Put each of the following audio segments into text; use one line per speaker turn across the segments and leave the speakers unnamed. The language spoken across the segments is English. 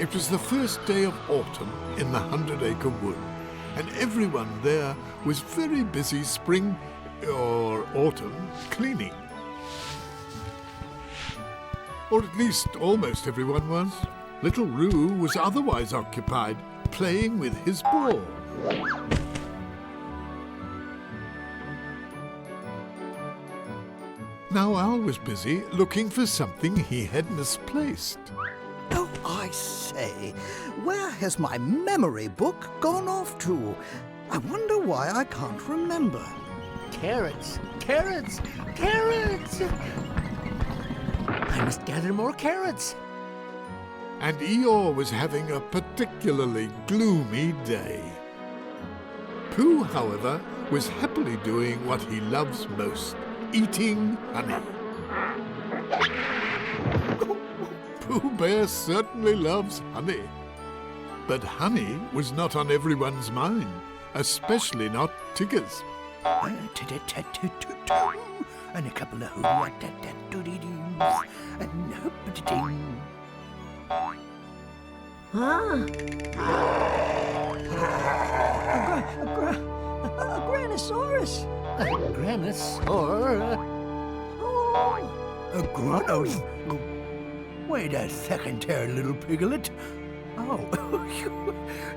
It was the first day of autumn in the 100-acre wood, and everyone there was very busy spring or autumn cleaning. Or at least almost everyone was. Little Roo was otherwise occupied, playing with his ball. Now Al was busy looking for something he had misplaced.
Oh, I say, where has my memory book gone off to? I wonder why I can't remember.
Carrots, carrots, carrots! I must gather more carrots.
And Eeyore was having a particularly gloomy day. Pooh, however, was happily doing what he loves most, eating honey. Pooh Bear certainly loves honey. But honey was not on everyone's mind, especially not Tigger's.
And a couple of hoo-rat-tat-tat-doody-doos, and hoop-a-ding.
A Granosaurus.
A granosaur?
Oh,
A granos. Wait a second there, little piglet. Oh,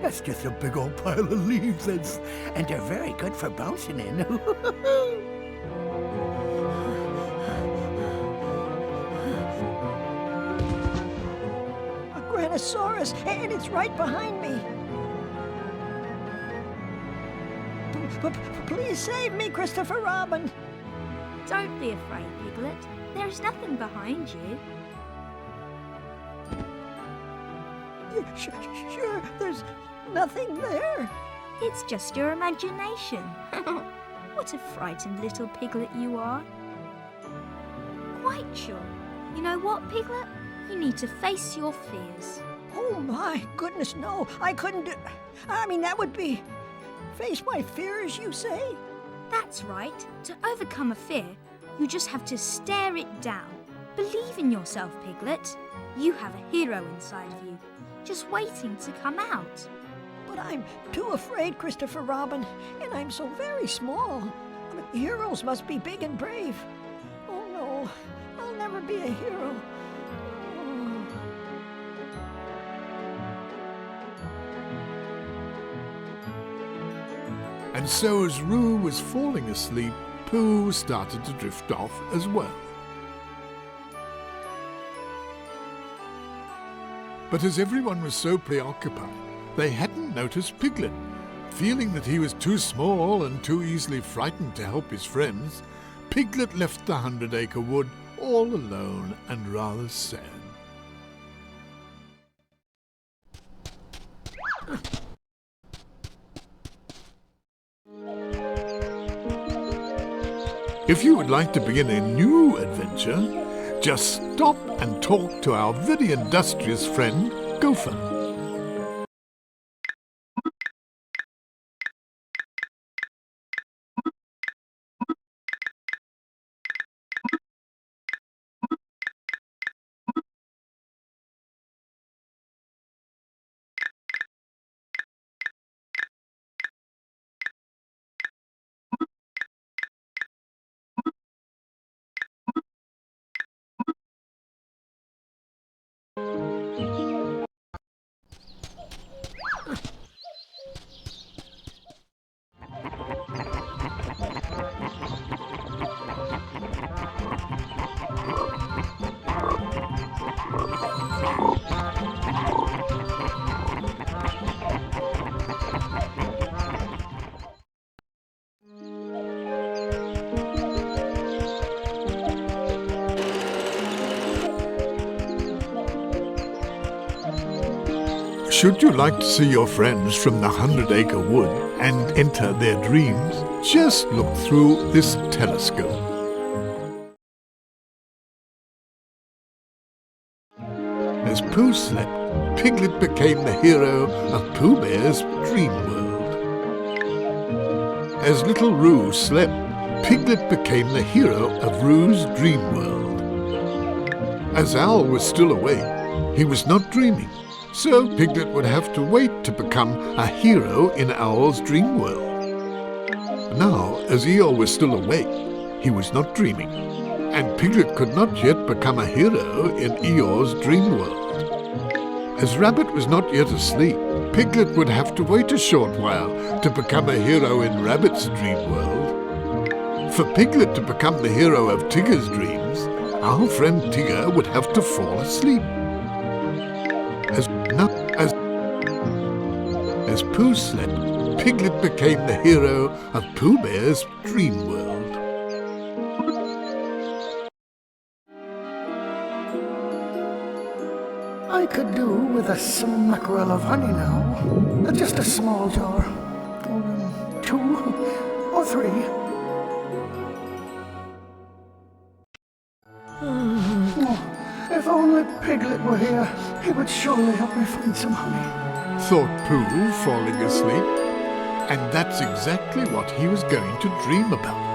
that's just a big old pile of leaves, and they're very good for bouncing in.
a Granosaurus, and it's right behind me. Please save me, Christopher Robin.
Don't be afraid, Piglet. There's nothing behind you.
Sure, there's nothing there.
It's just your imagination. What a frightened little piglet you are. Quite sure. You know what, Piglet? You need to face your fears.
Oh my goodness, no, I couldn't do... I mean, that would be... Face my fears, you say?
That's right. To overcome a fear, you just have to stare it down. Believe in yourself, Piglet. You have a hero inside of you, just waiting to come out.
But I'm too afraid, Christopher Robin, and I'm so very small. But heroes must be big and brave. Oh no, I'll never be a hero. Oh.
And so as Roo was falling asleep, Pooh started to drift off as well. But as everyone was so preoccupied, they hadn't noticed Piglet. Feeling that he was too small and too easily frightened to help his friends, Piglet left the 100-acre wood all alone and rather sad. If you would like to begin a new adventure, just stop and talk to our very industrious friend, Gopher. Should you like to see your friends from the 100-acre wood and enter their dreams, just look through this telescope. As Pooh slept, Piglet became the hero of Pooh Bear's dream world. As little Roo slept, Piglet became the hero of Roo's dream world. As Al was still awake, he was not dreaming. So Piglet would have to wait to become a hero in Owl's dream world. Now, as Eeyore was still awake, he was not dreaming, and Piglet could not yet become a hero in Eeyore's dream world. As Rabbit was not yet asleep, Piglet would have to wait a short while to become a hero in Rabbit's dream world. For Piglet to become the hero of Tigger's dreams, our friend Tigger would have to fall asleep. As Pooh slept, Piglet became the hero of Pooh Bear's dream world.
I could do with a smackerel of honey now. Just a small jar. Or 2 or 3. If only Piglet were here, he would surely help me find some honey.
Thought Pooh, falling asleep. And that's exactly what he was going to dream about.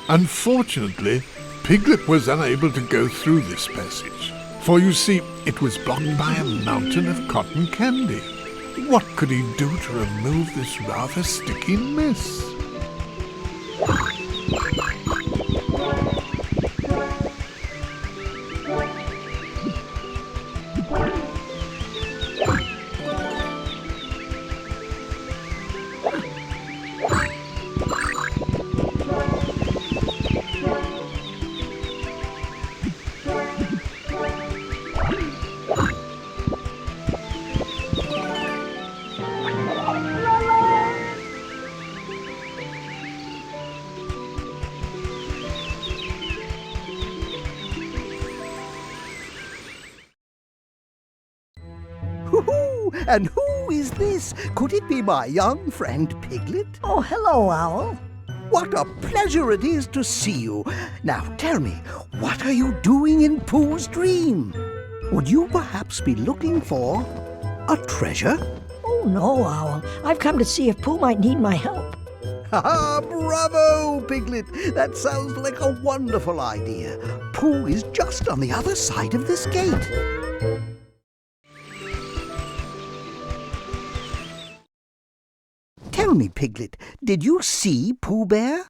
Unfortunately, Piglet was unable to go through this passage, for you see, it was blocked by a mountain of cotton candy. What could he do to remove this rather sticky mess?
And who is this? Could it be my young friend Piglet?
Oh, hello, Owl.
What a pleasure it is to see you. Now tell me, what are you doing in Pooh's dream? Would you perhaps be looking for a treasure?
Oh, no, Owl. I've come to see if Pooh might need my help.
Ha! Bravo, Piglet! That sounds like a wonderful idea. Pooh is just on the other side of this gate. Tell me, Piglet, did you see Pooh Bear?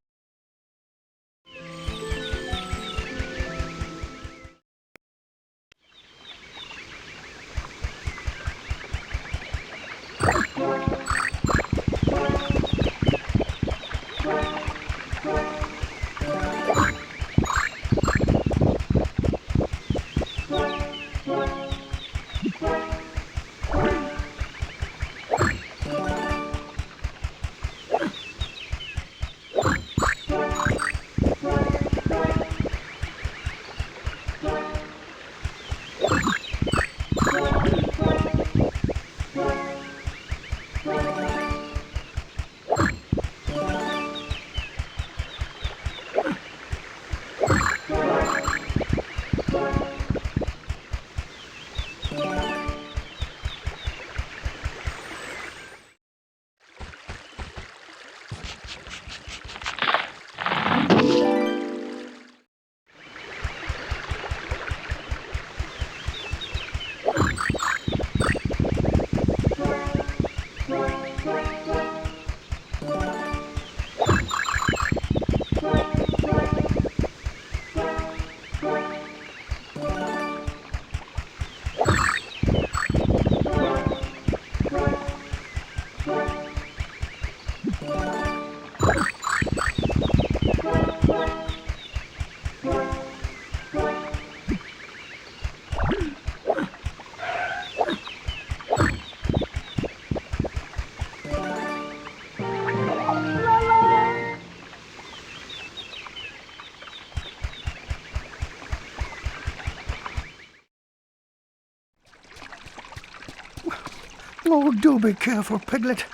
Oh, do be careful, Piglet.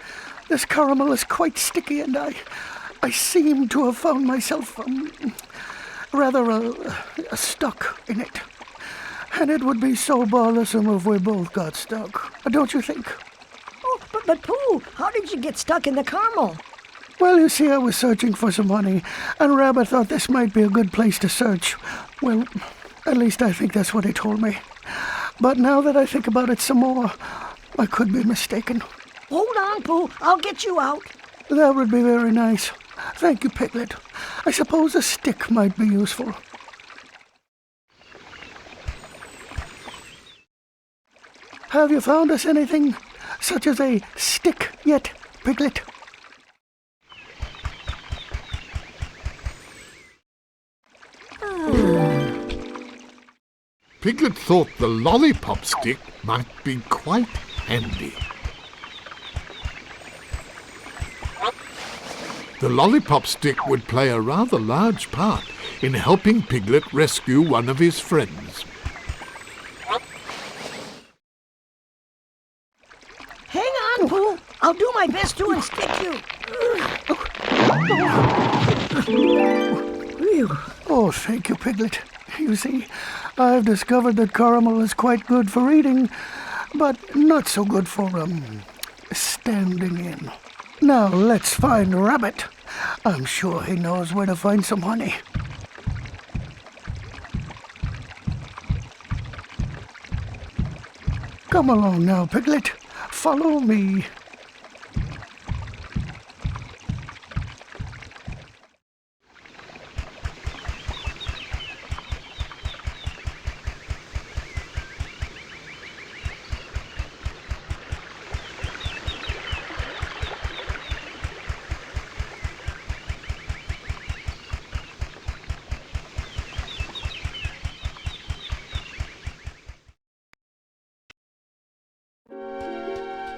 This caramel is quite sticky, and I seem to have found myself rather stuck in it. And it would be so bothersome if we both got stuck, don't you think?
Oh, but Pooh, how did you get stuck in the caramel?
Well, you see, I was searching for some honey, and Rabbit thought this might be a good place to search. Well, at least I think that's what he told me. But now that I think about it some more, I could be mistaken.
Hold on, Pooh. I'll get you out.
That would be very nice. Thank you, Piglet. I suppose a stick might be useful. Have you found us anything, such as a stick yet, Piglet?
Piglet thought the lollipop stick might be quite handy. The lollipop stick would play a rather large part in helping Piglet rescue one of his friends.
Hang on, Pooh. I'll do my best to unstick you.
Oh, thank you, Piglet. You see, I've discovered that caramel is quite good for eating, but not so good for, standing in. Now, let's find Rabbit. I'm sure he knows where to find some honey. Come along now, Piglet. Follow me.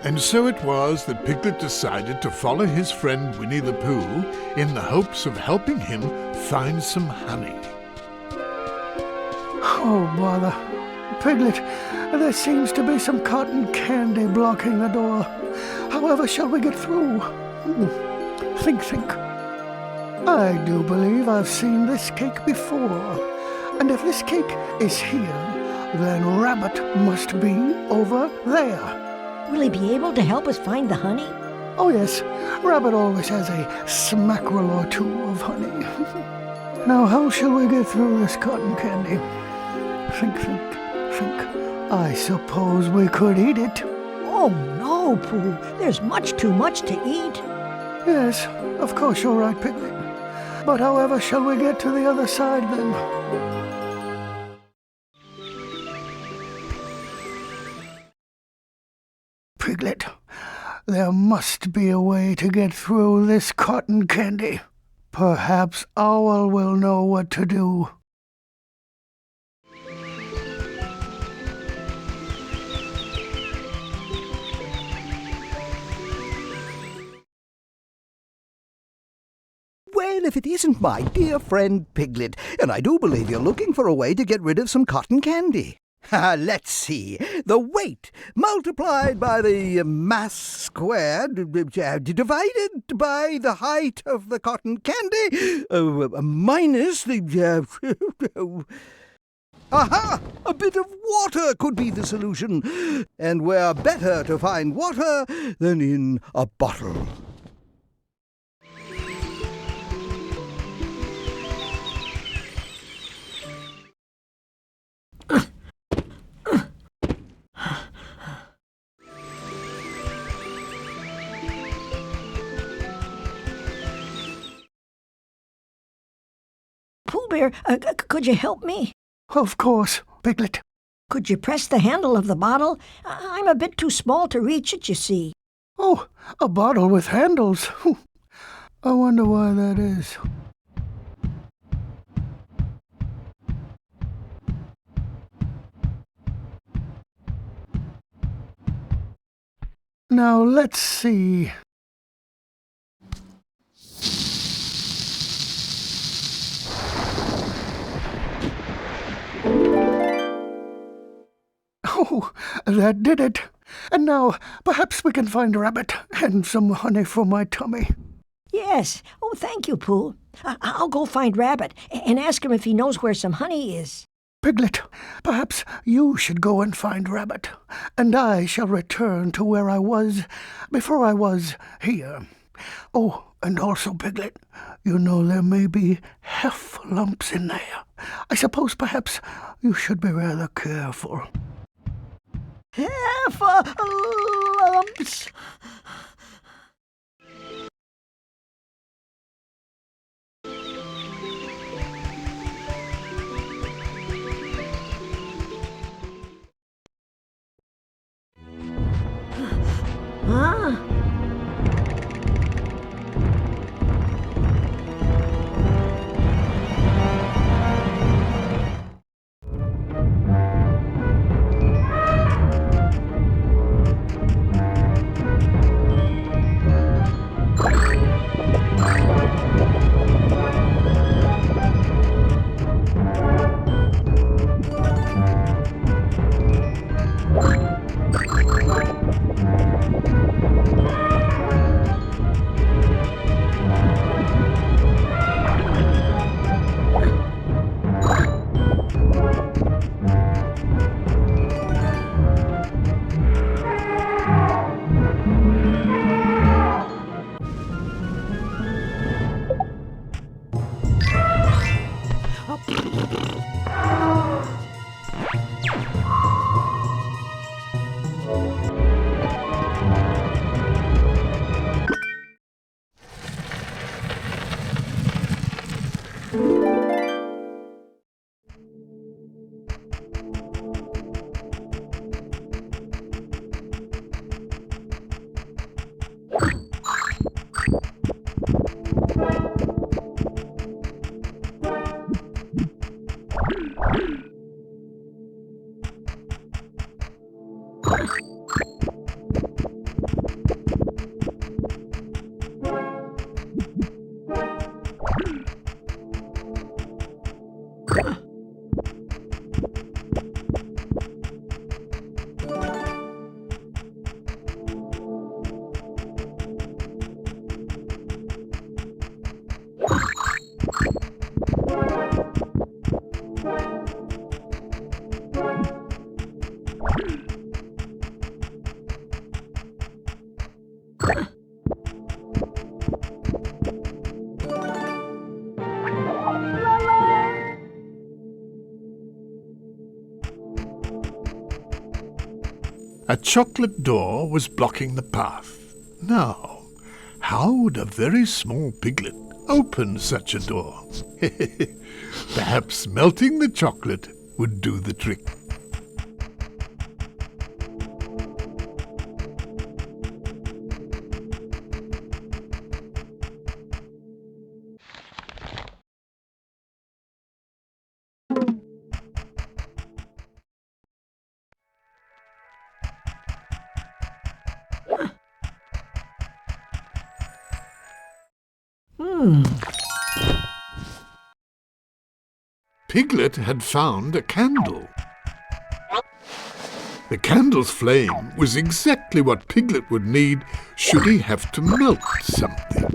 And so it was that Piglet decided to follow his friend Winnie the Pooh in the hopes of helping him find some honey.
Oh, bother. Piglet, there seems to be some cotton candy blocking the door. However shall we get through? Think. I do believe I've seen this cake before. And if this cake is here, then Rabbit must be over there.
Will he be able to help us find the honey?
Oh, yes. Rabbit always has a smackerel or two of honey. Now, how shall we get through this cotton candy? Think. I suppose we could eat it.
Oh, no, Pooh. There's much too much to eat.
Yes, of course you're right, Piglet. But however shall we get to the other side, then? Piglet, there must be a way to get through this cotton candy. Perhaps Owl will know what to do.
Well, if it isn't my dear friend Piglet, and I do believe you're looking for a way to get rid of some cotton candy. Let's see. The weight multiplied by the mass squared divided by the height of the cotton candy minus the... Aha! A bit of water could be the solution. And where better to find water than in a bottle.
Pooh Bear, could you help me?
Of course, Piglet.
Could you press the handle of the bottle? I'm a bit too small to reach it, you see.
Oh, a bottle with handles. I wonder why that is. Now, let's see. Oh, that did it. And now, perhaps we can find Rabbit and some honey for my tummy.
Yes. Oh, thank you, Pooh. I'll go find Rabbit and ask him if he knows where some honey is.
Piglet, perhaps you should go and find Rabbit, and I shall return to where I was before I was here. Oh, and also, Piglet, you know there may be lumps in there. I suppose perhaps you should be rather careful.
Lumps. Huh?
A chocolate door was blocking the path. Now, how would a very small piglet open such a door? Perhaps melting the chocolate would do the trick. Piglet had found a candle. The candle's flame was exactly what Piglet would need should he have to melt something.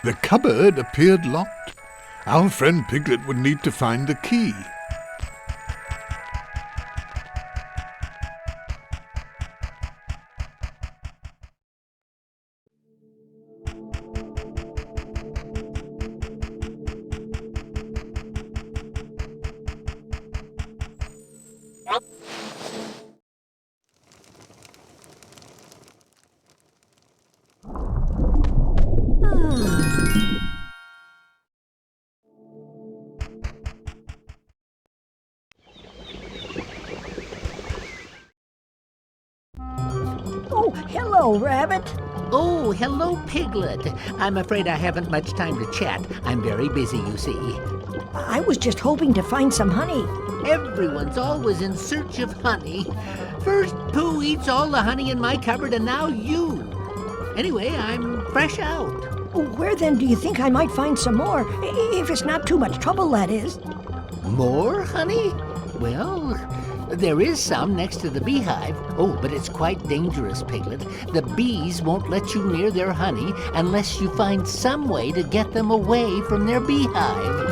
The cupboard appeared locked, Our friend Piglet would need to find the key.
Oh, hello, Rabbit.
Oh, hello, Piglet. I'm afraid I haven't much time to chat. I'm very busy, you see.
I was just hoping to find some honey.
Everyone's always in search of honey. First, Pooh eats all the honey in my cupboard, and now you. Anyway, I'm fresh out.
Where then do you think I might find some more? If it's not too much trouble, that is.
More honey? Well, there is some next to the beehive. Oh, but it's quite dangerous, Piglet. The bees won't let you near their honey unless you find some way to get them away from their beehive.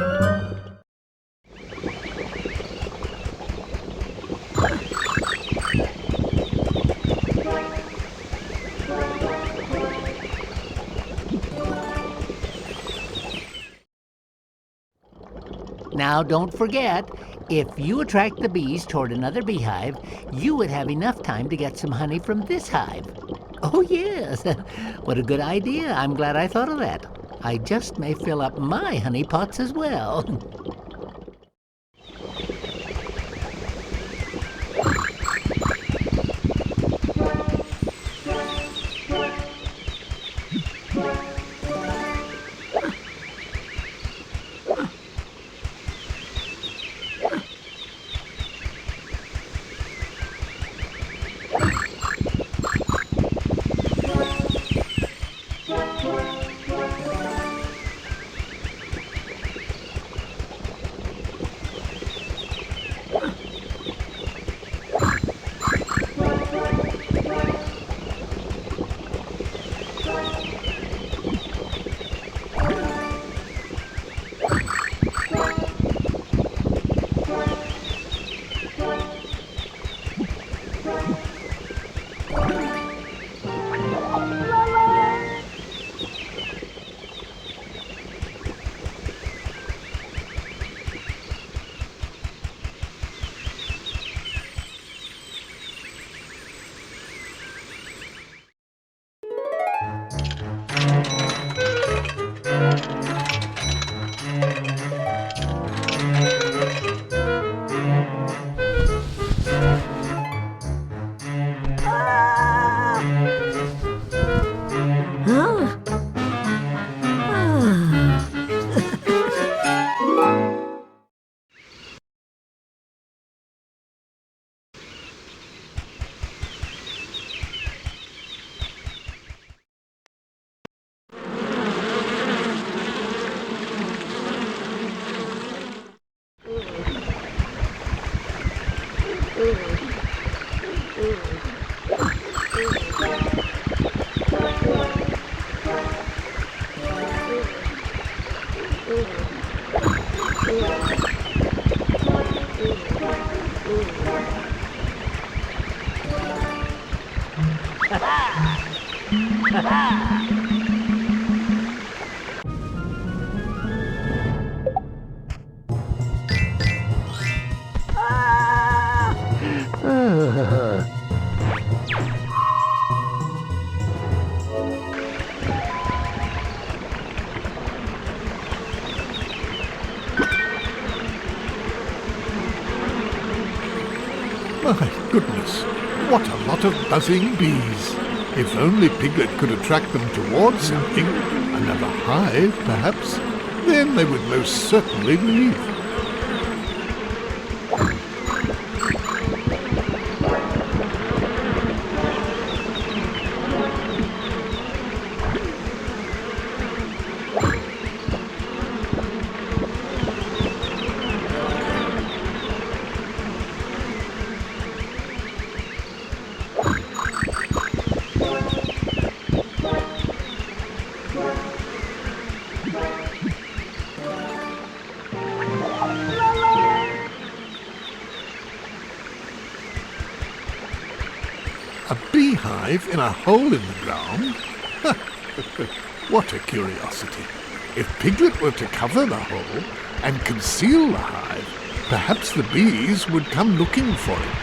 Now, don't forget, if you attract the bees toward another beehive, you would have enough time to get some honey from this hive. Oh, yes. What a good idea. I'm glad I thought of that. I just may fill up my honey pots as well.
My goodness, what a lot of buzzing bees. If only Piglet could attract them towards something, another hive perhaps, then they would most certainly leave. beehive in a hole in the ground? What a curiosity. If Piglet were to cover the hole and conceal the hive, perhaps the bees would come looking for it.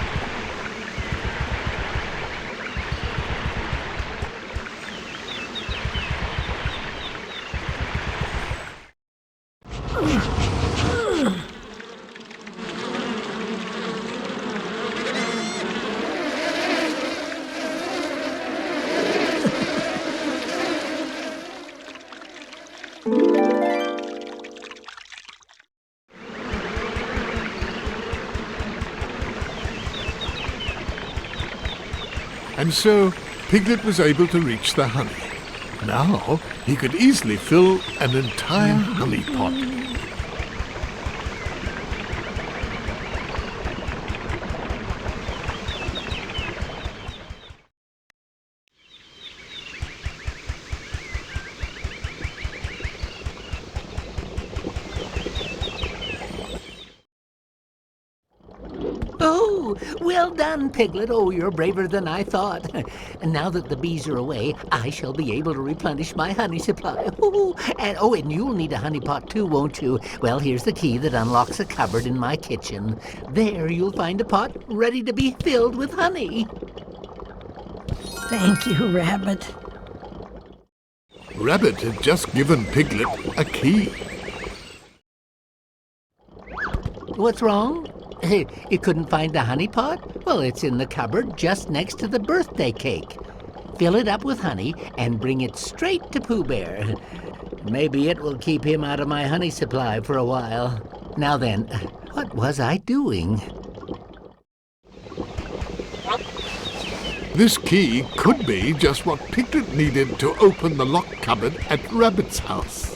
And so Piglet was able to reach the honey. Now he could easily fill an entire honey pot.
Oh, well done, Piglet. Oh, you're braver than I thought. And now that the bees are away, I shall be able to replenish my honey supply. And you'll need a honey pot too, won't you? Well, here's the key that unlocks a cupboard in my kitchen. There you'll find a pot ready to be filled with honey.
Thank you, Rabbit.
Rabbit had just given Piglet a key.
What's wrong? You couldn't find the honey pot? Well, it's in the cupboard just next to the birthday cake. Fill it up with honey and bring it straight to Pooh Bear. Maybe it will keep him out of my honey supply for a while. Now then, what was I doing?
This key could be just what Piglet needed to open the locked cupboard at Rabbit's house.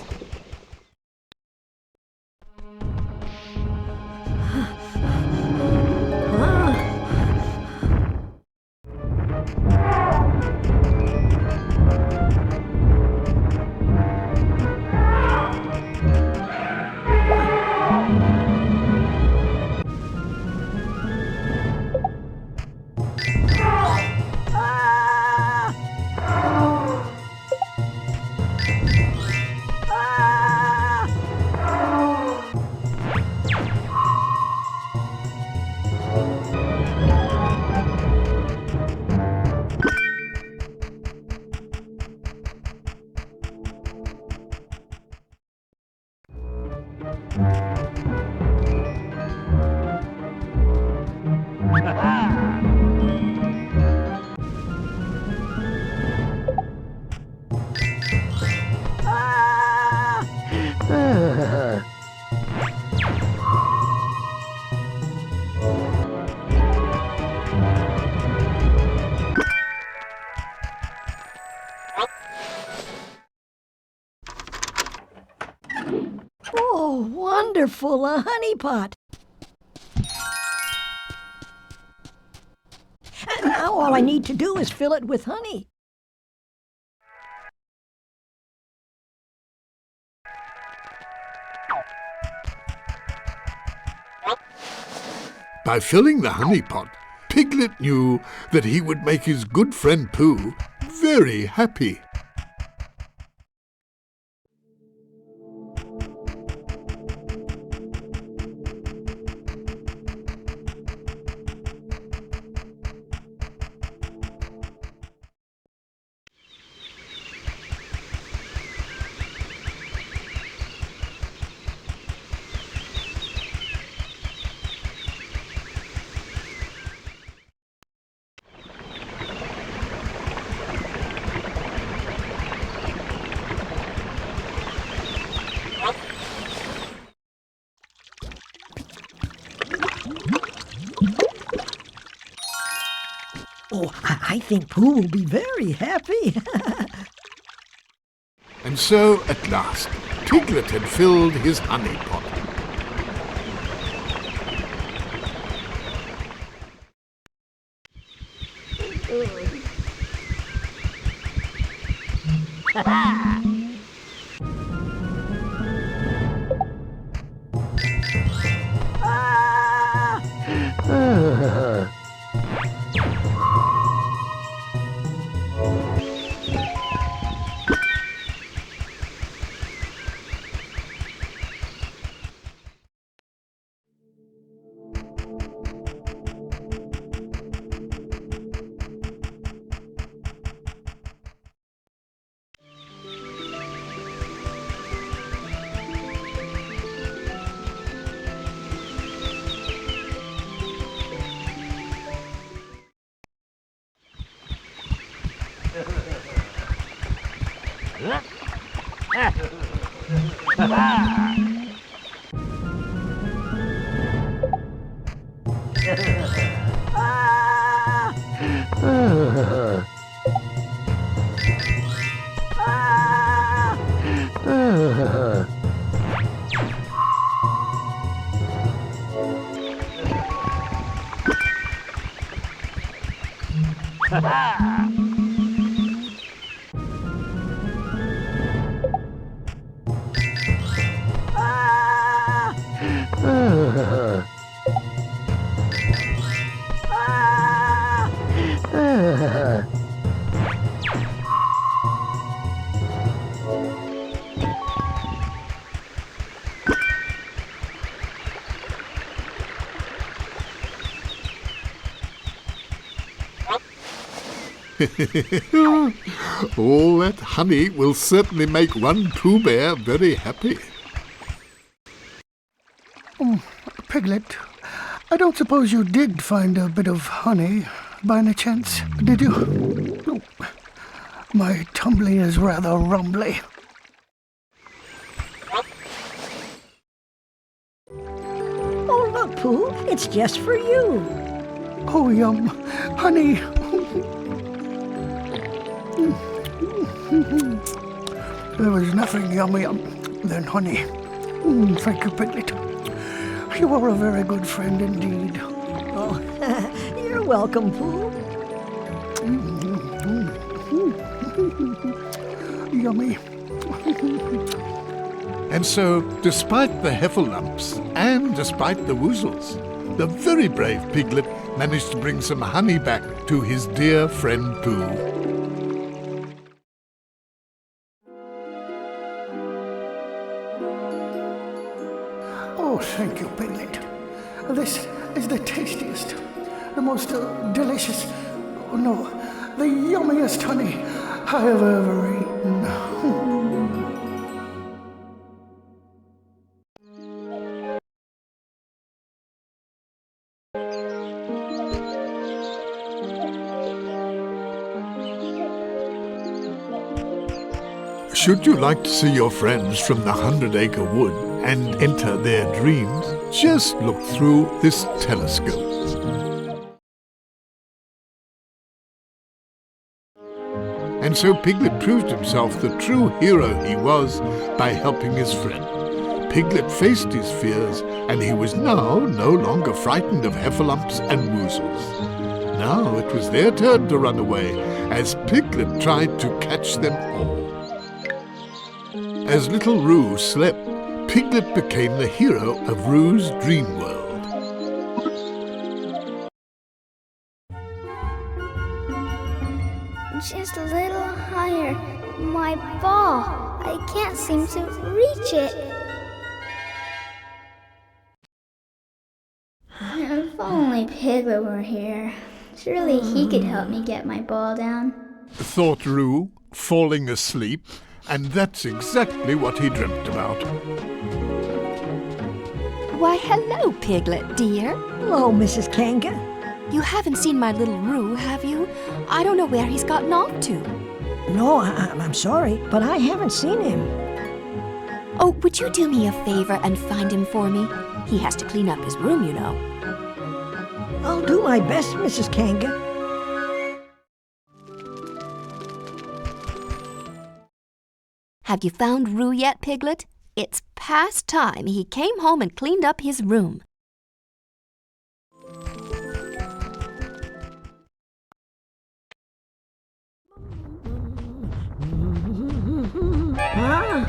Oh, wonderful, a honey pot. And now all I need to do is fill it with honey.
By filling the honey pot, Piglet knew that he would make his good friend Pooh very happy.
Oh, I think Pooh will be very happy.
And so, at last, Piglet had filled his honey pot. All that honey will certainly make one Pooh Bear very happy.
Piglet, I don't suppose you did find a bit of honey by any chance, did you? Oh, my tumbly is rather rumbly.
Oh, look, Pooh, it's just for you.
Oh, yum, honey. There was nothing yummier than honey. Thank you, Piglet. You are a very good friend indeed.
Oh, you're welcome, Pooh.
Yummy.
And so, despite the heffalumps and despite the woozles, the very brave Piglet managed to bring some honey back to his dear friend Pooh.
Oh, thank you, Piglet. This is the tastiest, the most delicious, oh no, the yummiest honey I have ever eaten.
Should you like to see your friends from the 100-Acre Wood and enter their dreams, just look through this telescope. And so Piglet proved himself the true hero he was by helping his friend. Piglet faced his fears, and he was now no longer frightened of heffalumps and woozles. Now it was their turn to run away, as Piglet tried to catch them all. As little Roo slept, Piglet became the hero of Roo's dream world.
Just a little higher. My ball. I can't seem to reach it. If only Piglet were here. Surely he could help me get my ball down.
Thought Roo, falling asleep, and that's exactly what he dreamt about.
Why, hello, Piglet, dear.
Hello, Mrs. Kanga.
You haven't seen my little Roo, have you? I don't know where he's gotten off to.
No, I'm sorry, but I haven't seen him.
Oh, would you do me a favor and find him for me? He has to clean up his room, you know.
I'll do my best, Mrs. Kanga.
Have you found Roo yet, Piglet? It's past time he came home and cleaned up his room.
Huh?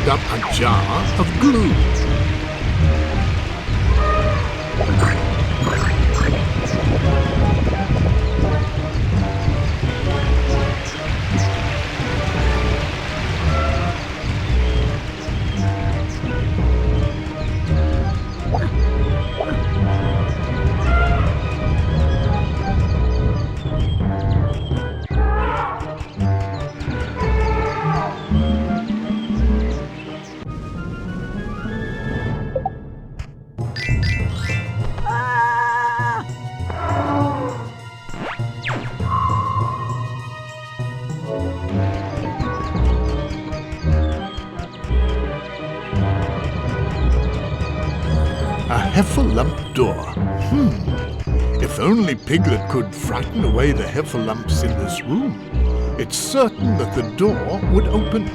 opened up a jar of glue. A heffalump door. If only Piglet could frighten away the heffalumps in this room, it's certain that the door would open.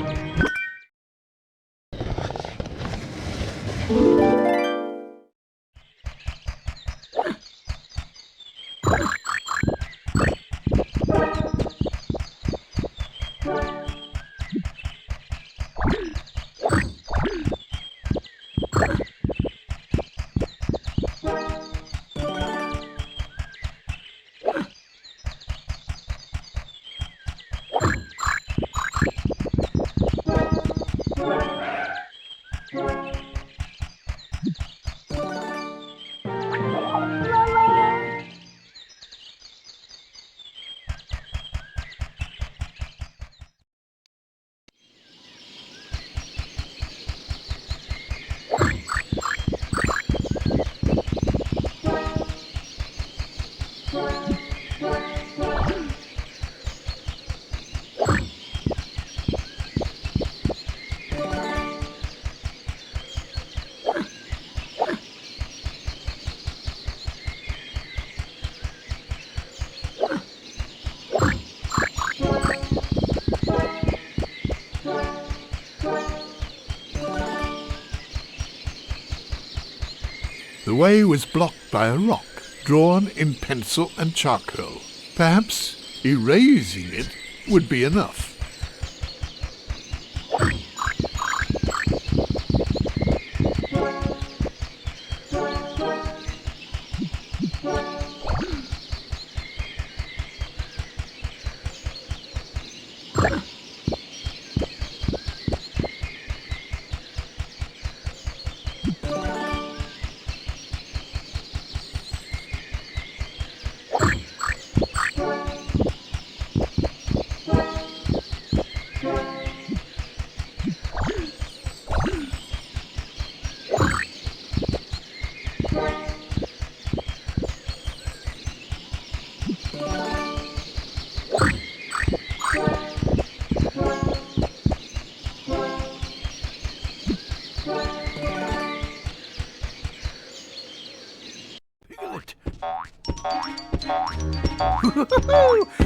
The way was blocked by a rock, drawn in pencil and charcoal. Perhaps erasing it would be enough.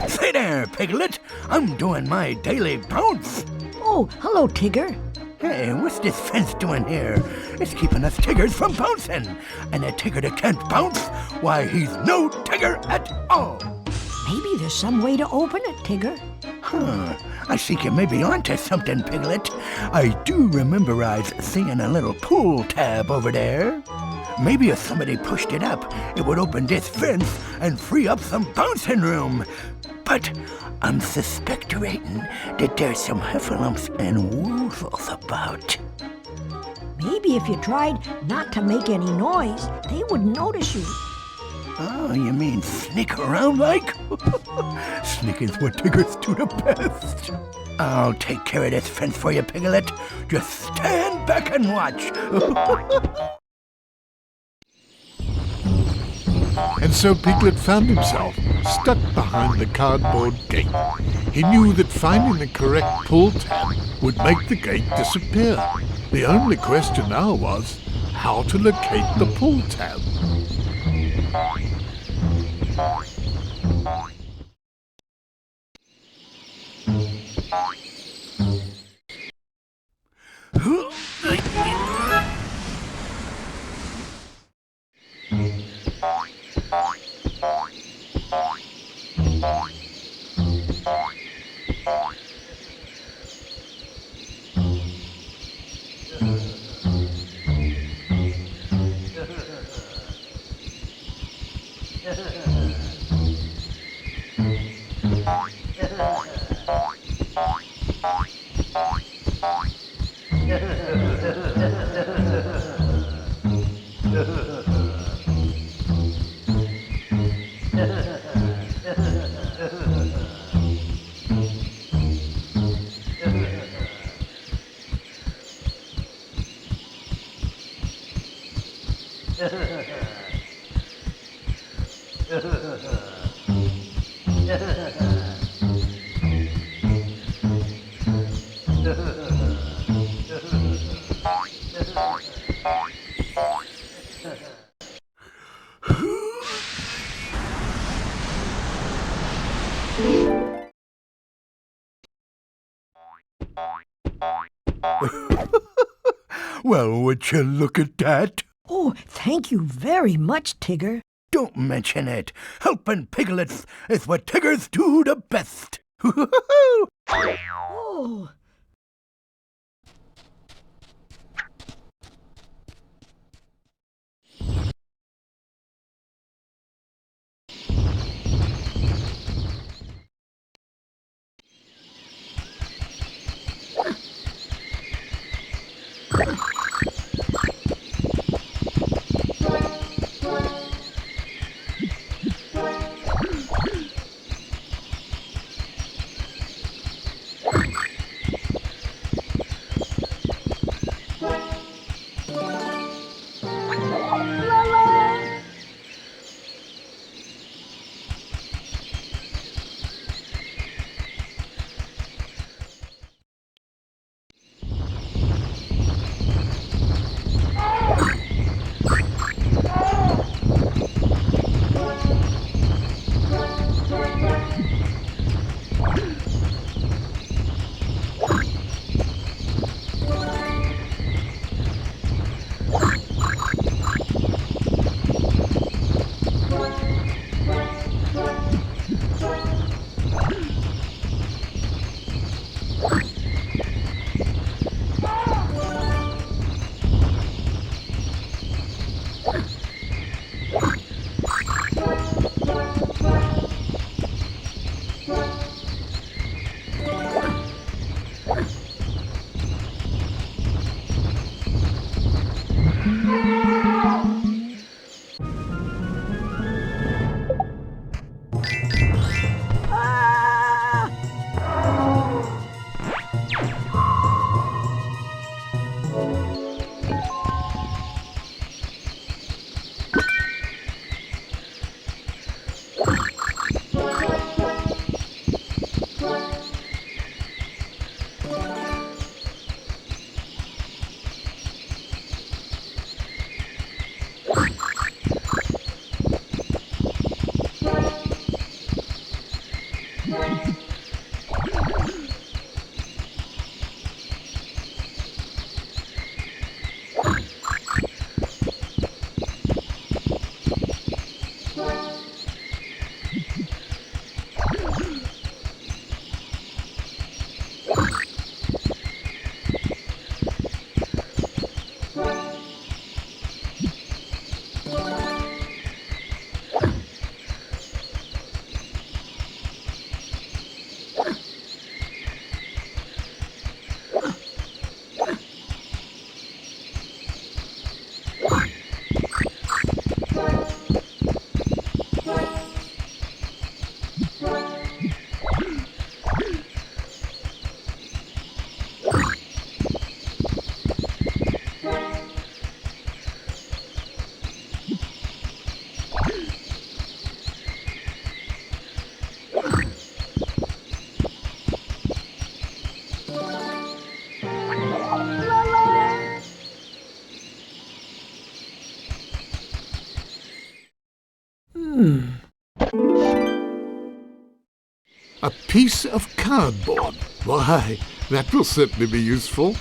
Say there, Piglet. I'm doing my daily bounce.
Oh, hello, Tigger.
Hey, what's this fence doing here? It's keeping us Tiggers from bouncing. And a Tigger that can't bounce, why, he's no Tigger at all.
Maybe there's some way to open it, Tigger.
I think you may be onto something, Piglet. I do remember seeing a little pool tab over there. Maybe if somebody pushed it up, it would open this fence and free up some bouncing room. But I'm suspecting that there's some heffalumps and woozles about.
Maybe if you tried not to make any noise, they wouldn't notice you.
Oh, you mean sneak around like? Sneaking's what Tiggers do the best. I'll take care of this fence for you, Piglet. Just stand back and watch.
And so Piglet found himself stuck behind the cardboard gate. He knew that finding the correct pull tab would make the gate disappear. The only question now was how to locate the pull tab.
Well, would you look at that?
Oh, thank you very much, Tigger.
Don't mention it. Helping piglets is what Tiggers do the best.
Oh,
A piece of cardboard. Why, that will certainly be useful.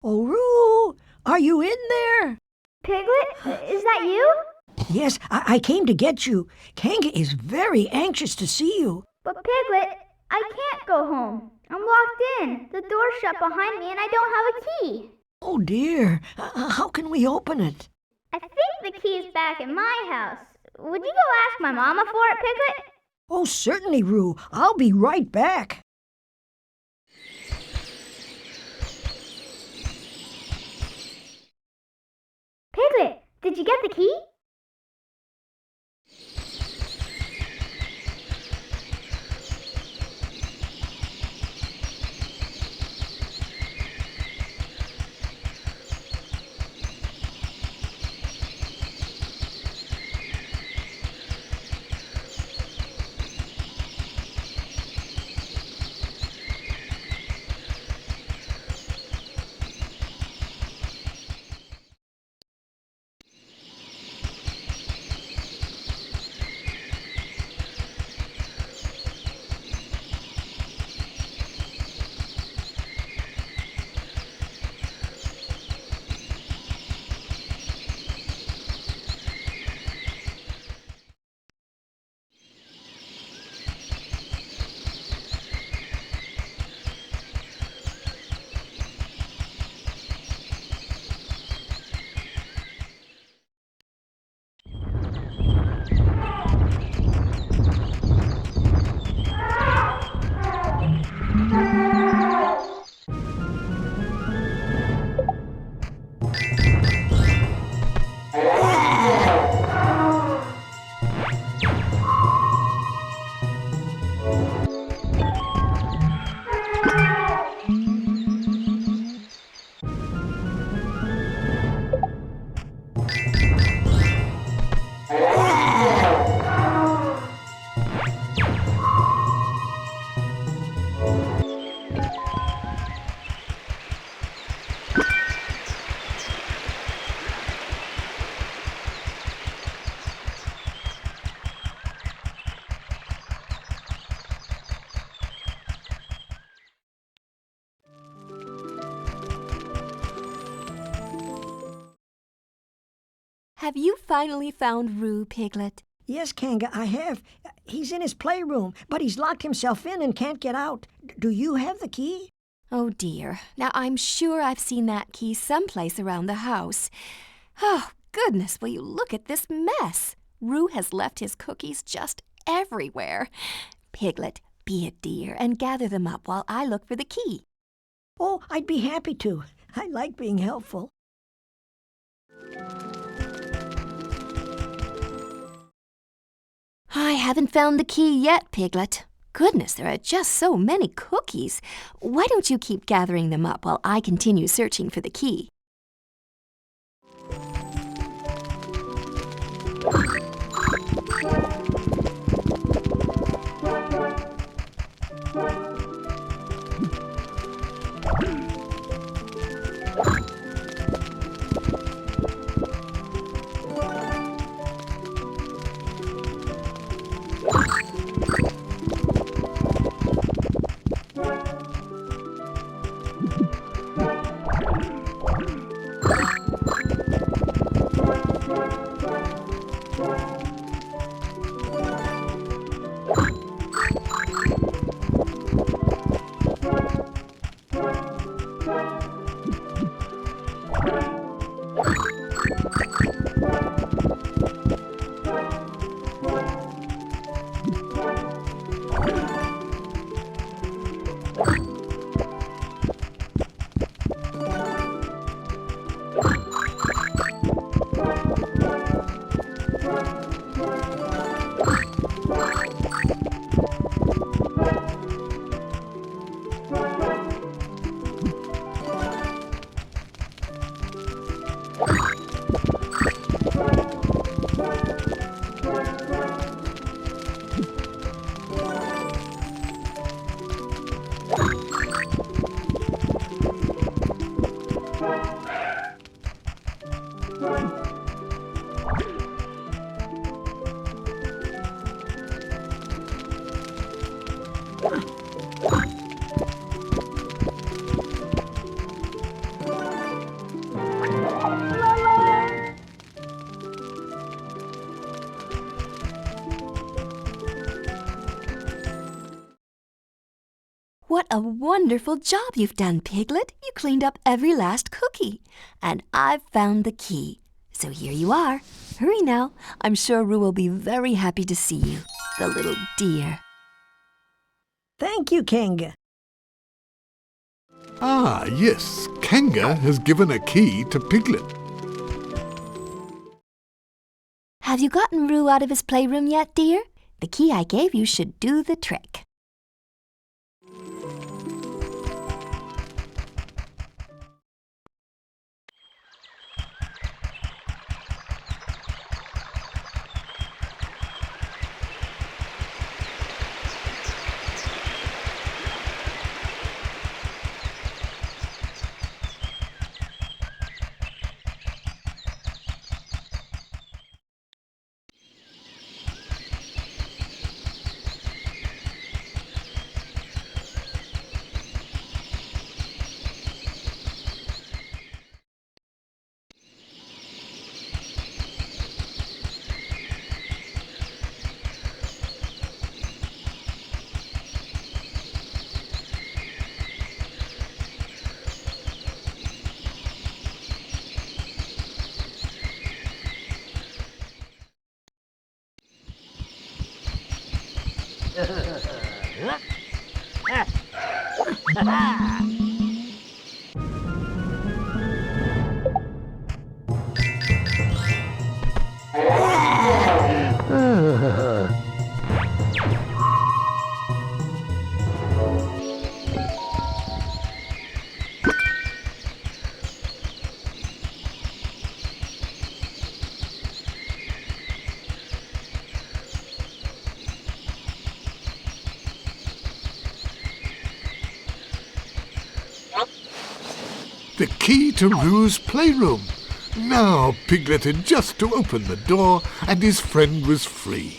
Oh, Roo, are you in there?
Piglet, is that you?
Yes, I came to get you. Kanga is very anxious to see you.
But Piglet, I can't go home. I'm locked in. The door's shut behind me and I don't have a key.
Oh, dear. How can we open it?
I think the key's back in my house. Would you go ask my mama for it, Piglet?
Oh, certainly, Roo. I'll be right back.
Piglet, did you get the key?
Have you finally found Roo, Piglet?
Yes, Kanga, I have. He's in his playroom, but he's locked himself in and can't get out. Do you have the key?
Oh, dear. Now, I'm sure I've seen that key someplace around the house. Oh, goodness, will you look at this mess? Roo has left his cookies just everywhere. Piglet, be a dear and gather them up while I look for the key.
Oh, I'd be happy to. I like being helpful.
I haven't found the key yet, Piglet. Goodness, there are just so many cookies. Why don't you keep gathering them up while I continue searching for the key? a wonderful job you've done, Piglet. You cleaned up every last cookie. And I've found the key. So here you are. Hurry now. I'm sure Roo will be very happy to see you, the little dear.
Thank you, Kanga.
Ah, yes, Kanga has given a key to Piglet.
Have you gotten Roo out of his playroom yet, dear? The key I gave you should do the trick.
The key to Roo's playroom. Now Piglet had just to open the door and his friend was free.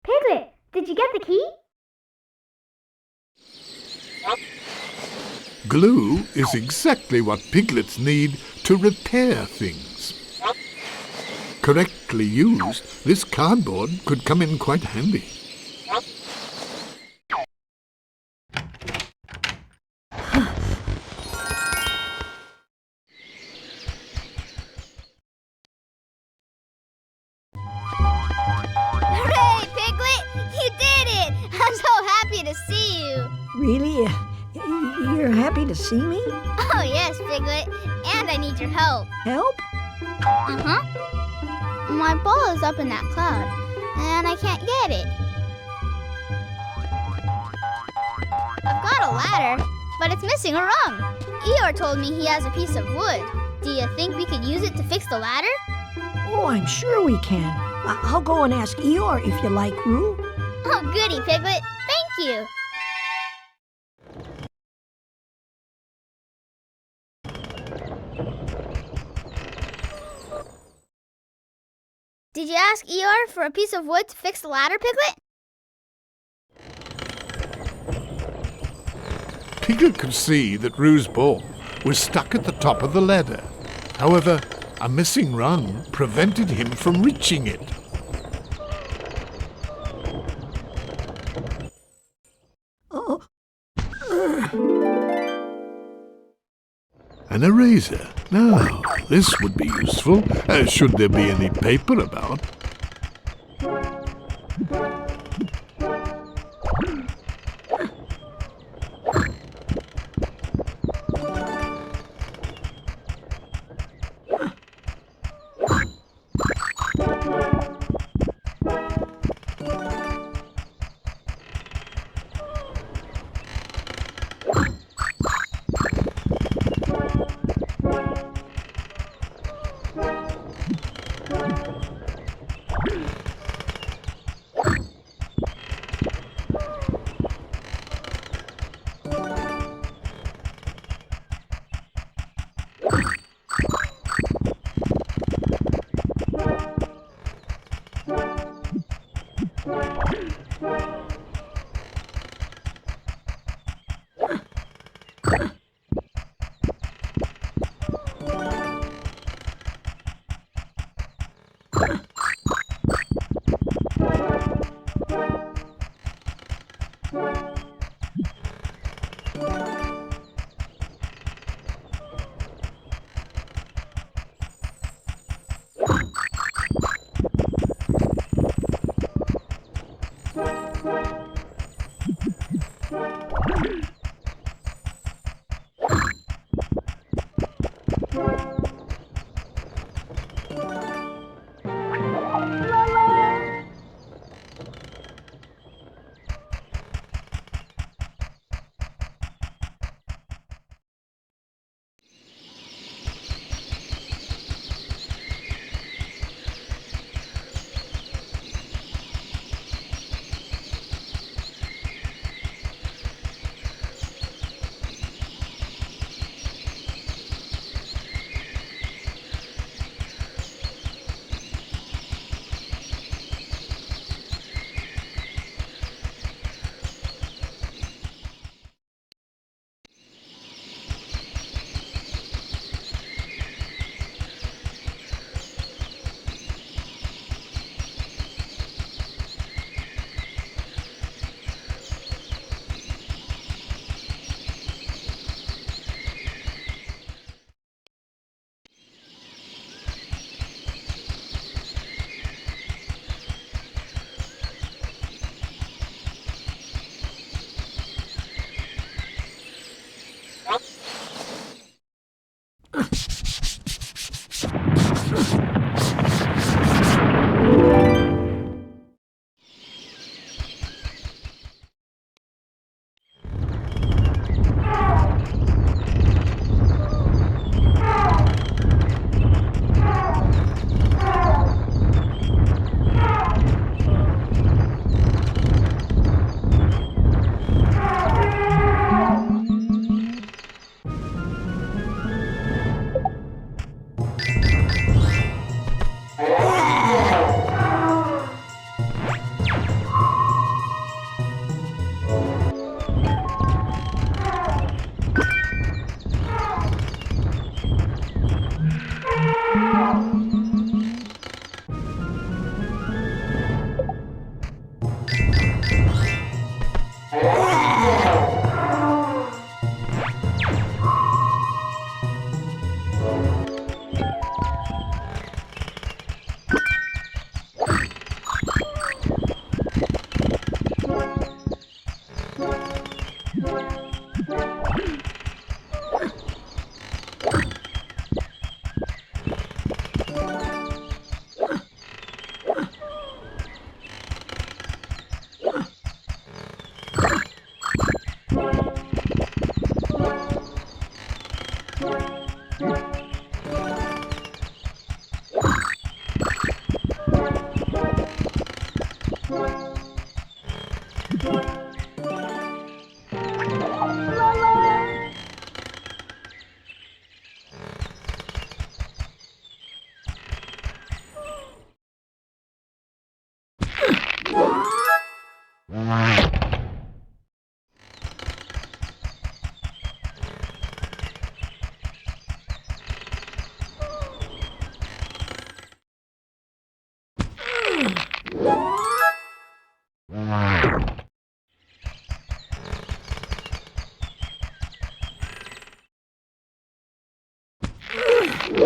Piglet, did you get the key?
Glue is exactly what piglets need to repair things. Correctly used, this cardboard could come in quite handy.
Hooray, Piglet! You did it! I'm so happy to see you.
Really? You're happy to see me?
Oh, yes, Piglet. And I need your help.
Help?
Uh-huh. My ball is up in that cloud, and I can't get it. I've got a ladder, but it's missing a rung. Eeyore told me he has a piece of wood. Do you think we could use it to fix the ladder?
Oh, I'm sure we can. I'll go and ask Eeyore if you like, Roo.
Oh, goody, Piglet. Thank you. Did you ask Eeyore for a piece of wood to fix the ladder, Piglet?
Piglet could see that Roo's ball was stuck at the top of the ladder. However, a missing rung prevented him from reaching it.
Oh.
An eraser. Now, this would be useful, should there be any paper about. A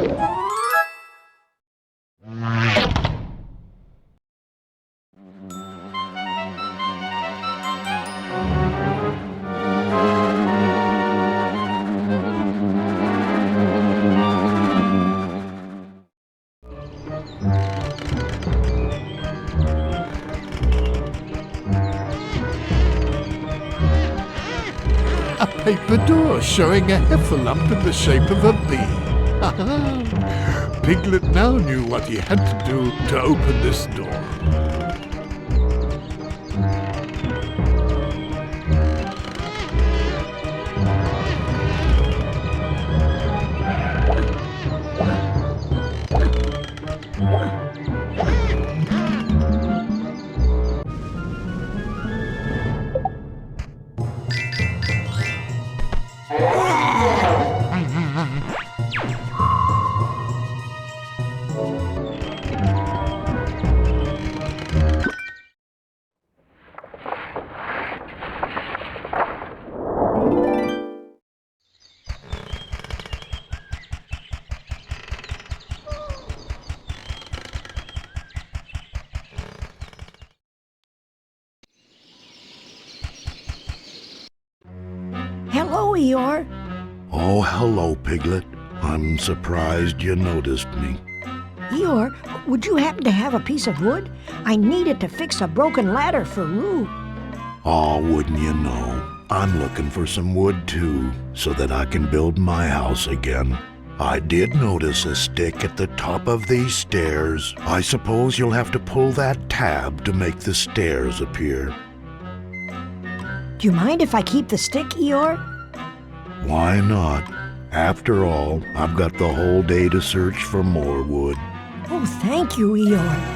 paper door showing a heffalump in the shape of a bee. Piglet now knew what he had to do to open this door.
Hello, Eeyore.
Oh, hello, Piglet. I'm surprised you noticed me.
Eeyore, would you happen to have a piece of wood? I need it to fix a broken ladder for Roo.
Oh, wouldn't you know? I'm looking for some wood, too, so that I can build my house again. I did notice a stick at the top of these stairs. I suppose you'll have to pull that tab to make the stairs appear.
Do you mind if I keep the stick, Eeyore?
Why not? After all, I've got the whole day to search for more wood.
Oh, thank you, Eeyore.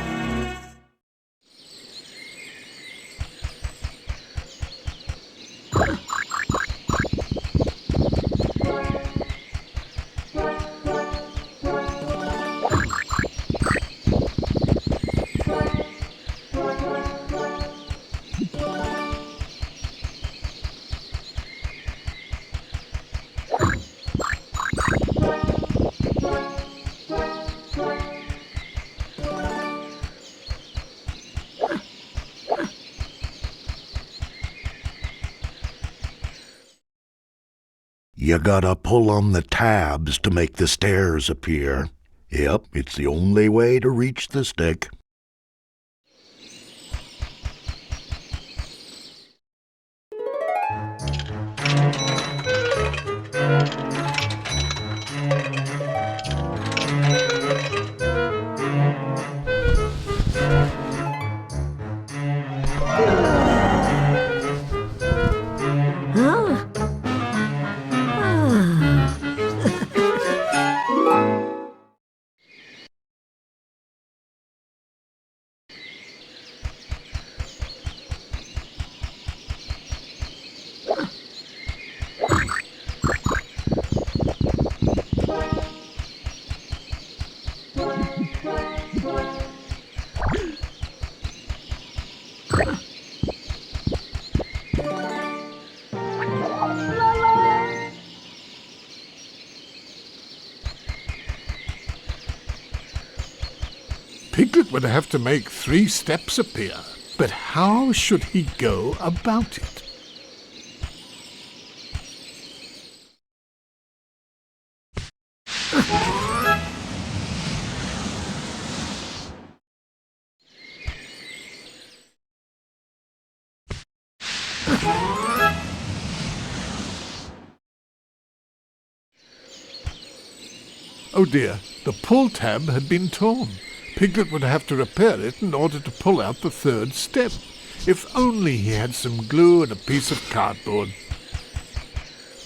You gotta pull on the tabs to make the stairs appear. Yep, it's the only way to reach the stick.
Huh?
Piglet would have to make 3 steps appear, but how should he go about it? Oh dear, the pull tab had been torn. Piglet would have to repair it in order to pull out the 3rd step. If only he had some glue and a piece of cardboard.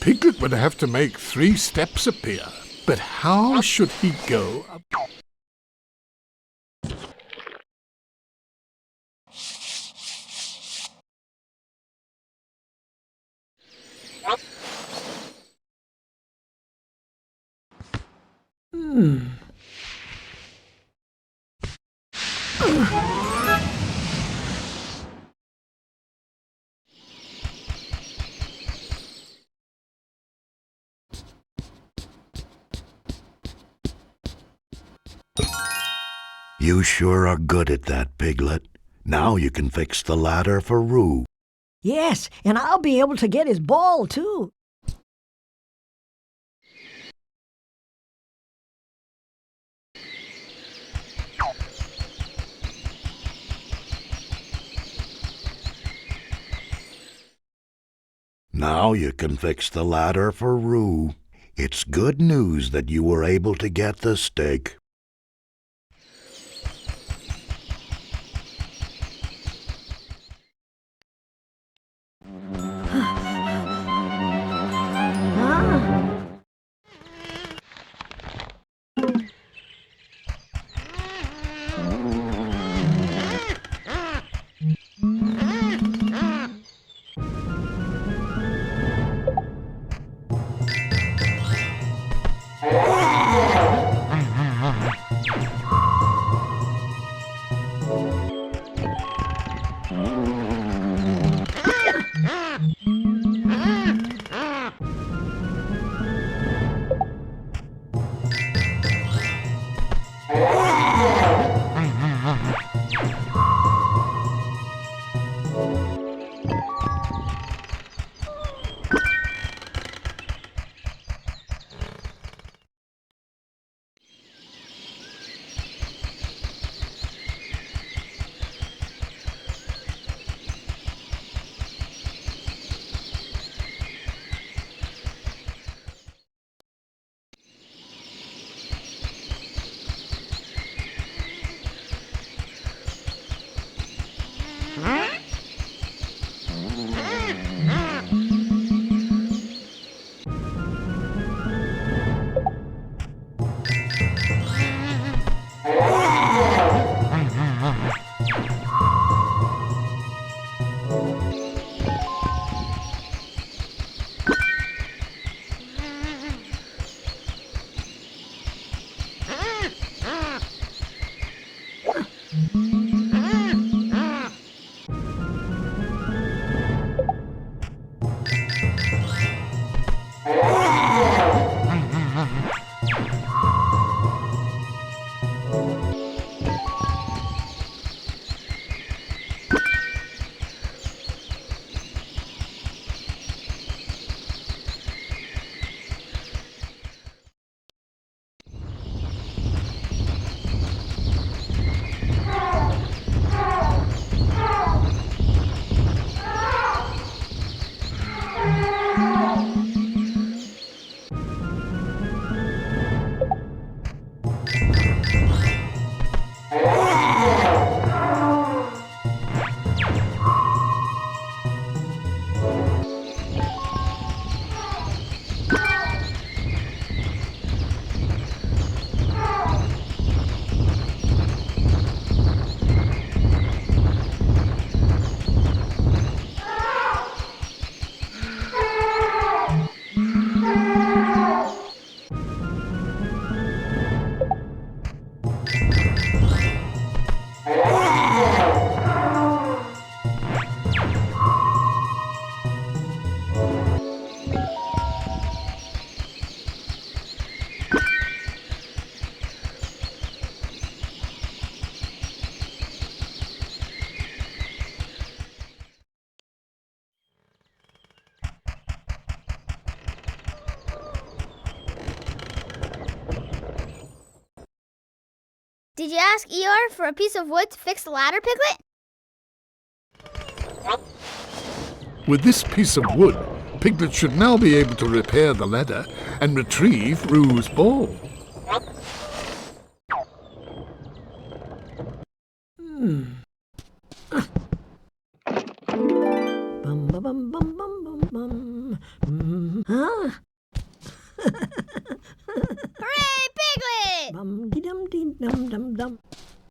Piglet would have to make 3 steps appear, but how should he go about it?
You sure are good at that, Piglet. Now you can fix the ladder for Roo.
Yes, and I'll be able to get his ball, too.
Now you can fix the ladder for Roo. It's good news that you were able to get the stick.
Did you ask Eeyore for a piece of wood to fix the ladder, Piglet?
With this piece of wood, Piglet should now be able to repair the ladder and retrieve Roo's ball.
Bum, ba, bum, bum, bum, bum, bum. Huh?
Hooray, Piglet!
Bum, dee, dum, dee, dum, dum, dum.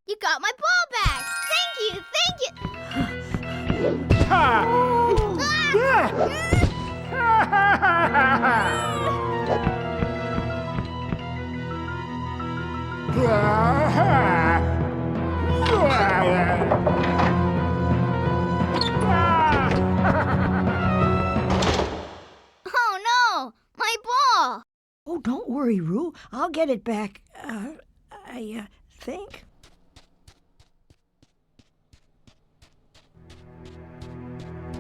You got my ball back! Thank you, thank you! Oh no! My ball!
Oh, don't worry, Roo. I'll get it back. I think.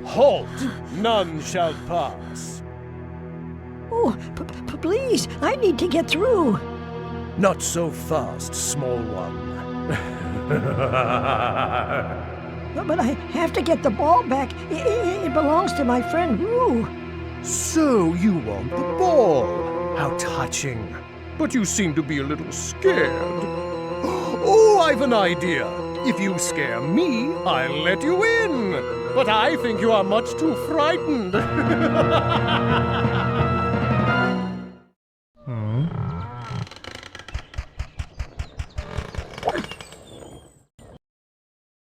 Halt! None shall pass.
Oh, please, I need to get through.
Not so fast, small one.
But I have to get the ball back. It belongs to my friend Roo.
So you want the ball? How touching. But you seem to be a little scared. Oh, I've an idea. If you scare me, I'll let you in. But I think you are much too frightened.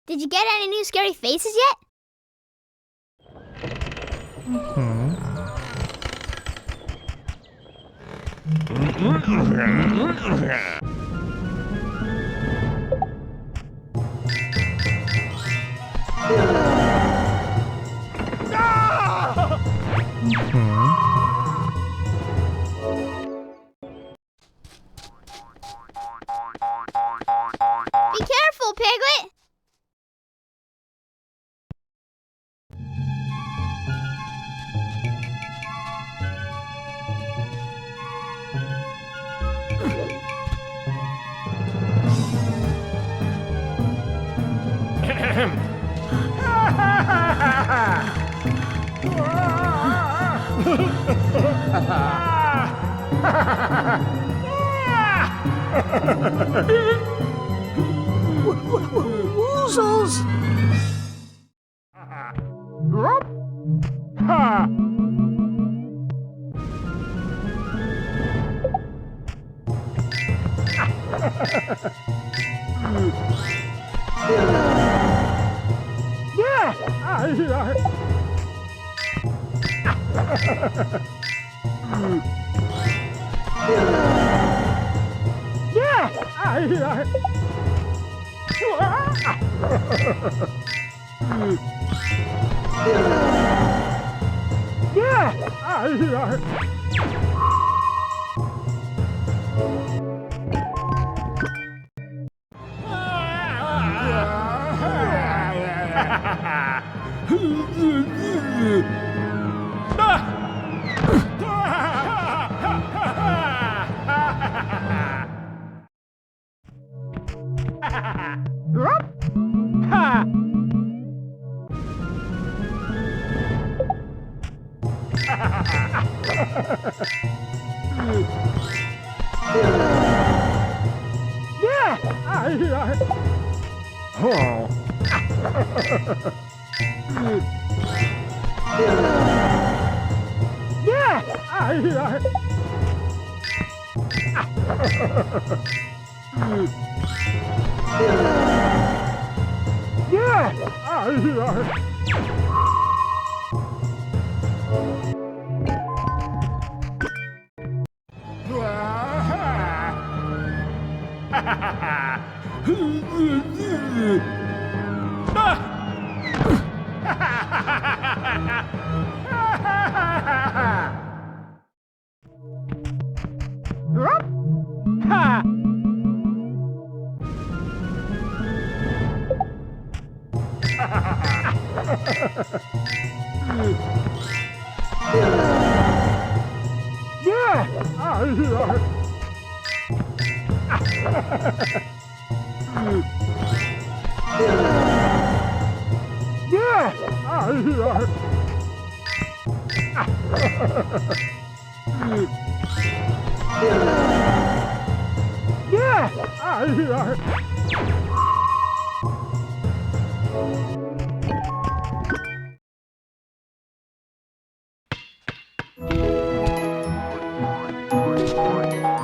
Did you get any new scary faces yet? Be careful, Piglet!
Woozles!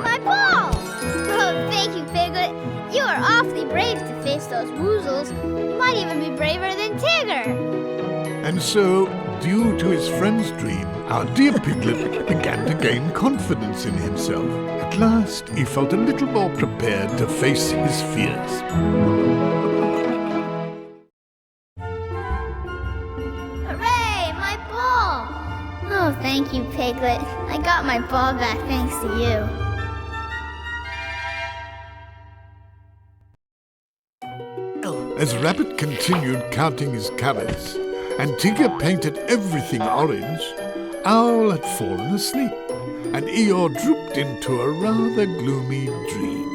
My ball! Oh, thank you, Piglet. You are awfully brave to face those woozles. You might even be braver than Tigger.
And so, due to his friend's dream, our dear Piglet began to gain confidence in himself. At last, he felt a little more prepared to face his fears.
Hooray, my ball! Oh, thank you, Piglet. I got my ball back thanks to you.
As Rabbit continued counting his carrots, and Tigger painted everything orange, Owl had fallen asleep, and Eeyore drooped into a rather gloomy dream.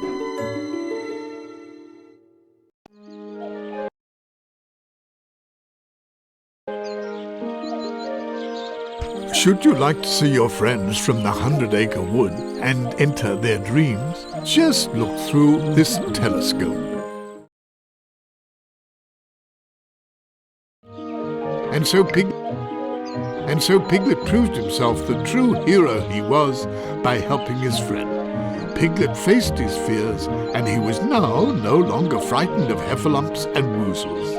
Should you like to see your friends from the 100-acre wood and enter their dreams, just look through this telescope. And so Piglet proved himself the true hero he was by helping his friend. Piglet faced his fears, and he was now no longer frightened of heffalumps and woozles.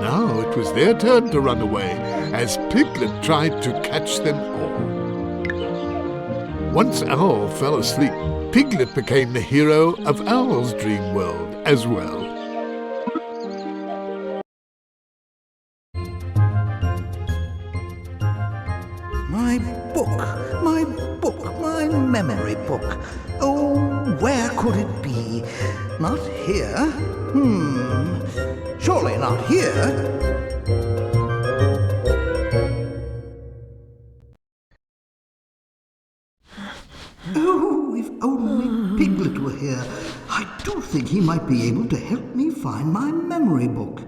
Now it was their turn to run away, as Piglet tried to catch them all. Once Owl fell asleep, Piglet became the hero of Owl's dream world as well.
My memory book. Oh, where could it be? Not here. Surely not here. Oh, if only Piglet were here. I do think he might be able to help me find my memory book.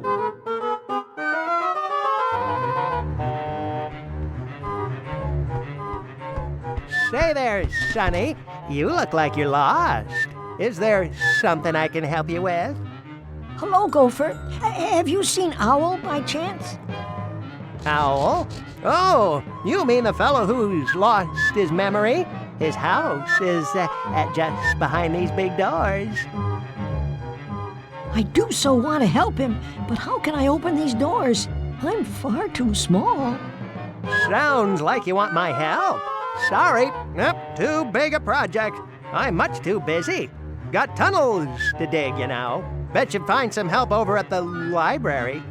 Say there, Sonny. You look like you're lost. Is there something I can help you with?
Hello, Gopher. Have you seen Owl by chance?
Owl? Oh, you mean the fellow who's lost his memory? His house is just behind these big doors.
I do so want to help him, but how can I open these doors? I'm far too small.
Sounds like you want my help. Sorry, nope, too big a project. I'm much too busy. Got tunnels to dig, you know. Bet you'd find some help over at the library.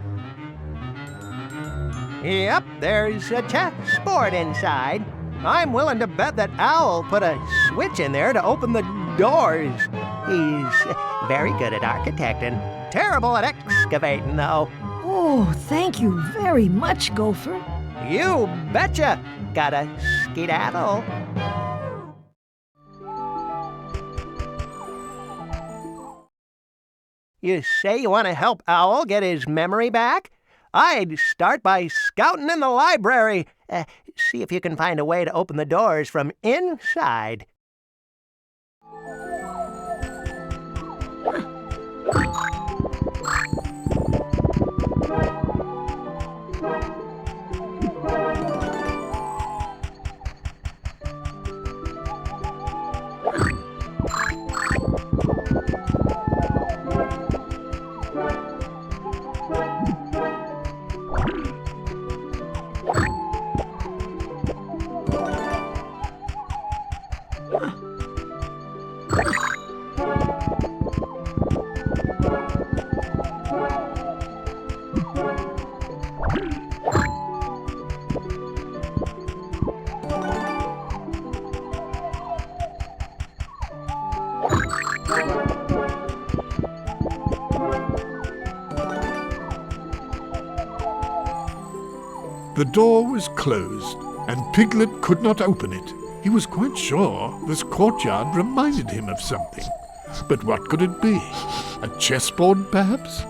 Yep, there's a chessboard inside. I'm willing to bet that Owl put a switch in there to open the doors. He's very good at architecting. Terrible at excavating, though.
Oh, thank you very much, Gopher.
You betcha. Gotta skedaddle. You say you want to help Owl get his memory back? I'd start by scouting in the library. See if you can find a way to open the doors from inside.
The door was closed, and Piglet could not open it. He was quite sure this courtyard reminded him of something. But what could it be? A chessboard, perhaps?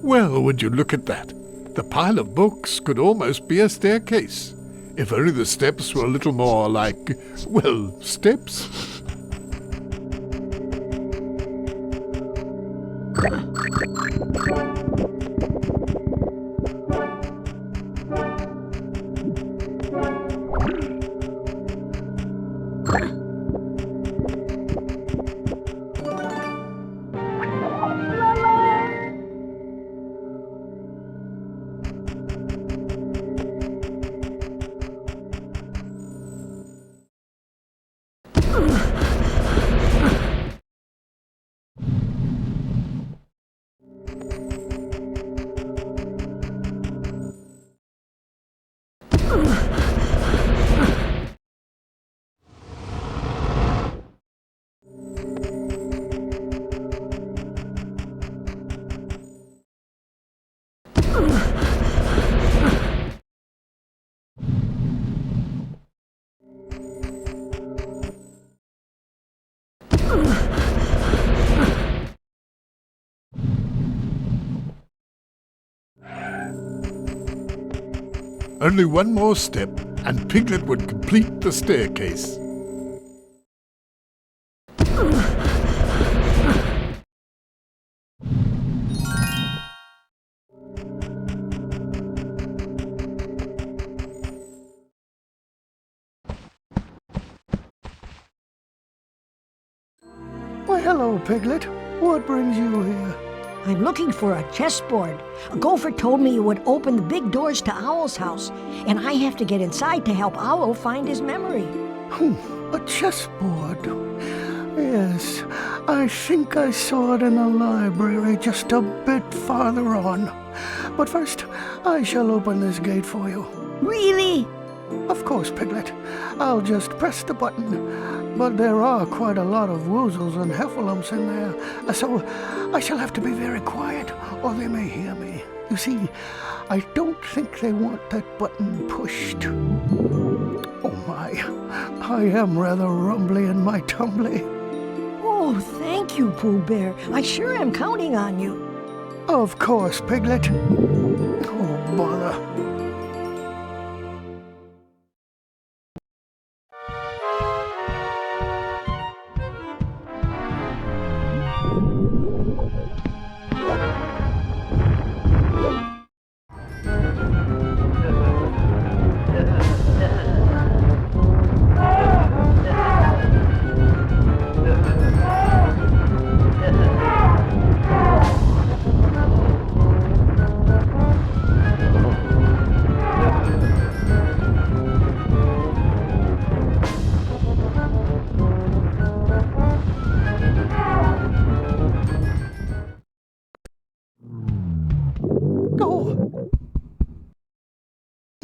Well, would you look at that? The pile of books could almost be a staircase. If only the steps were a little more like, well, steps. Only one more step, and Piglet would complete the staircase.
Why, hello, Piglet. What brings you here?
I'm looking for a chessboard. A gopher told me you would open the big doors to Owl's house, and I have to get inside to help Owl find his memory.
A chessboard. Yes, I think I saw it in the library just a bit farther on. But first, I shall open this gate for you.
Really?
Of course, Piglet. I'll just press the button. But there are quite a lot of woozles and heffalumps in there, so I shall have to be very quiet, or they may hear me. You see, I don't think they want that button pushed. Oh my, I am rather rumbly in my tumbly.
Oh, thank you, Pooh Bear. I sure am counting on you.
Of course, Piglet. Oh, bother.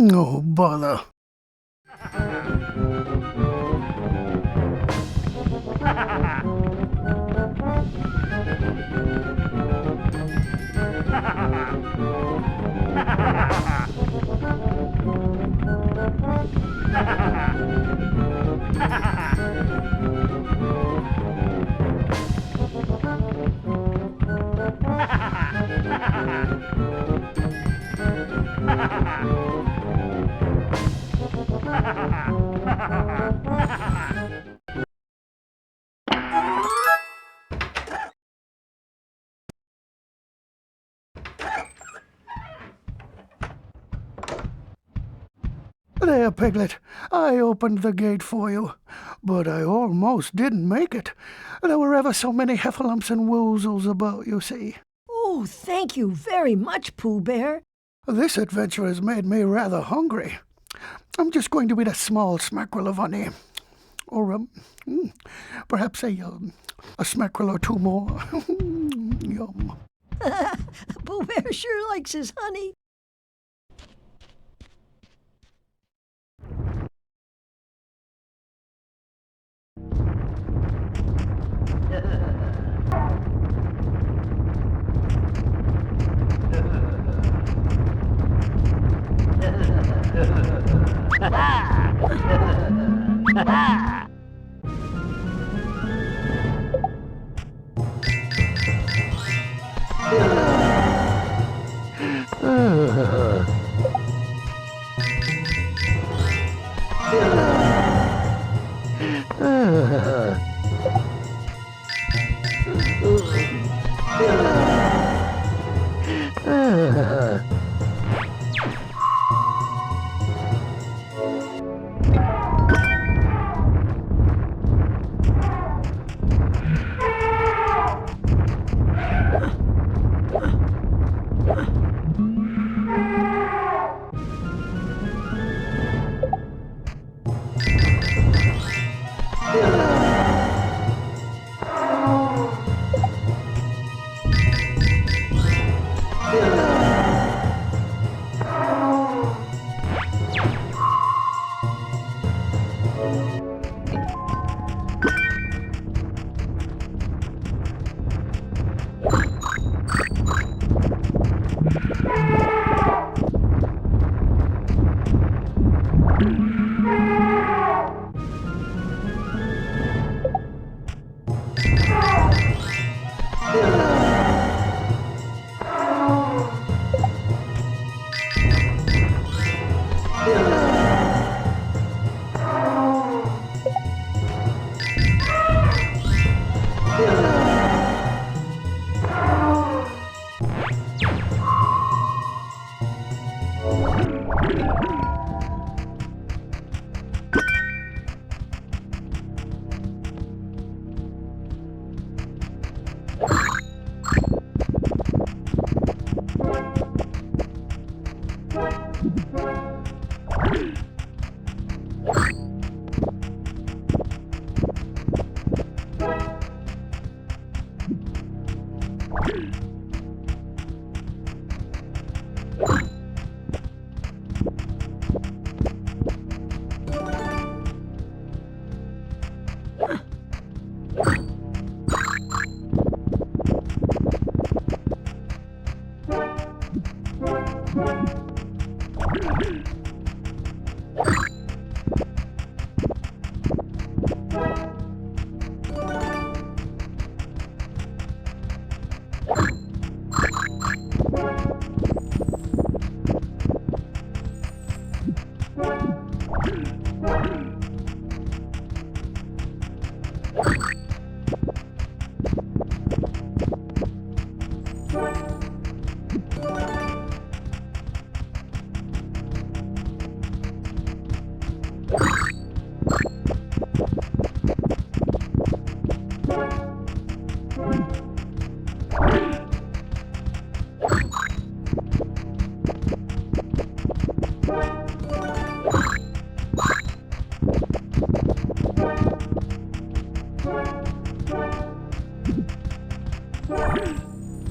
Oh, bother. There, Piglet. I opened the gate for you, but I almost didn't make it. There were ever so many heffalumps and woozles about, you see.
Oh, thank you very much, Pooh Bear.
This adventure has made me rather hungry. I'm just going to eat a small smackerel of honey. Or, perhaps a smackerel or two more. Yum.
Pooh Bear sure likes his honey.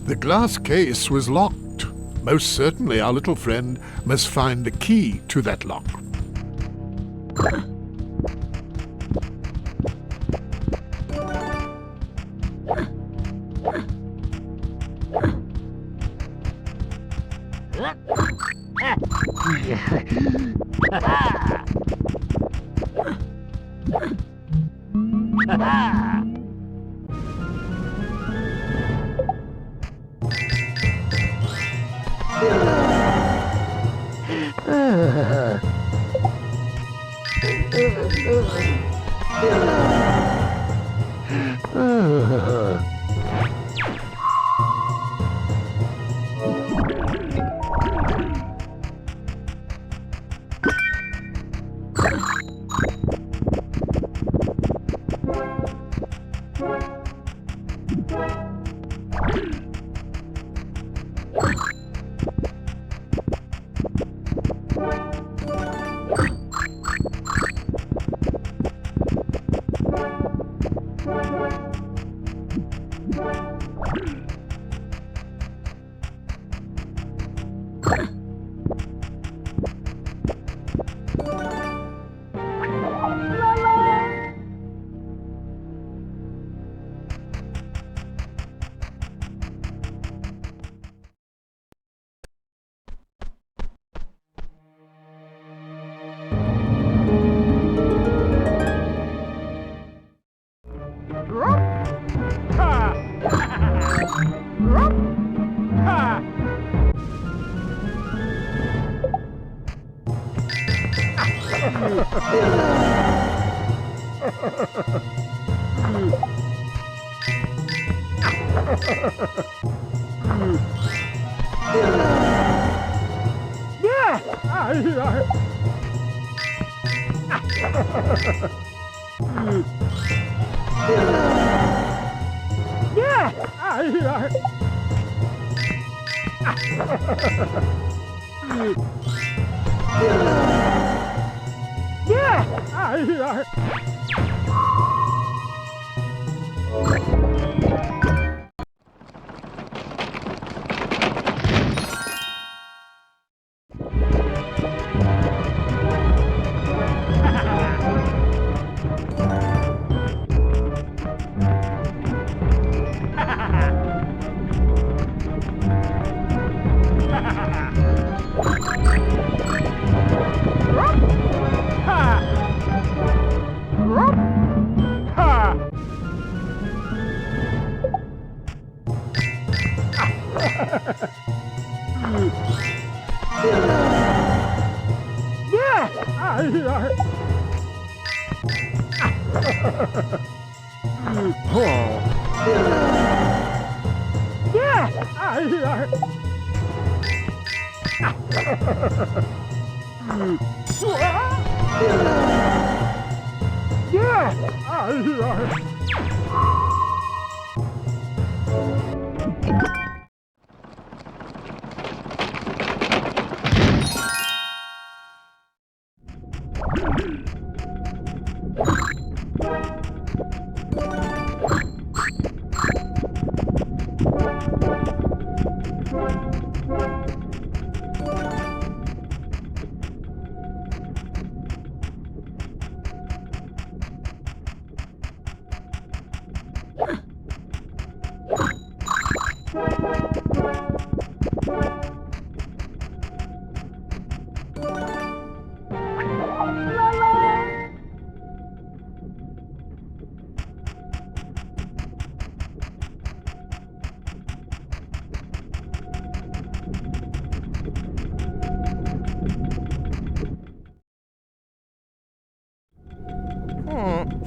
The glass case was locked. Most certainly our little friend must find the key to that lock.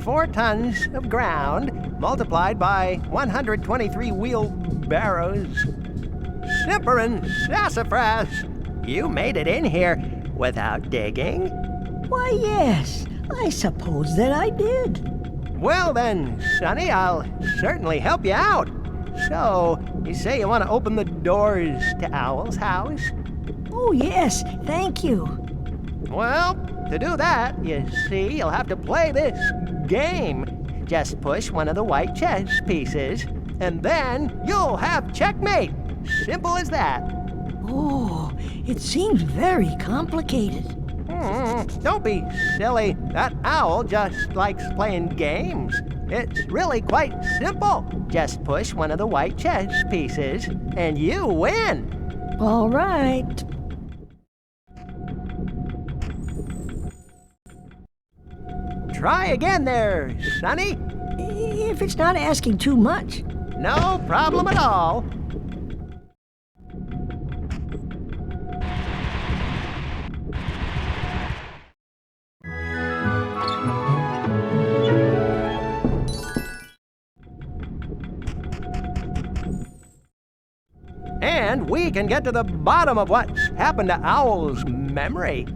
Four tons of ground multiplied by 123 wheelbarrows. Simperin' sassafras! You made it in here without digging?
Why, yes, I suppose that I did.
Well then, Sonny, I'll certainly help you out. So, you say you want to open the doors to Owl's house?
Oh, yes, thank you.
Well, to do that, you see, you'll have to play this game. Just push one of the white chess pieces, and then you'll have checkmate. Simple as that.
Oh, it seems very complicated.
Don't be silly. That owl just likes playing games. It's really quite simple. Just push one of the white chess pieces, and you win.
All right.
Try again there, Sonny.
If it's not asking too much.
No problem at all. And we can get to the bottom of what's happened to Owl's memory.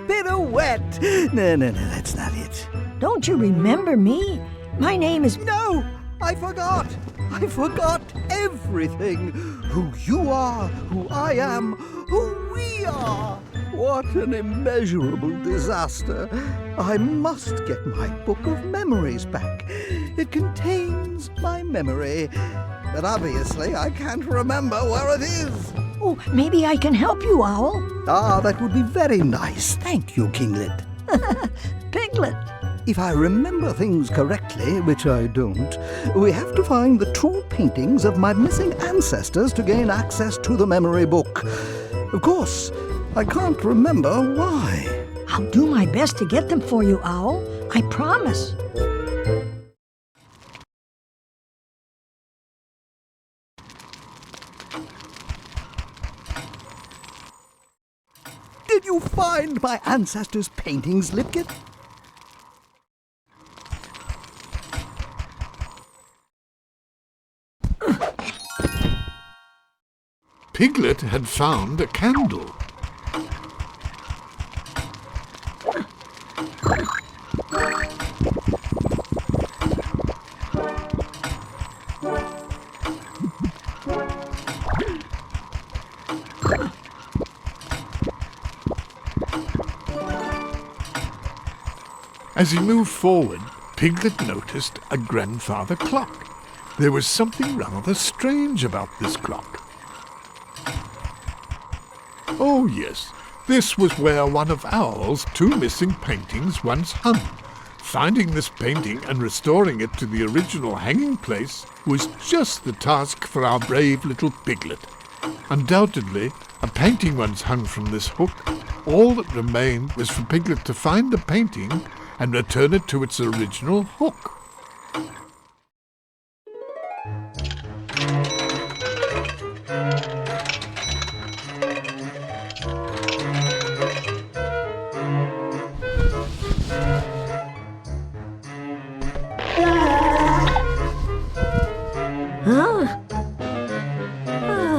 Pirouette! No, that's not it.
Don't you remember me? My name is...
No! I forgot! I forgot everything! Who you are, who I am, who we are! What an immeasurable disaster! I must get my book of memories back. It contains my memory, but obviously I can't remember where it is.
Oh, maybe I can help you, Owl.
Ah, that would be very nice. Thank you, Kinglet.
Piglet.
If I remember things correctly, which I don't, we have to find the true paintings of my missing ancestors to gain access to the memory book. Of course, I can't remember why.
I'll do my best to get them for you, Owl. I promise.
Did you find my ancestors' paintings, Lipkit?
Piglet had found a candle. As he moved forward, Piglet noticed a grandfather clock. There was something rather strange about this clock. Oh yes, this was where one of Owl's two missing paintings once hung. Finding this painting and restoring it to the original hanging place was just the task for our brave little Piglet. Undoubtedly, a painting once hung from this hook. All that remained was for Piglet to find the painting and return it to its original hook.
huh? Ah.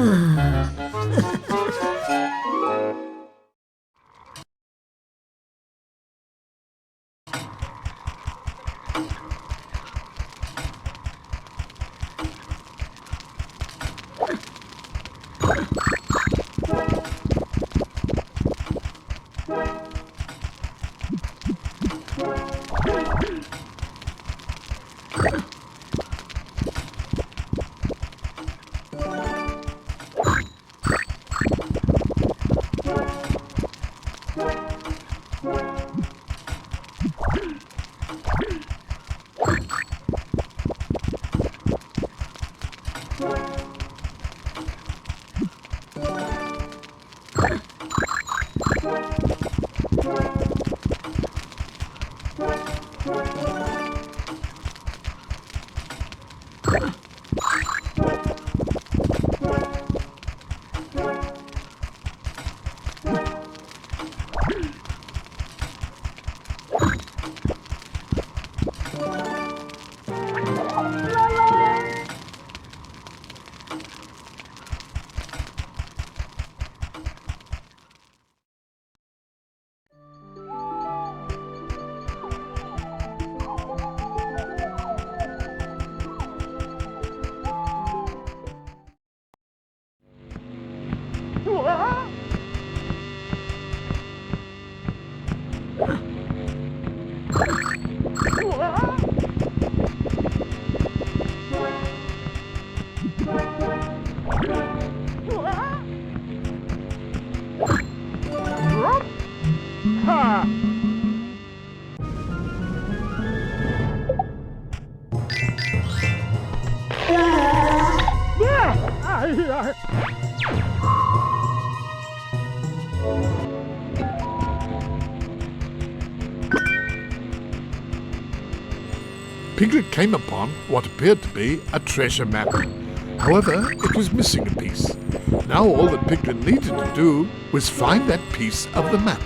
Piglet came upon what appeared to be a treasure map. However, it was missing a piece. Now all that Piglet needed to do was find that piece of the map.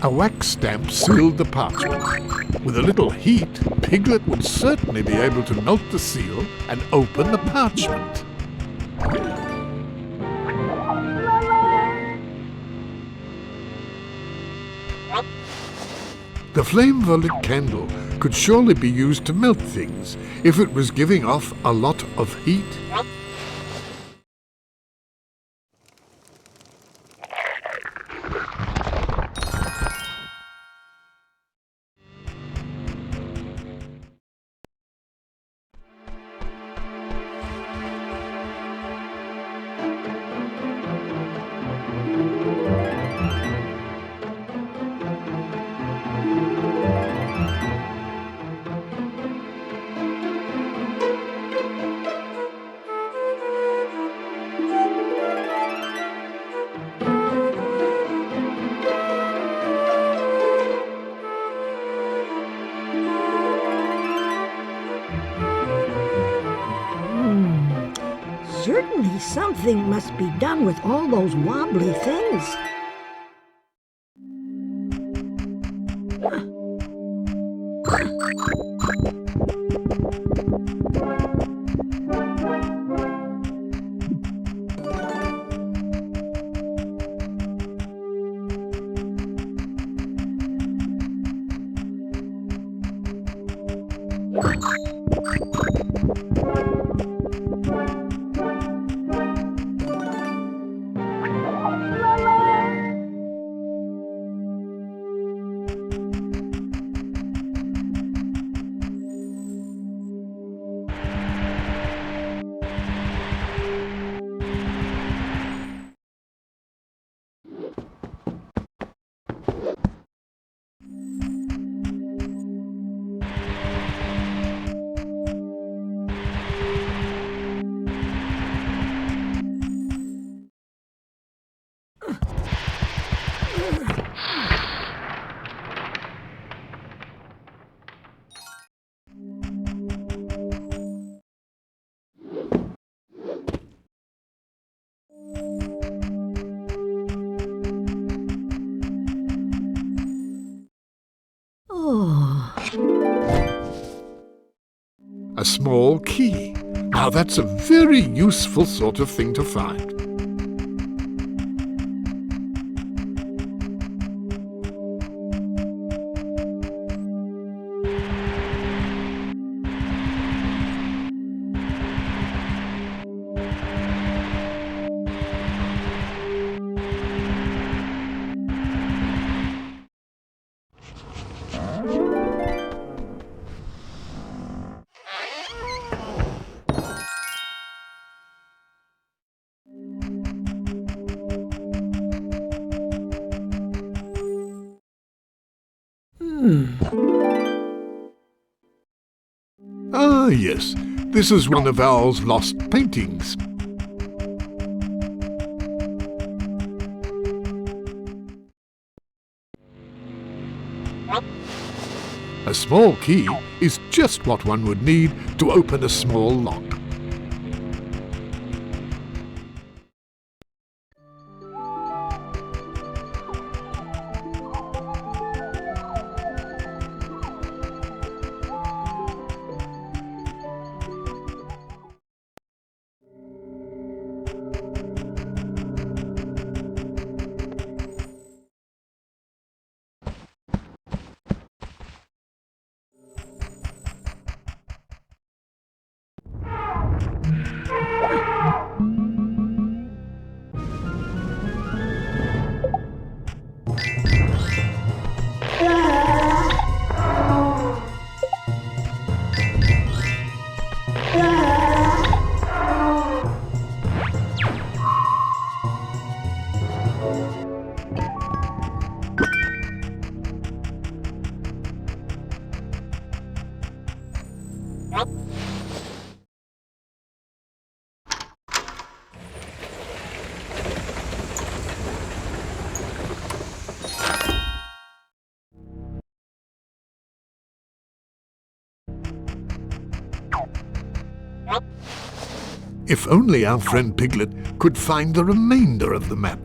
A wax stamp sealed the parchment. With a little heat, Piglet would certainly be able to melt the seal and open the parchment. The flame of a lit candle could surely be used to melt things if it was giving off a lot of heat.
Certainly something must be done with all those wobbly things.
A small key. Now that's a very useful sort of thing to find. Ah, yes. This is one of Owl's lost paintings. A small key is just what one would need to open a small lock. If only our friend Piglet could find the remainder of the map.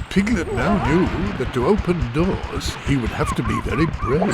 Piglet now knew that to open doors, he would have to be very brave.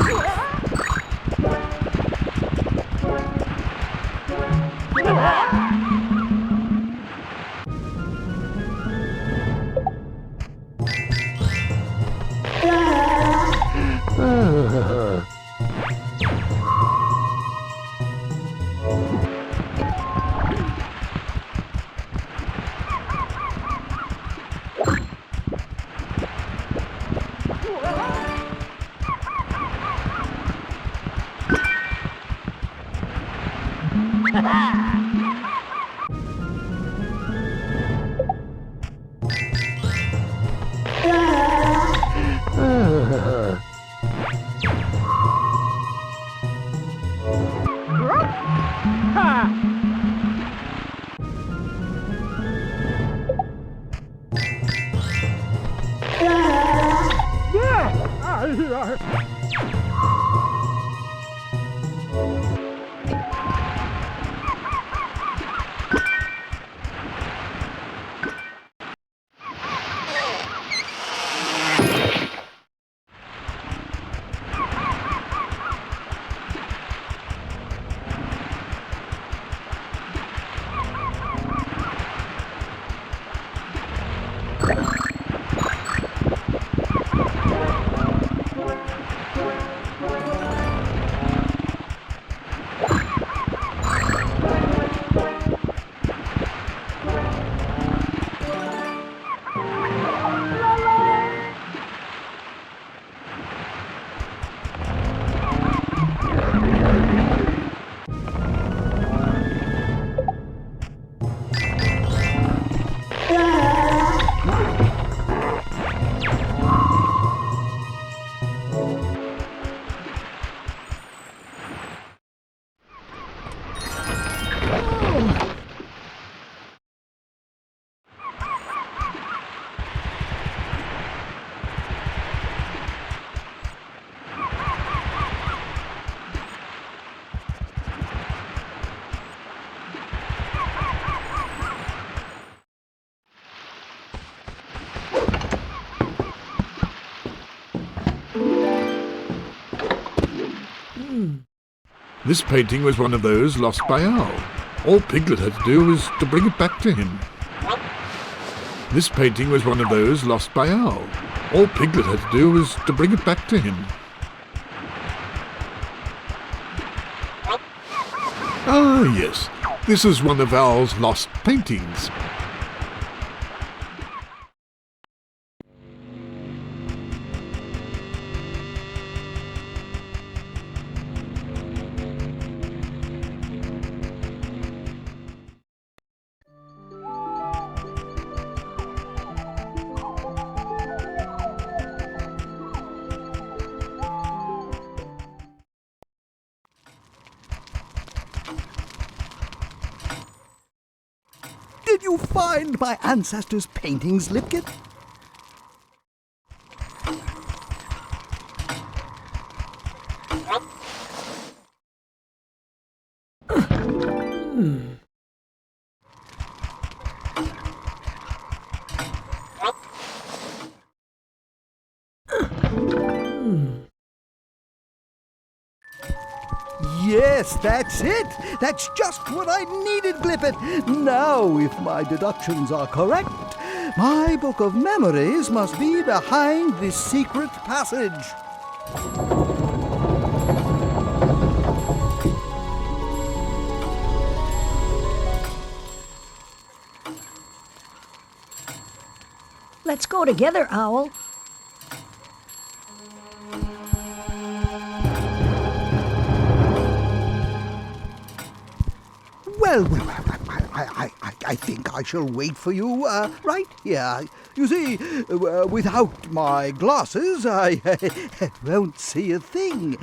This painting was one of those lost by Owl. All Piglet had to do was to bring it back to him. This painting was one of those lost by Owl. All Piglet had to do was to bring it back to him. Ah, yes. This is one of Owl's lost paintings.
Did you find my ancestors' paintings, Lipkit? Yes, that's it. That's just what I needed, Glippet. Now, if my deductions are correct, my book of memories must be behind this secret passage.
Let's go together, Owl.
Well, I think I shall wait for you right here. You see, without my glasses, I won't see a thing.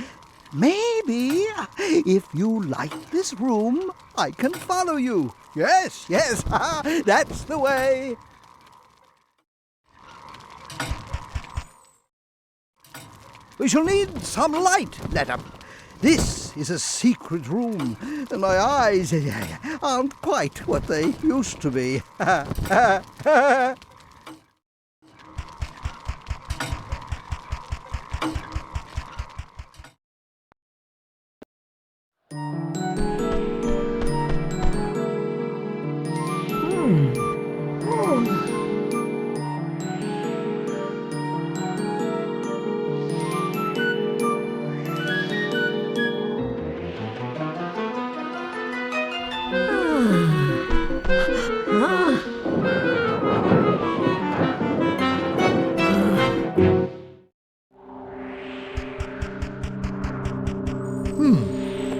Maybe, if you like this room, I can follow you. Yes, that's the way. We shall need some light, Letup. This is a secret room, and my eyes aren't quite what they used to be.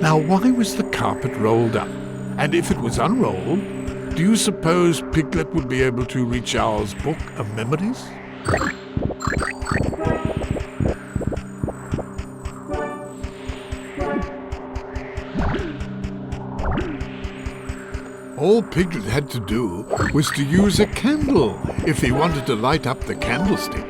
Now, why was the carpet rolled up? And if it was unrolled, do you suppose Piglet would be able to reach Owl's book of memories? All Piglet had to do was to use a candle if he wanted to light up the candlestick.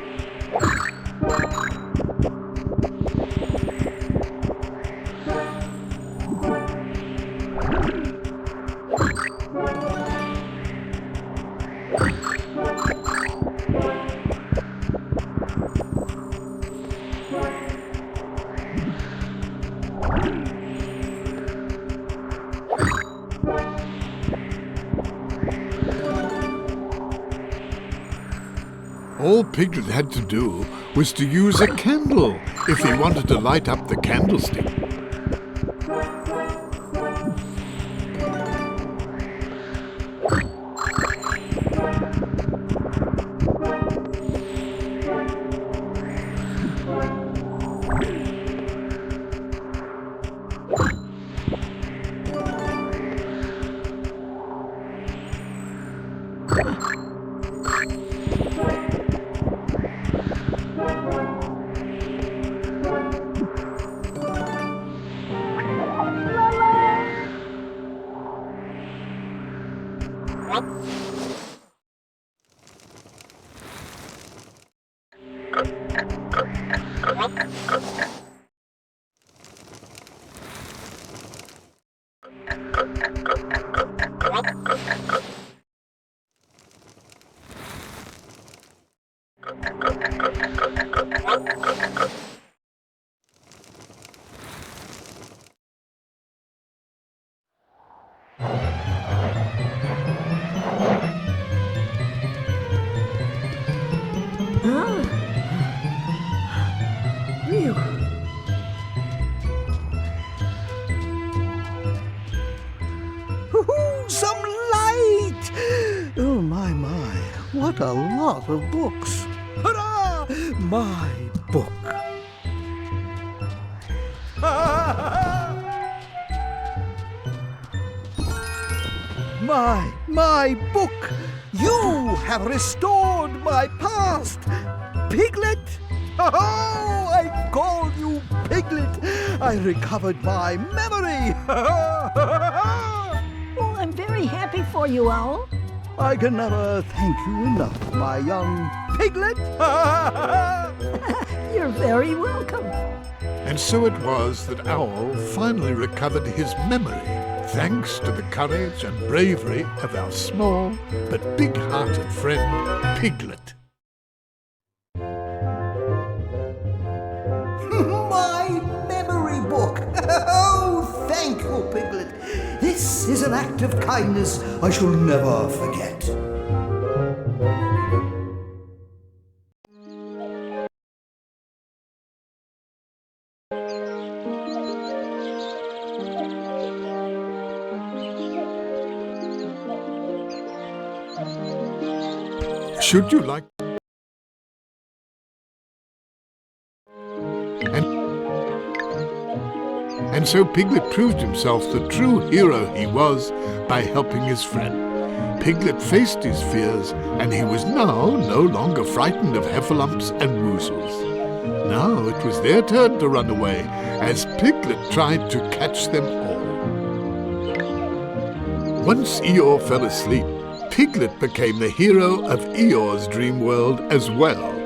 All Piglet had to do was to use a candle if he wanted to light up the candlestick.
Some light! Oh, my. What a lot of books. Hurrah! My book. My book. You have restored my past. Piglet. Oh, I call you Piglet. I recovered my memory.
Oh, I'm very happy for you, Owl.
I can never thank you enough, my young Piglet.
You're very welcome.
And so it was that Owl finally recovered his memory, thanks to the courage and bravery of our small but big-hearted friend, Piglet.
My memory book. Oh, thank you, Piglet. This is an act of kindness I shall never forget.
Should you like... And so Piglet proved himself the true hero he was by helping his friend. Piglet faced his fears, and he was now no longer frightened of heffalumps and woozles. Now it was their turn to run away, as Piglet tried to catch them all. Once Eeyore fell asleep, Piglet became the hero of Eeyore's dream world as well.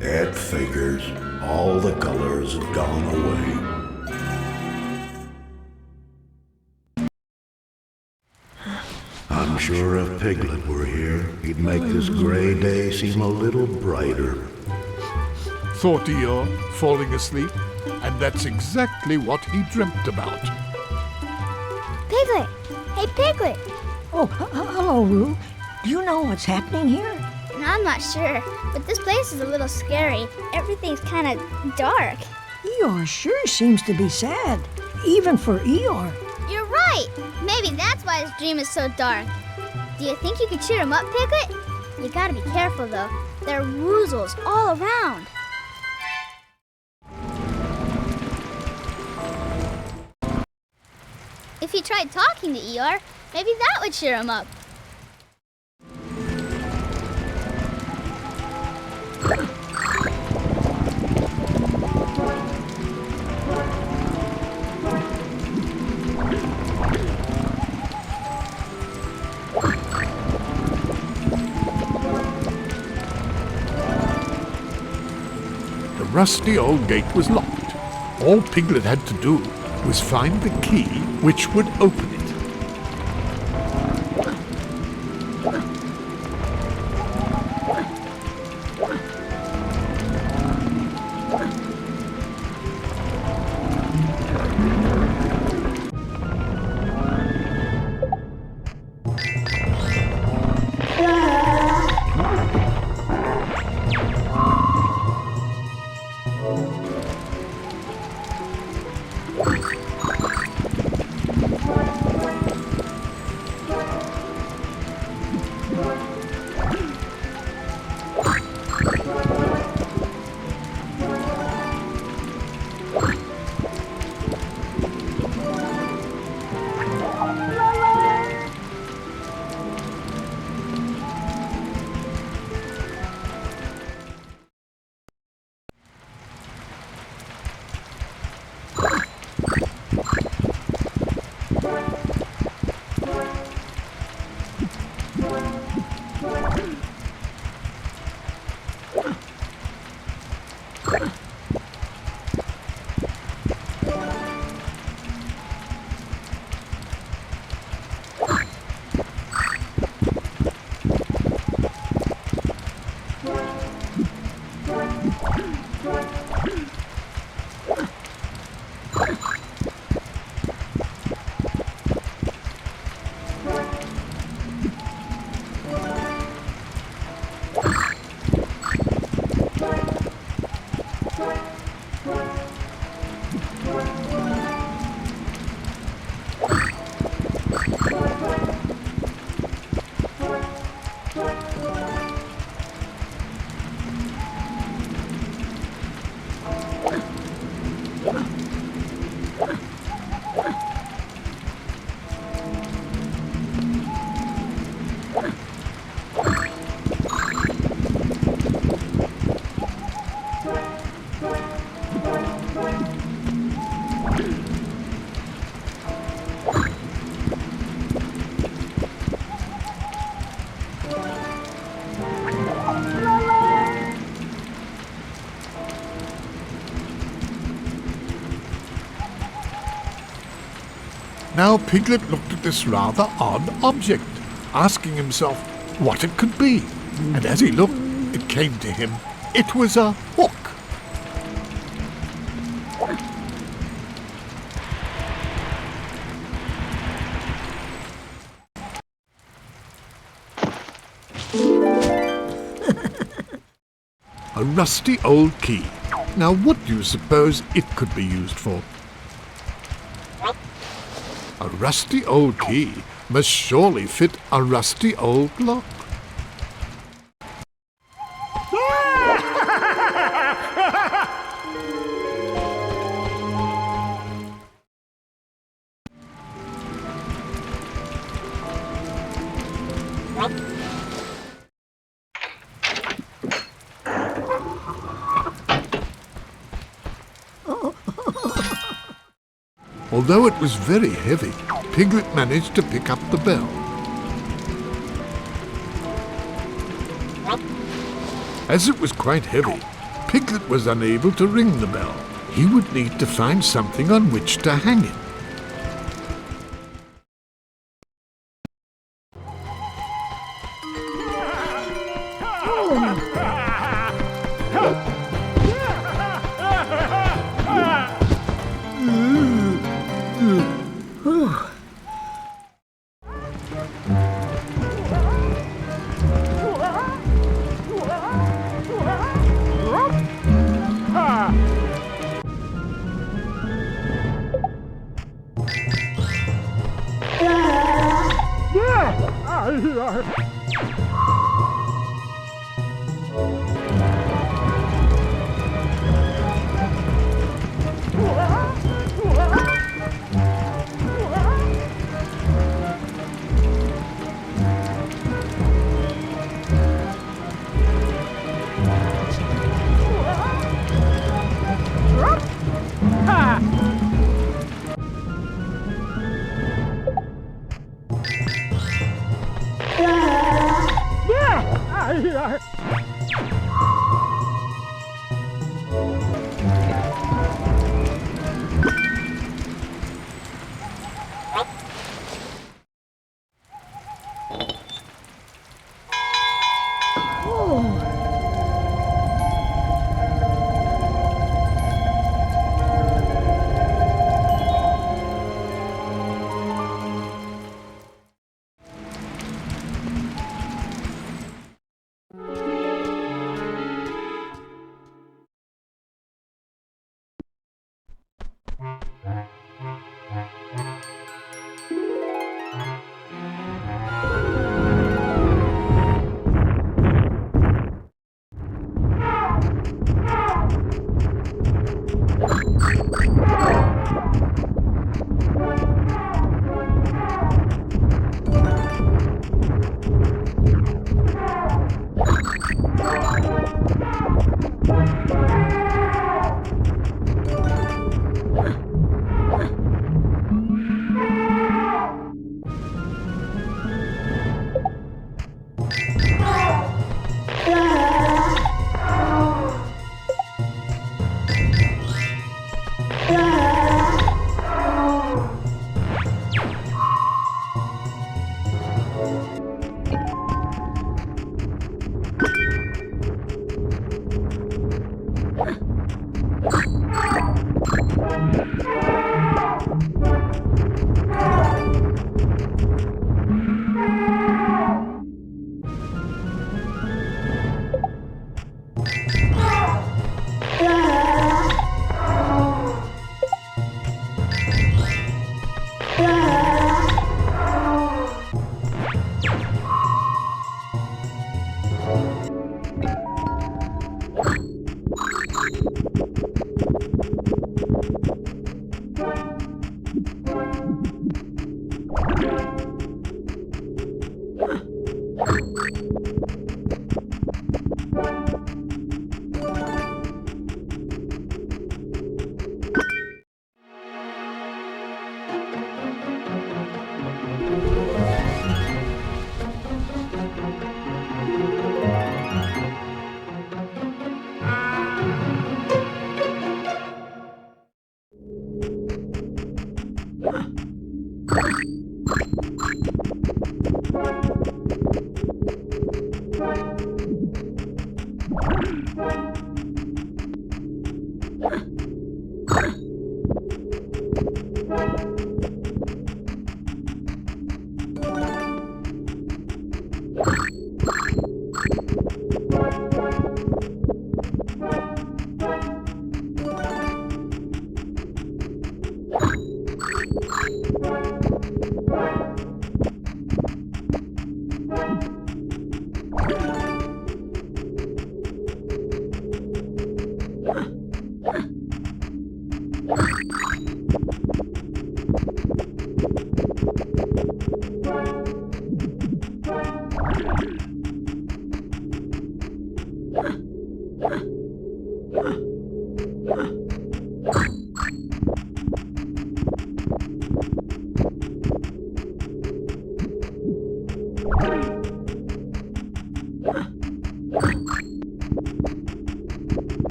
It figures. All the colors have gone away. I'm sure if Piglet were here, he'd make this gray day seem a little brighter.
Thought Eeyore, falling asleep, and that's exactly what he dreamt about.
Piglet! Hey, Piglet!
Oh, hello, Roo. Do you know what's happening here?
I'm not sure, but this place is a little scary. Everything's kind of dark.
Eeyore sure seems to be sad, even for Eeyore.
You're right! Maybe that's why his dream is so dark. Do you think you could cheer him up, Piglet? You gotta be careful, though. There are woozles all around. If you tried talking to Eeyore, maybe that would cheer him up.
The rusty old gate was locked. All Piglet had to do was find the key which would open it. Now Piglet looked at this rather odd object, asking himself what it could be. And as he looked, it came to him. It was a hook. A rusty old key. Now what do you suppose it could be used for? A rusty old key must surely fit a rusty old lock. Although it was very heavy, Piglet managed to pick up the bell. As it was quite heavy, Piglet was unable to ring the bell. He would need to find something on which to hang it.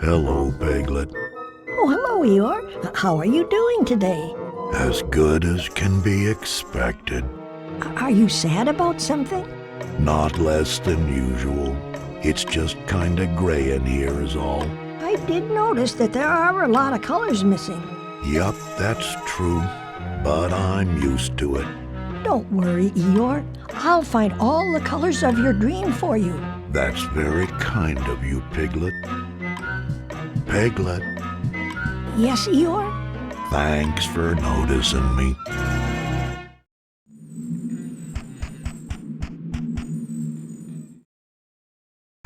Hello, Piglet.
Oh, hello, Eeyore. How are you doing today?
As good as can be expected.
Are you sad about something?
Not less than usual. It's just kinda gray in here is all.
I did notice that there are a lot of colors missing.
Yup, that's true. But I'm used to it.
Don't worry, Eeyore. I'll find all the colors of your dream for you.
That's very kind of you, Piglet. Piglet,
Yes, Eeyore?
thanks for noticing me.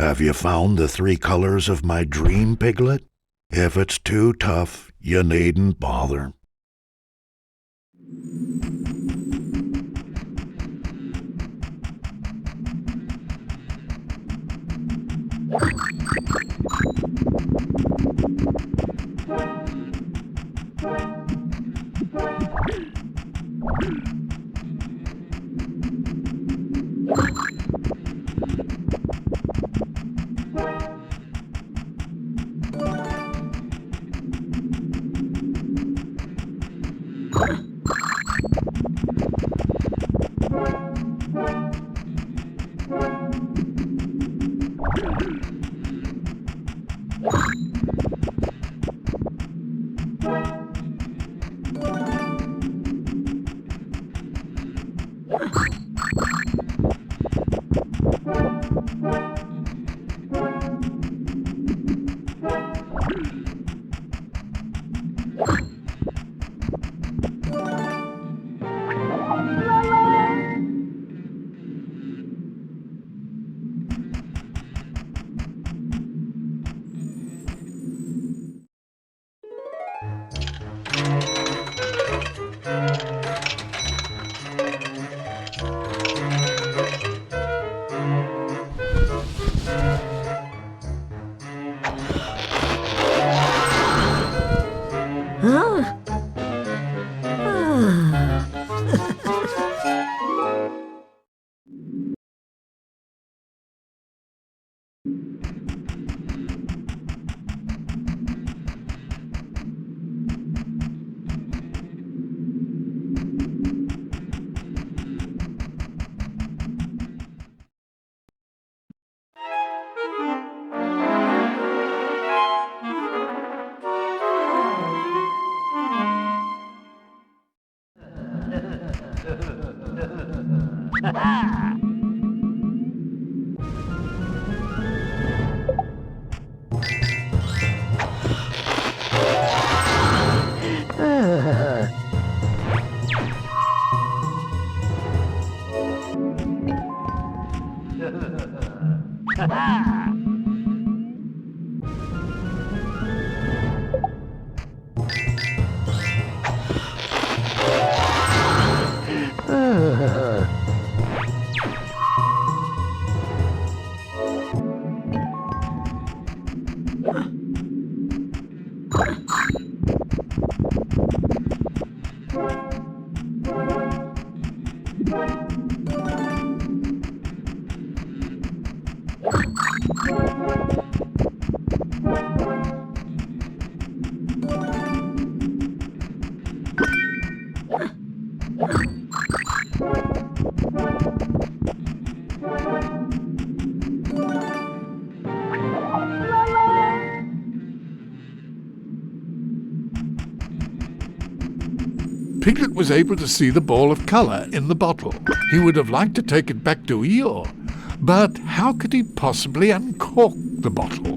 Have you found the 3 colors of my dream, Piglet? If it's too tough, you needn't bother.
Piglet was able to see the ball of colour in the bottle. He would have liked to take it back to Eeyore, but how could he possibly uncork the bottle?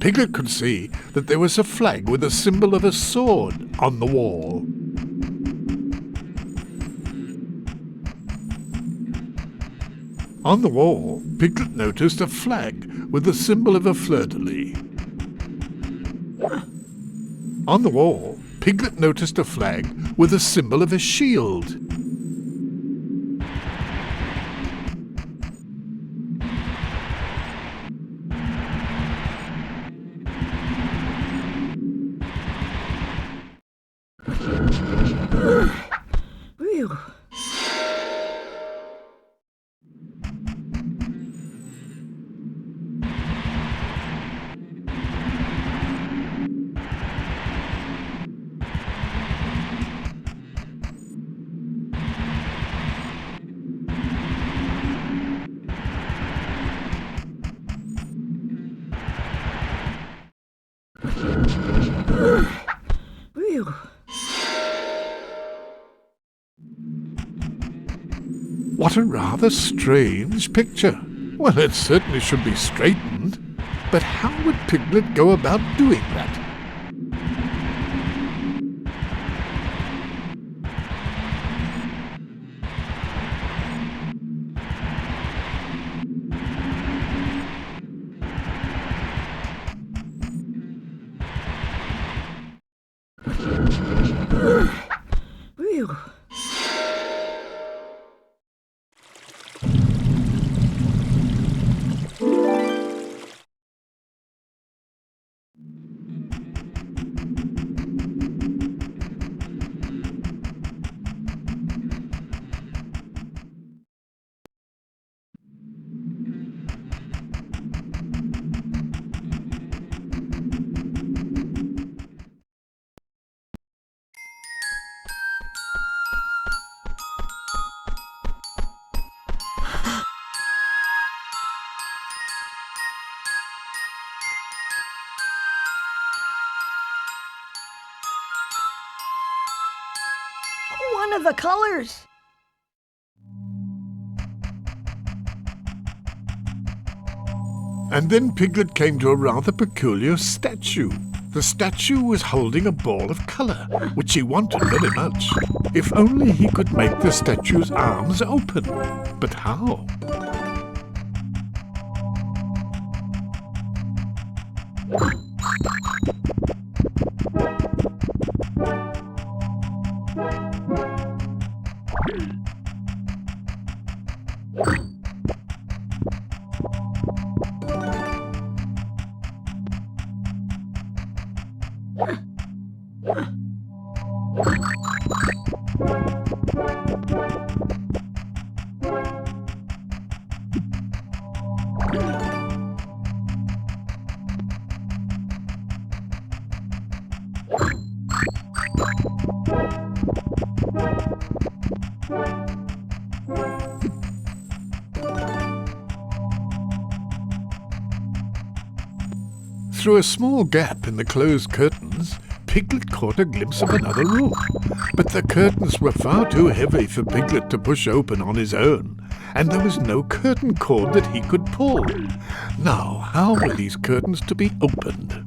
Piglet could see that there was a flag with a symbol of a sword on the wall. On the wall, Piglet noticed a flag with the symbol of a fleur-de-lis. On the wall, Piglet noticed a flag with the symbol of a shield.
Phew. Phew.
What a rather strange picture. Well, it certainly should be straightened. But how would Piglet go about doing that?
Phew. One of the colors.
And then Piglet came to a rather peculiar statue. The statue was holding a ball of colour, which he wanted very much. If only he could make the statue's arms open. But how? Through a small gap in the closed curtains, Piglet caught a glimpse of another room. But the curtains were far too heavy for Piglet to push open on his own, and there was no curtain cord that he could pull. Now, how were these curtains to be opened?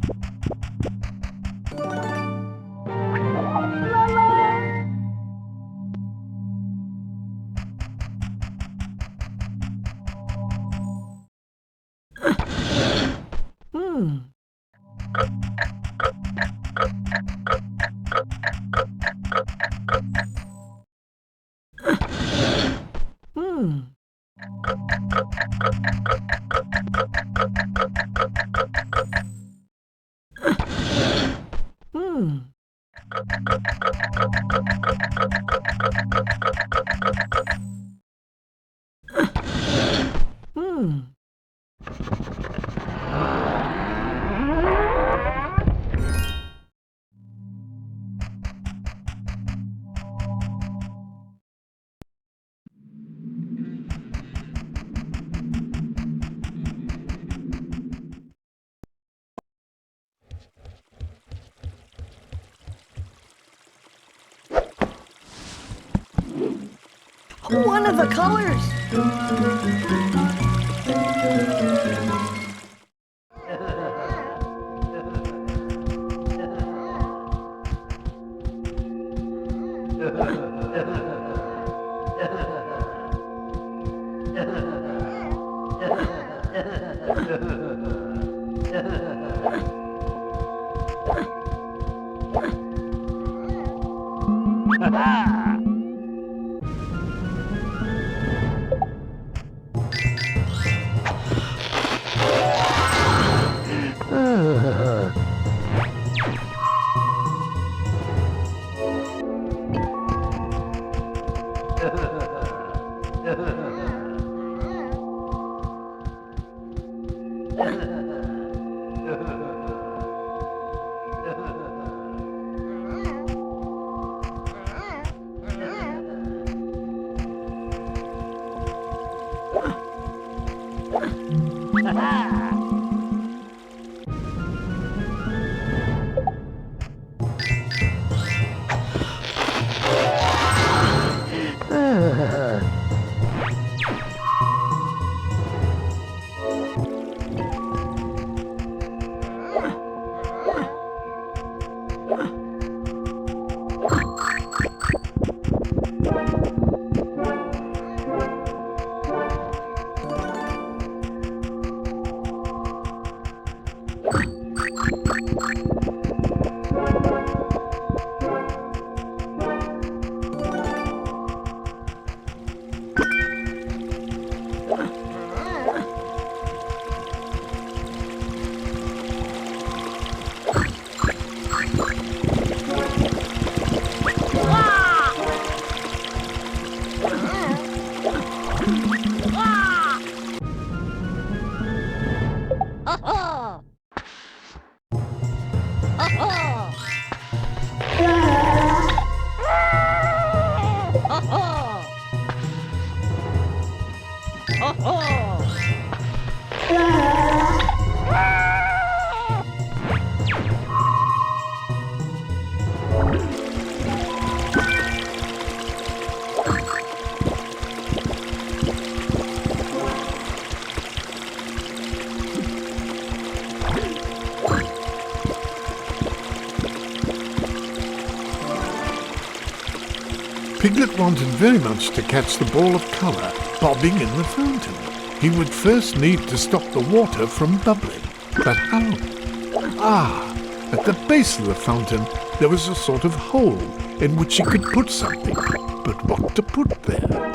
One of the colors.
Piglet wanted very much to catch the ball of colour bobbing in the fountain. He would first need to stop the water from bubbling. But how? At the base of the fountain there was a sort of hole in which he could put something. But what to put there?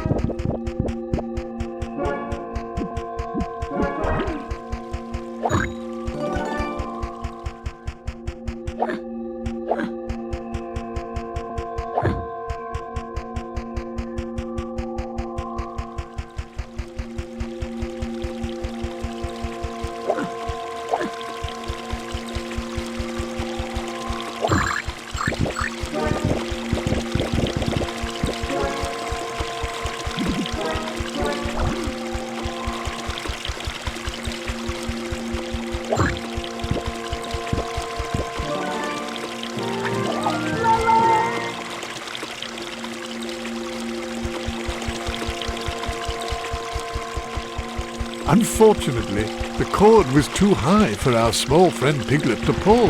Unfortunately, the cord was too high for our small friend Piglet to pull.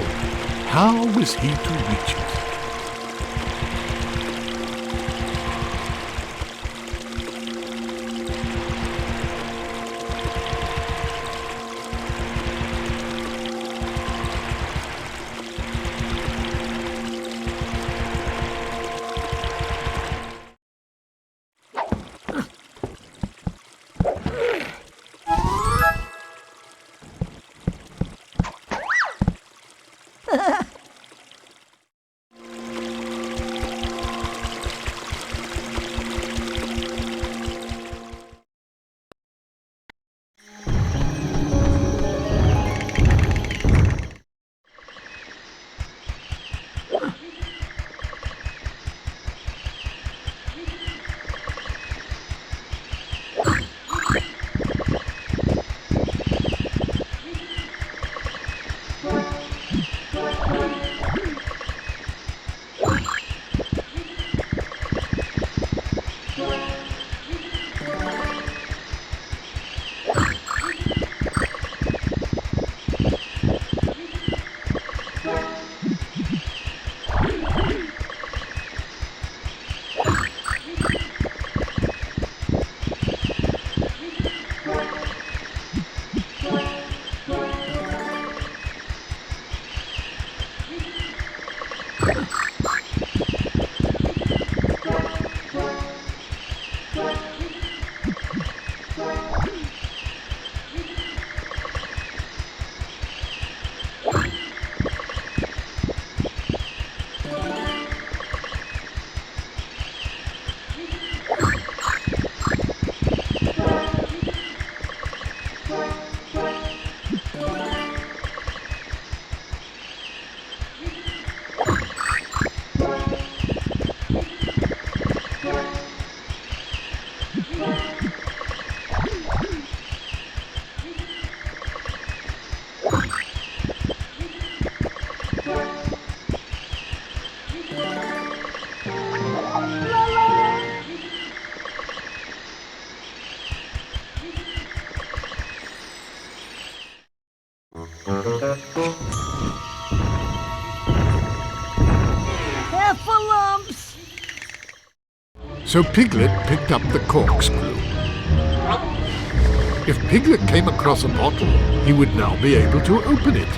How was he to reach it?
Heffalumps!
So Piglet picked up the corkscrew. If Piglet came across a bottle, he would now be able to open it.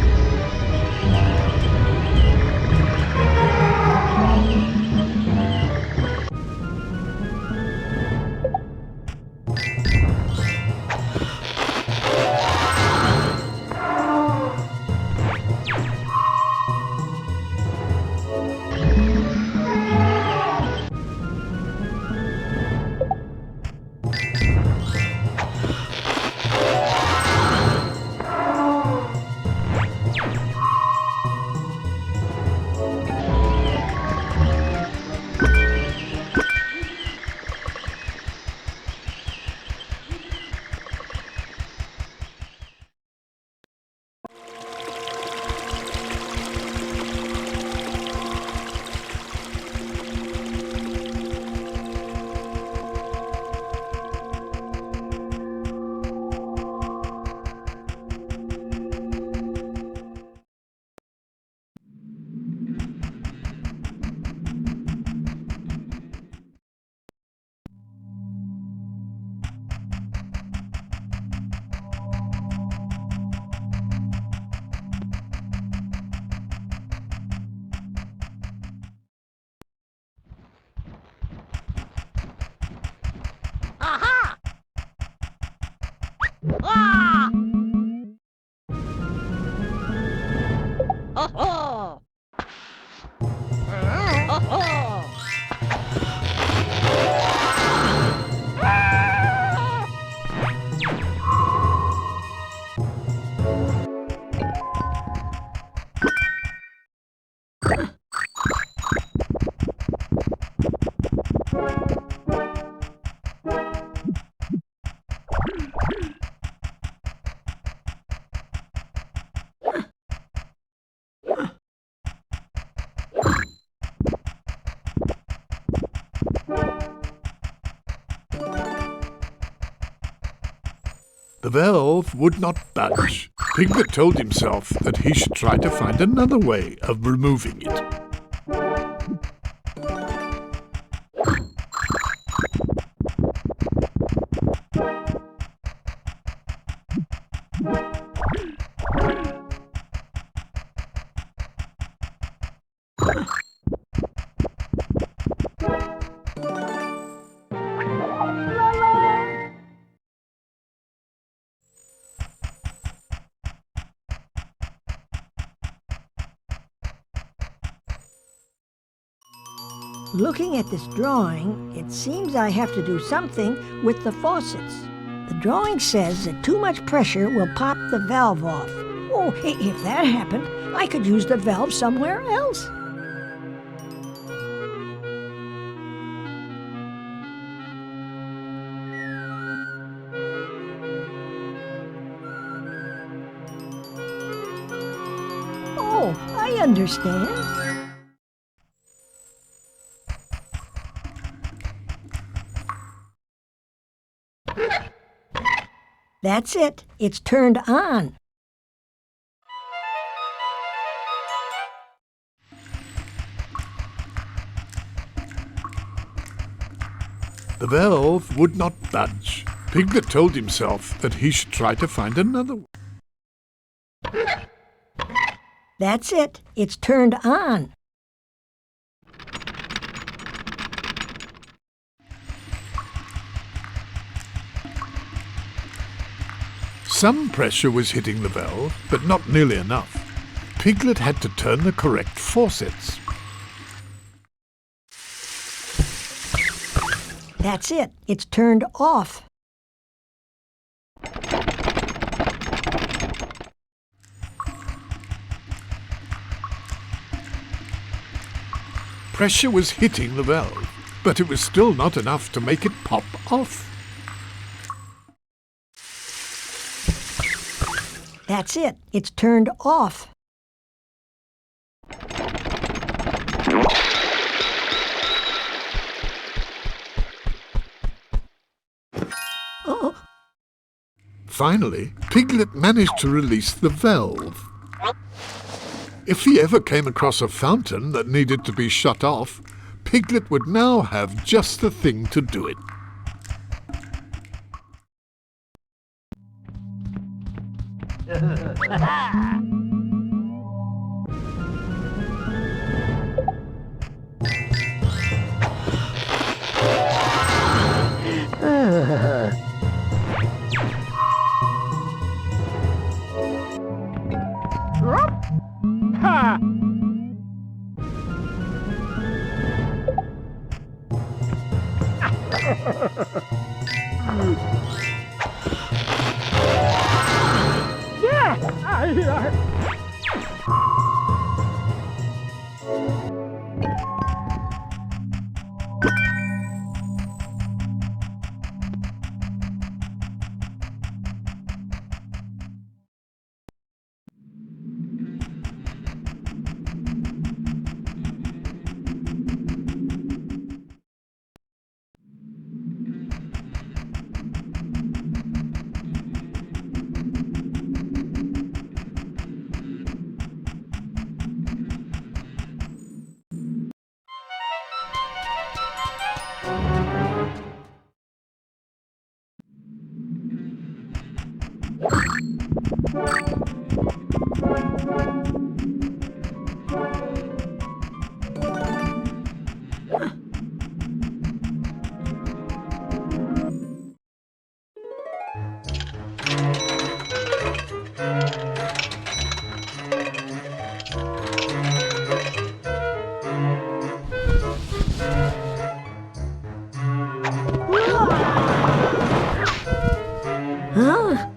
The valve would not budge. Piglet told himself that he should try to find another way of removing it.
Looking at this drawing, it seems I have to do something with the faucets. The drawing says that too much pressure will pop the valve off. Oh, if that happened, I could use the valve somewhere else. Oh, I understand. That's it. It's turned on.
The valve would not budge. Piglet told himself that he should try to find another way.
That's it. It's turned on.
Some pressure was hitting the valve, but not nearly enough. Piglet had to turn the correct faucets.
That's it. It's turned off.
Pressure was hitting the valve, but it was still not enough to make it pop off.
That's it. It's turned off.
Finally, Piglet managed to release the valve. If he ever came across a fountain that needed to be shut off, Piglet would now have just the thing to do it.
Huh?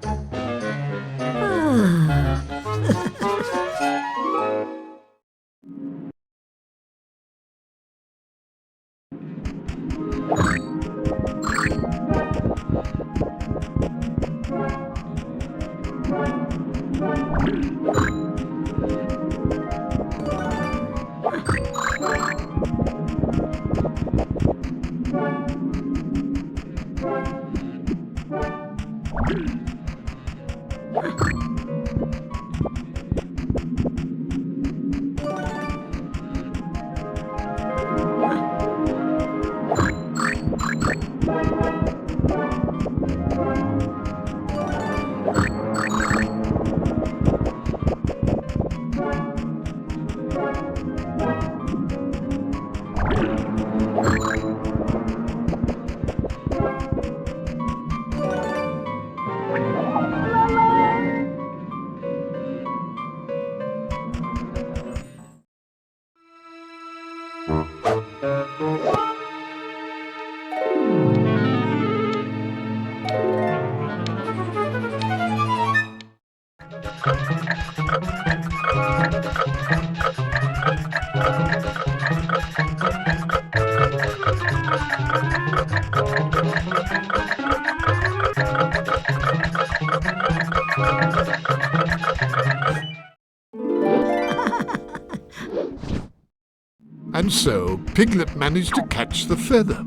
And so Piglet managed to catch the feather.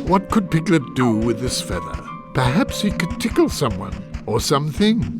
What could Piglet do with this feather? Perhaps he could tickle someone or something.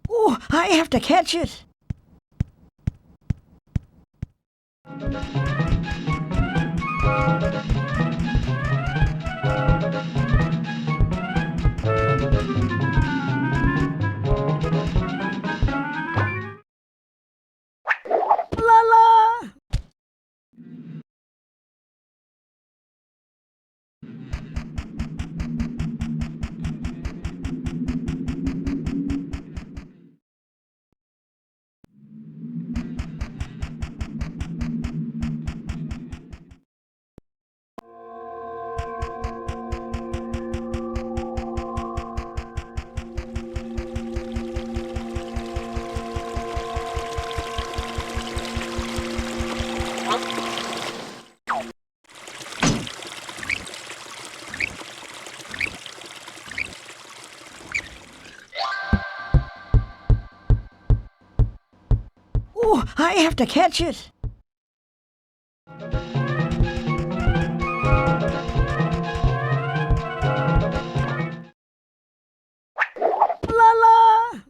Oh, I have to catch it. Oh, I have to catch it. La la!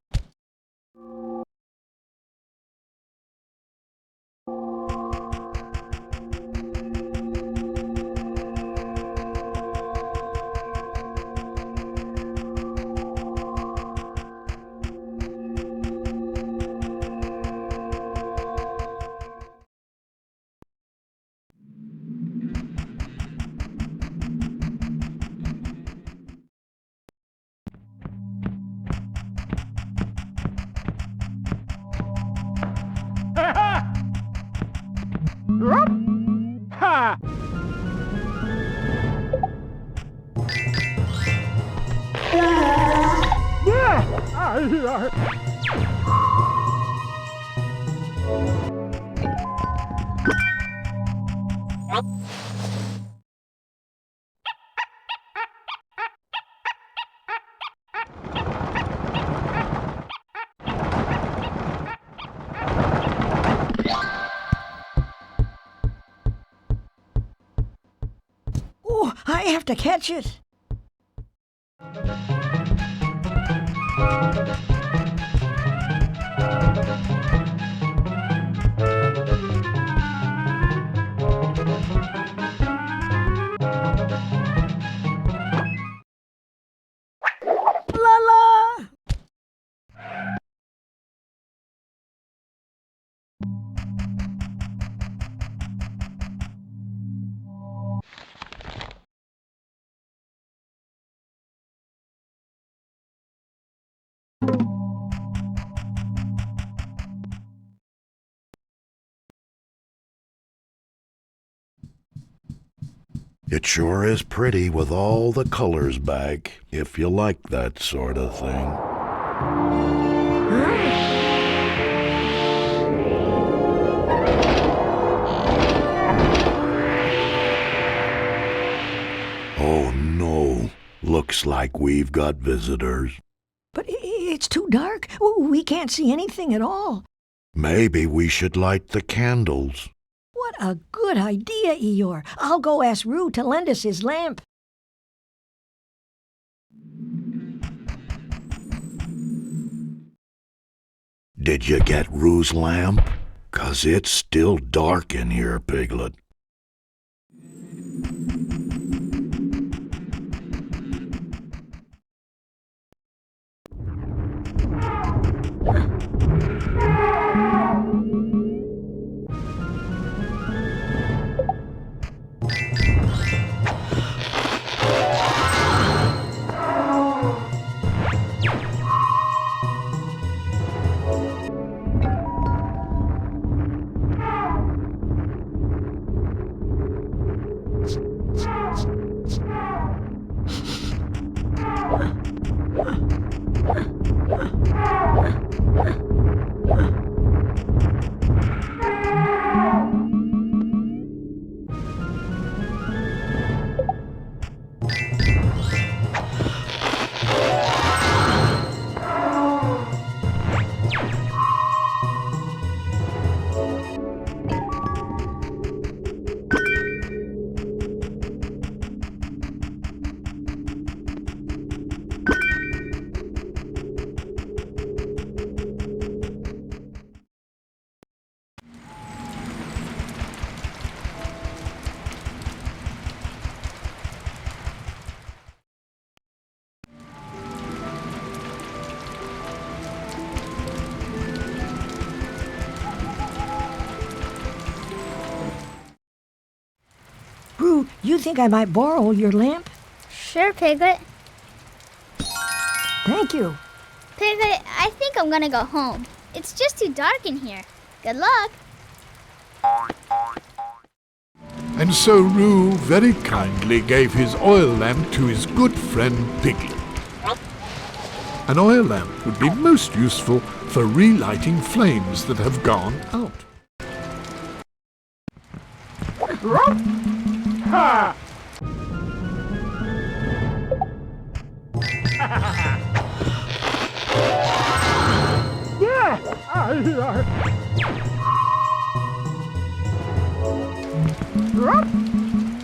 Oh, I have to catch it. La la!
It sure is pretty with all the colors back, if you like that sort of thing. Oh no, looks like we've got visitors.
But it's too dark. We can't see anything at all.
Maybe we should light the candles.
What a good idea, Eeyore. I'll go ask Roo to lend us his lamp.
Did you get Roo's lamp? 'Cause it's still dark in here, Piglet.
Roo, you think I might borrow your lamp?
Sure, Piglet.
Thank you.
Piglet, I think I'm gonna go home. It's just too dark in here. Good luck.
And so Roo very kindly gave his oil lamp to his good friend Piglet. An oil lamp would be most useful for relighting flames that have gone out.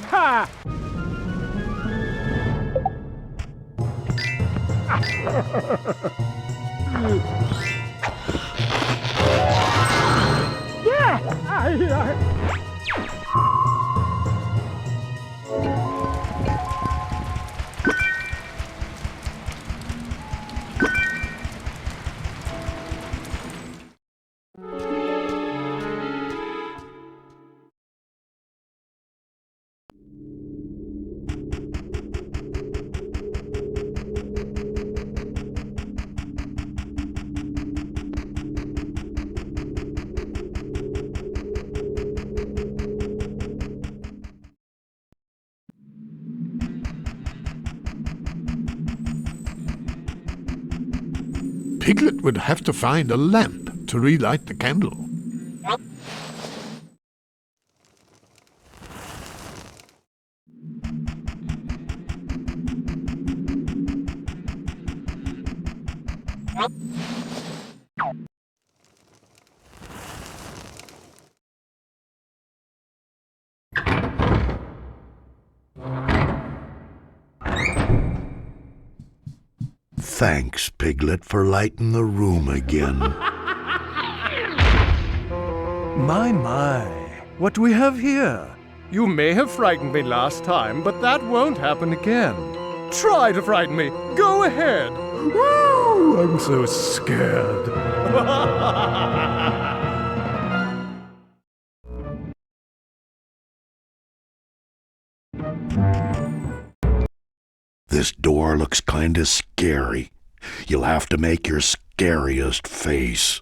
Ha!
Piglet would have to find a lamp to relight the candle.
Thanks, Piglet, for lighting the room again.
My, what do we have here? You may have frightened me last time, but that won't happen again. Try to frighten me. Go ahead. Woo! I'm so scared.
This door looks kinda scary. You'll have to make your scariest face.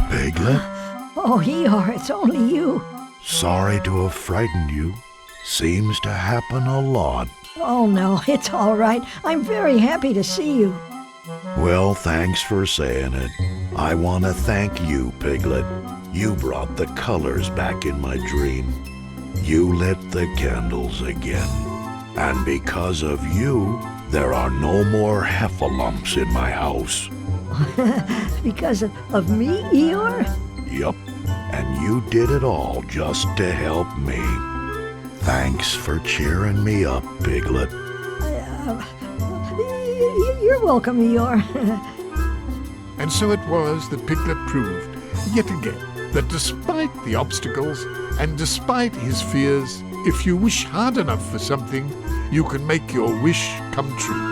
Piglet,
Oh, Eeyore, it's only you.
sorry to have frightened you. Seems to happen a lot.
Oh, no, it's all right. I'm very happy to see you.
Well, thanks for saying it. I want to thank you, Piglet. You brought the colors back in my dream. You lit the candles again. And because of you, there are no more heffalumps in my house.
Because of me, Eeyore?
Yup, and you did it all just to help me. Thanks for cheering me up, Piglet.
You're welcome, Eeyore.
And so it was that Piglet proved, yet again, that despite the obstacles and despite his fears, if you wish hard enough for something, you can make your wish come true.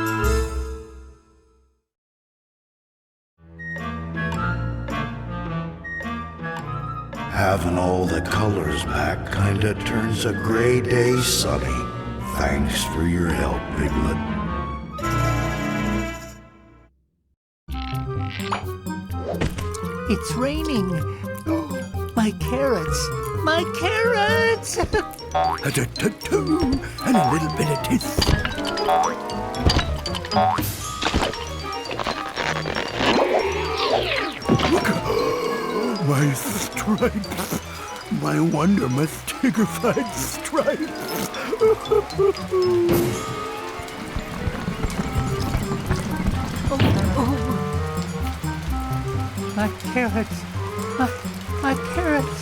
Having all the colors back kinda turns a gray day sunny. Thanks for your help, Piglet.
It's raining. My carrots! My carrots!
And a little bit of tiss. My stripes. My wonderment Tigger-fied stripes.
My carrots! My carrots!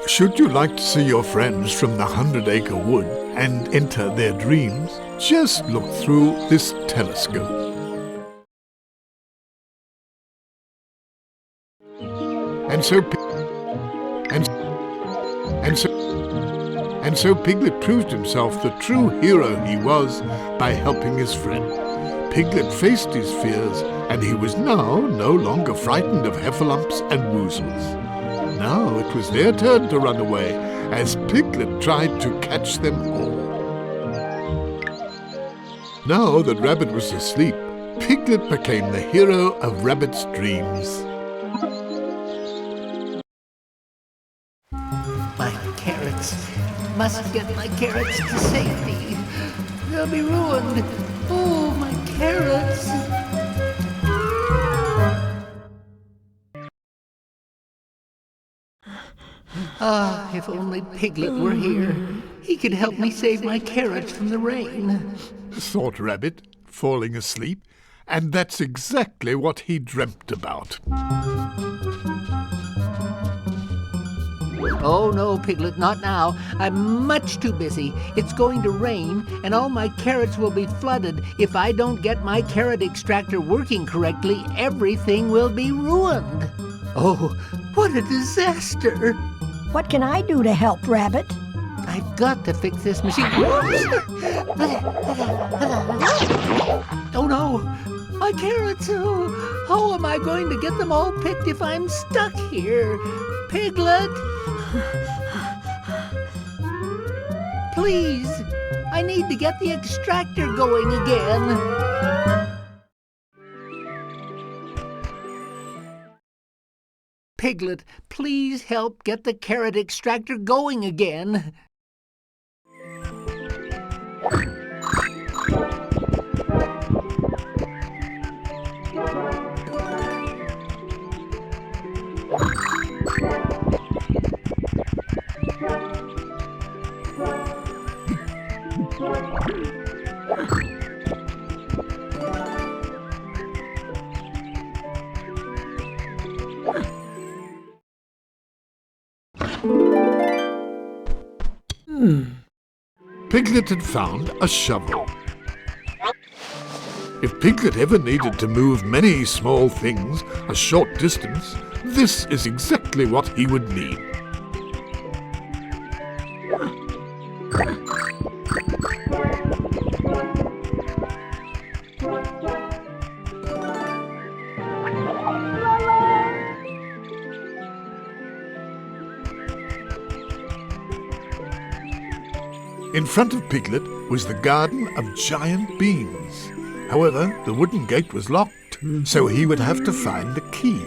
Should you like to see your friends from the 100-acre wood and enter their dreams, just look through this telescope. And so Piglet proved himself the true hero he was by helping his friend. Piglet faced his fears, and he was now no longer frightened of heffalumps and woozles. Now it was their turn to run away, as Piglet tried to catch them all. Now that Rabbit was asleep, Piglet became the hero of Rabbit's dreams.
My carrots! Must get my carrots to safety. They'll be ruined. Oh, my carrots! Ah, if only Piglet were here. He could help me save my carrots from the rain.
Thought Rabbit, falling asleep, and that's exactly what he dreamt about.
Oh, no, Piglet, not now. I'm much too busy. It's going to rain, and all my carrots will be flooded. If I don't get my carrot extractor working correctly, everything will be ruined. Oh, what a disaster!
What can I do to help, Rabbit?
I've got to fix this machine. Oh, no! My carrots! Oh, how am I going to get them all picked if I'm stuck here? Piglet! Please! I need to get the extractor going again. Piglet, please help get the carrot extractor going again.
Piglet had found a shovel. If Piglet ever needed to move many small things a short distance, this is exactly what he would need. In front of Piglet was the garden of giant beans. However, the wooden gate was locked, so he would have to find the key.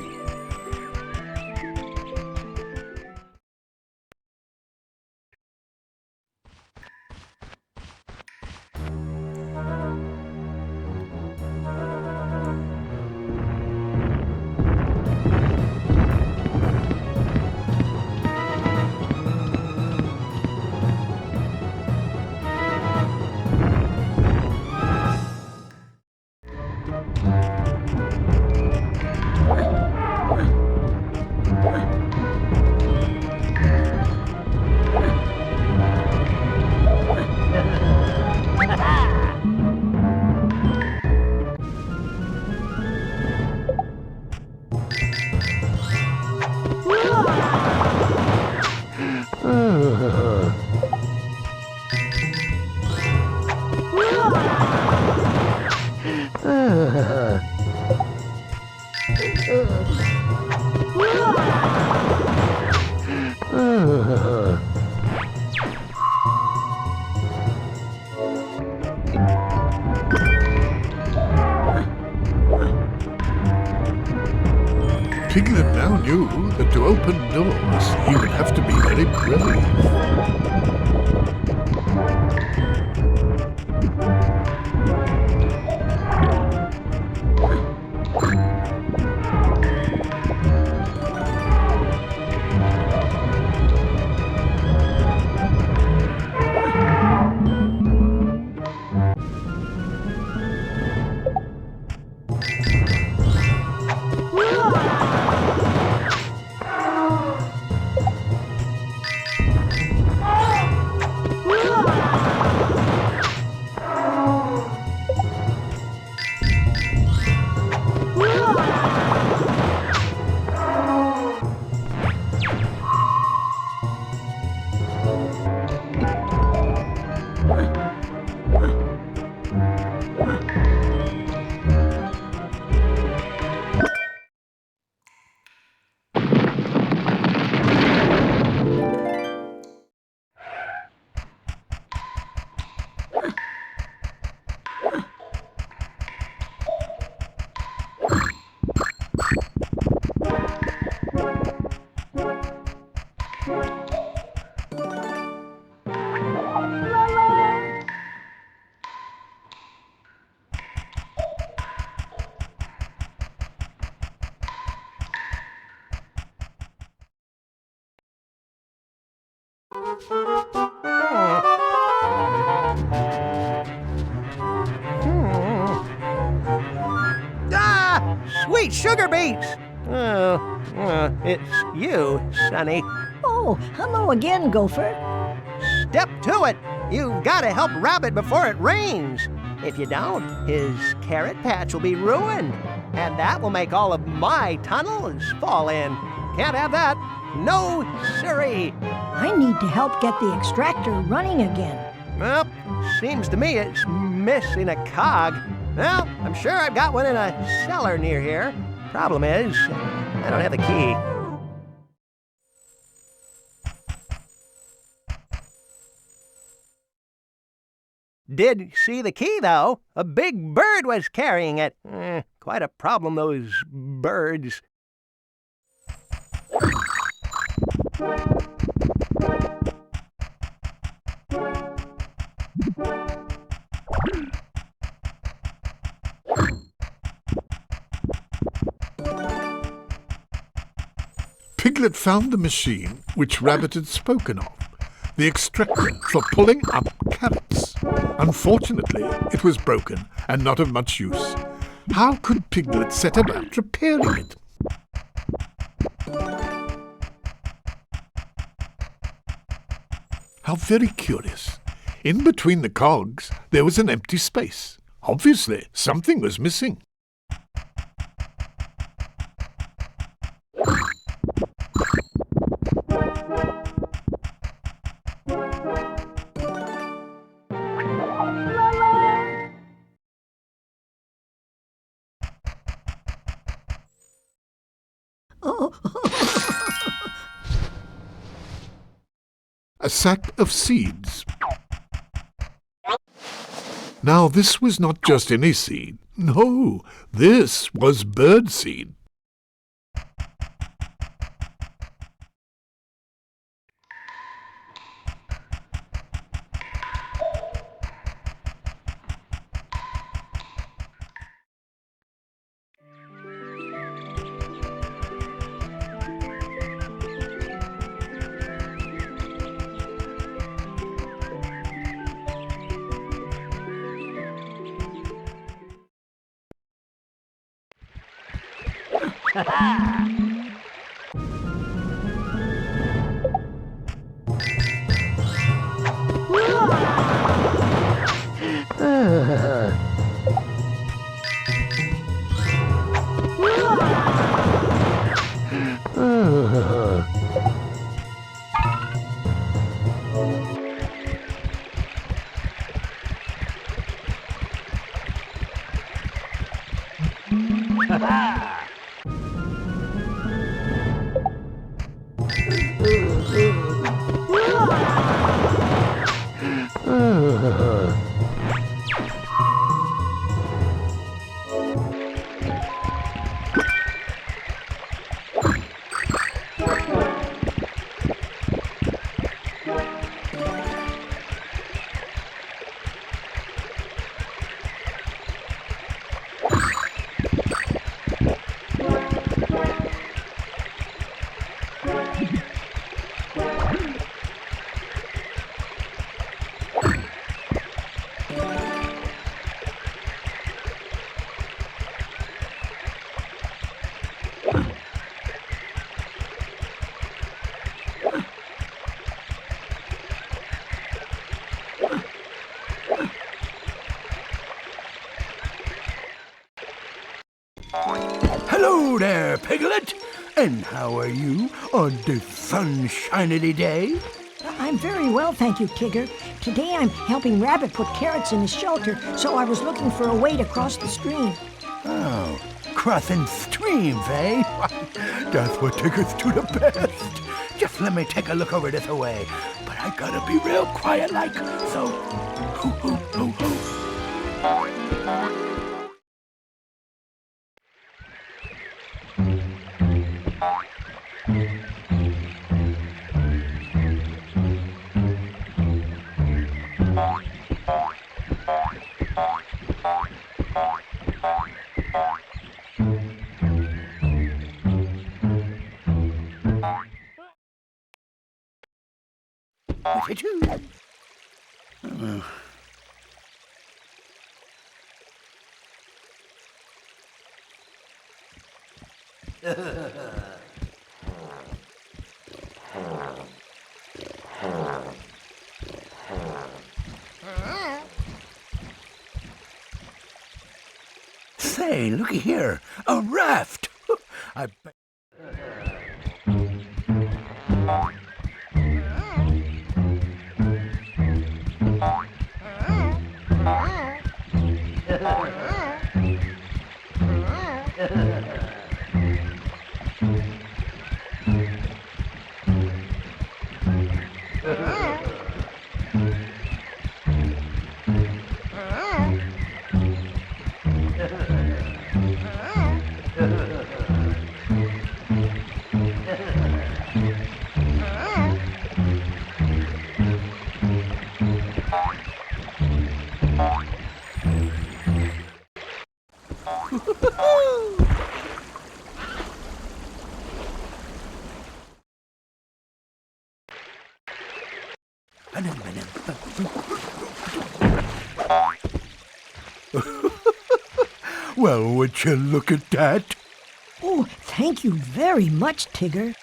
Piglet now knew that to open doors he would have to be very brave.
Ah! Sweet sugar beets! It's you, Sonny.
Oh, hello again, Gopher.
Step to it! You've got to help Rabbit before it rains. If you don't, his carrot patch will be ruined. And that will make all of my tunnels fall in. Can't have that. No siree.
I need to help get the extractor running again.
Well, seems to me it's missing a cog. Well, I'm sure I've got one in a cellar near here. Problem is, I don't have the key. Did see the key, though. A big bird was carrying it. Quite a problem, those birds.
Piglet found the machine which Rabbit had spoken of, the extractor for pulling up carrots. Unfortunately, it was broken and not of much use. How could Piglet set about repairing it? How very curious. In between the cogs, there was an empty space. Obviously, something was missing. A sack of seeds. Now this was not just any seed. No, this was bird seed.
Hello there, Piglet. And how are you on this sunshiny day?
I'm very well, thank you, Tigger. Today I'm helping Rabbit put carrots in his shelter, so I was looking for a way to cross the stream.
Oh, crossing streams, eh? That's what Tiggers do the best. Just let me take a look over this way. But I gotta be real quiet like, so hoo hoo hoo hoo. Say, looky here, a raft. I bet. Well, would you look at that?
Oh, thank you very much, Tigger.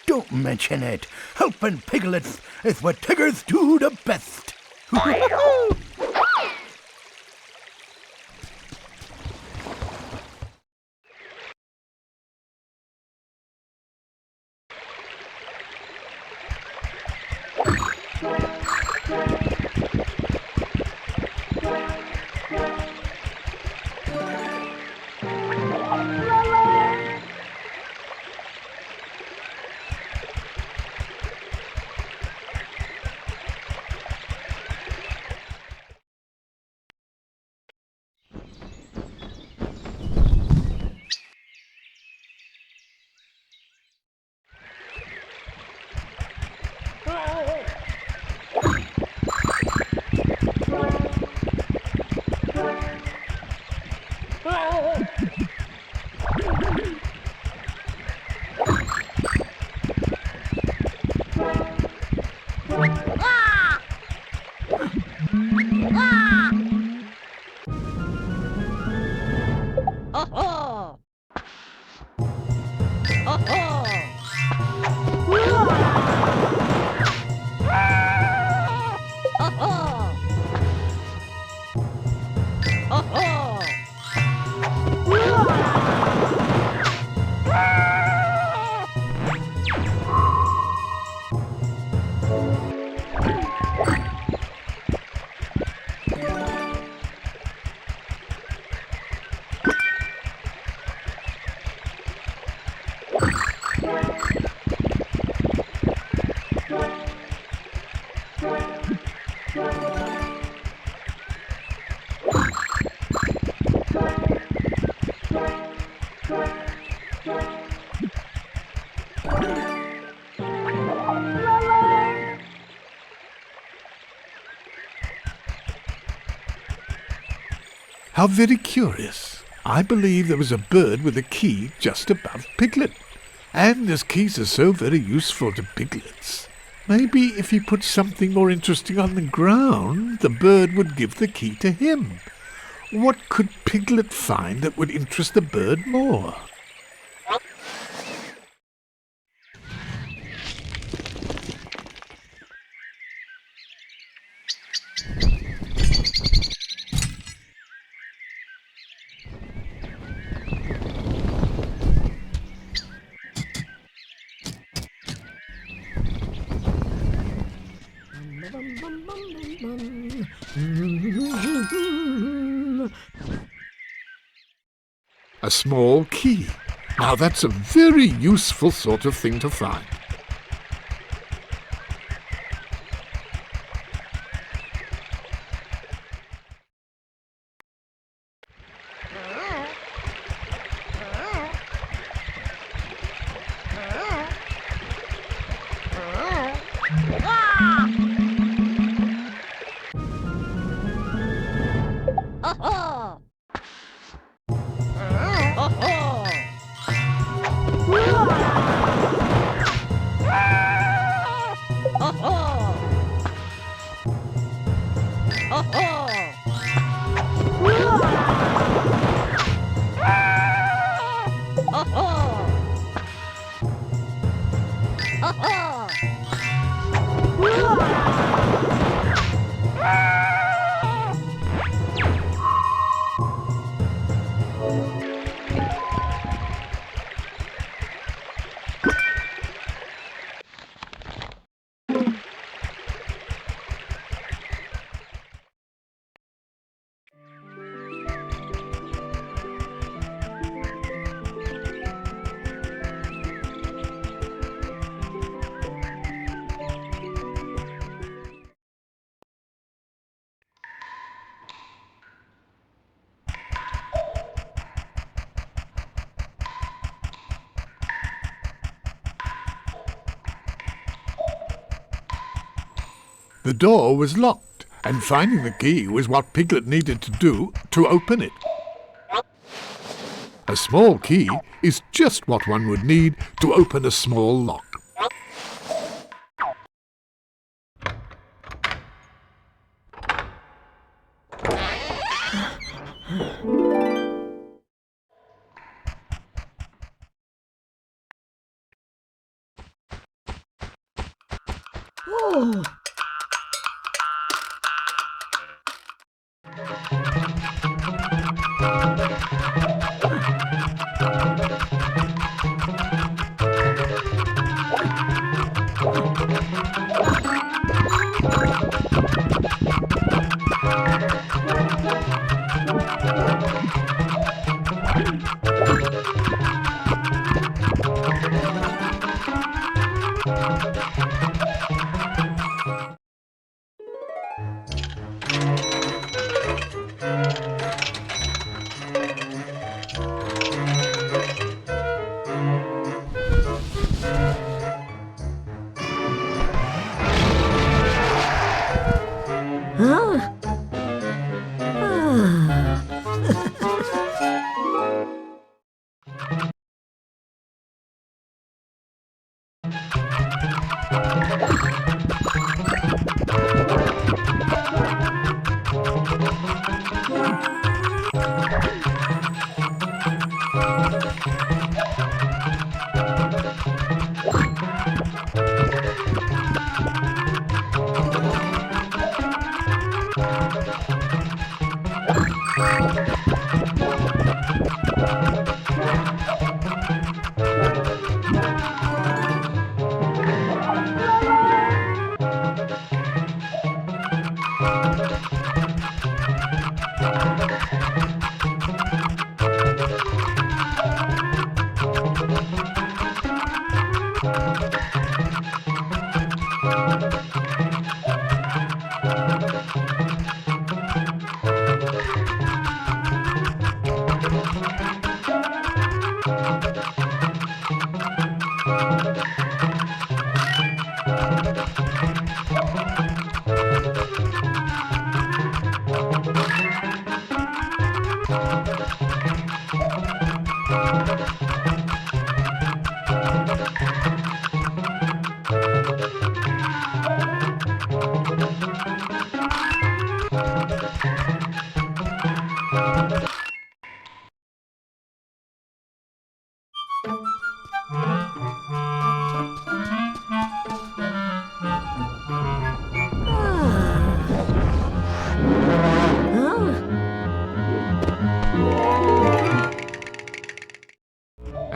Don't mention it. Helping piglets is what Tiggers do the best.
How very curious. I believe there was a bird with a key just above Piglet. And as keys are so very useful to piglets, maybe if he put something more interesting on the ground, the bird would give the key to him. What could Piglet find that would interest the bird more? A small key. Now that's a very useful sort of thing to find. The door was locked, and finding the key was what Piglet needed to do to open it. A small key is just what one would need to open a small lock.
Oh!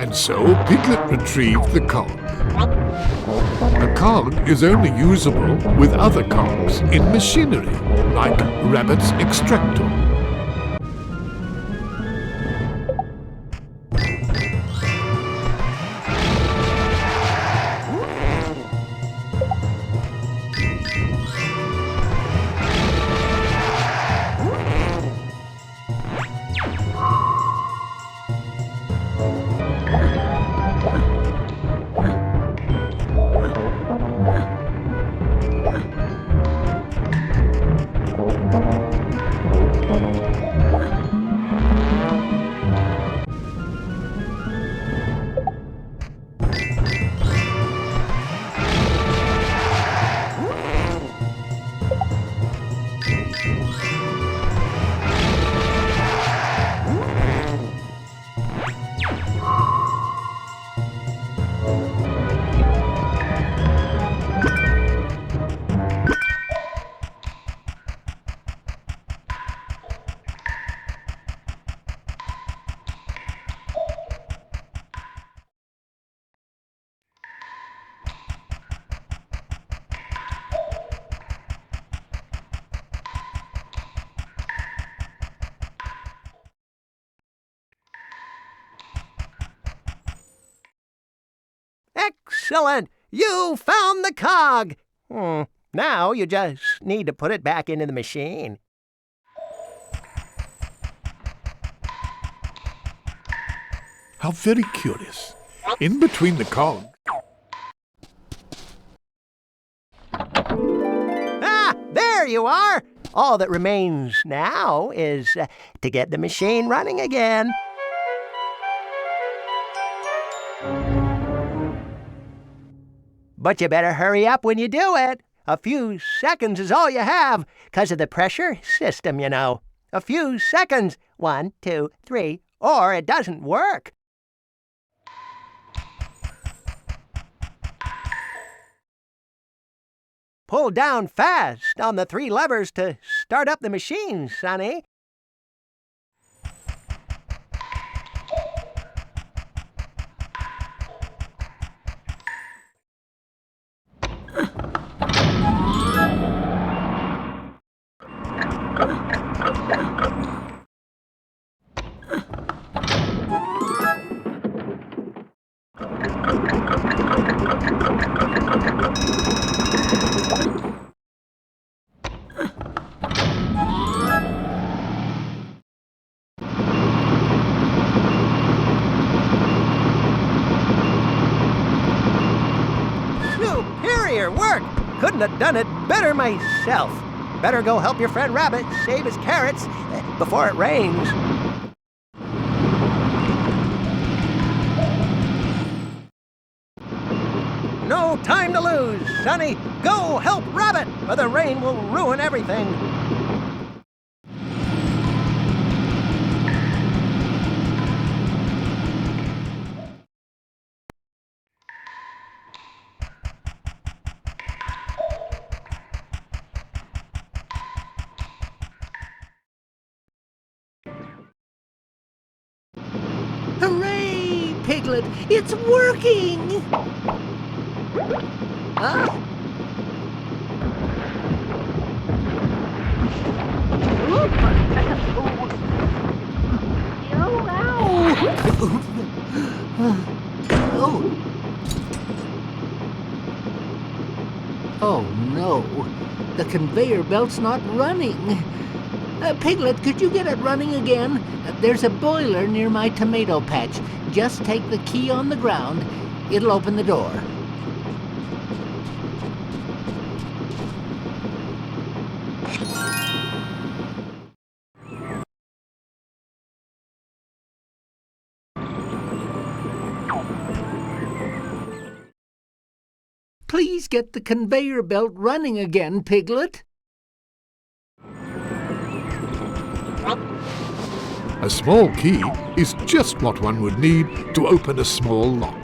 And so Piglet retrieved the cog. A cog is only usable with other cogs in machinery, like Rabbit's extractor.
Excellent! You found the cog! Now you just need to put it back into the machine.
How very curious. In between the cogs.
Ah, there you are! All that remains now is to get the machine running again. But you better hurry up when you do it. A few seconds is all you have, 'cause of the pressure system, you know. A few seconds. 1, 2, 3, or it doesn't work. Pull down fast on the 3 levers to start up the machine, Sonny. Superior work! Couldn't have done it better myself. Better go help your friend Rabbit save his carrots before it rains. No time to lose, Sonny. Go help Rabbit, or the rain will ruin everything.
Hooray, Piglet! It's working! Huh? Oh no, the conveyor belt's not running. Piglet, could you get it running again? There's a boiler near my tomato patch. Just take the key on the ground. It'll open the door. Please get the conveyor belt running again, Piglet.
A small key is just what one would need to open a small lock.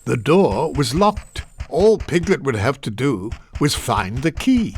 The door was locked. All Piglet would have to do was find the key.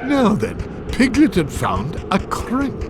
Now then, Piglet had found a crank.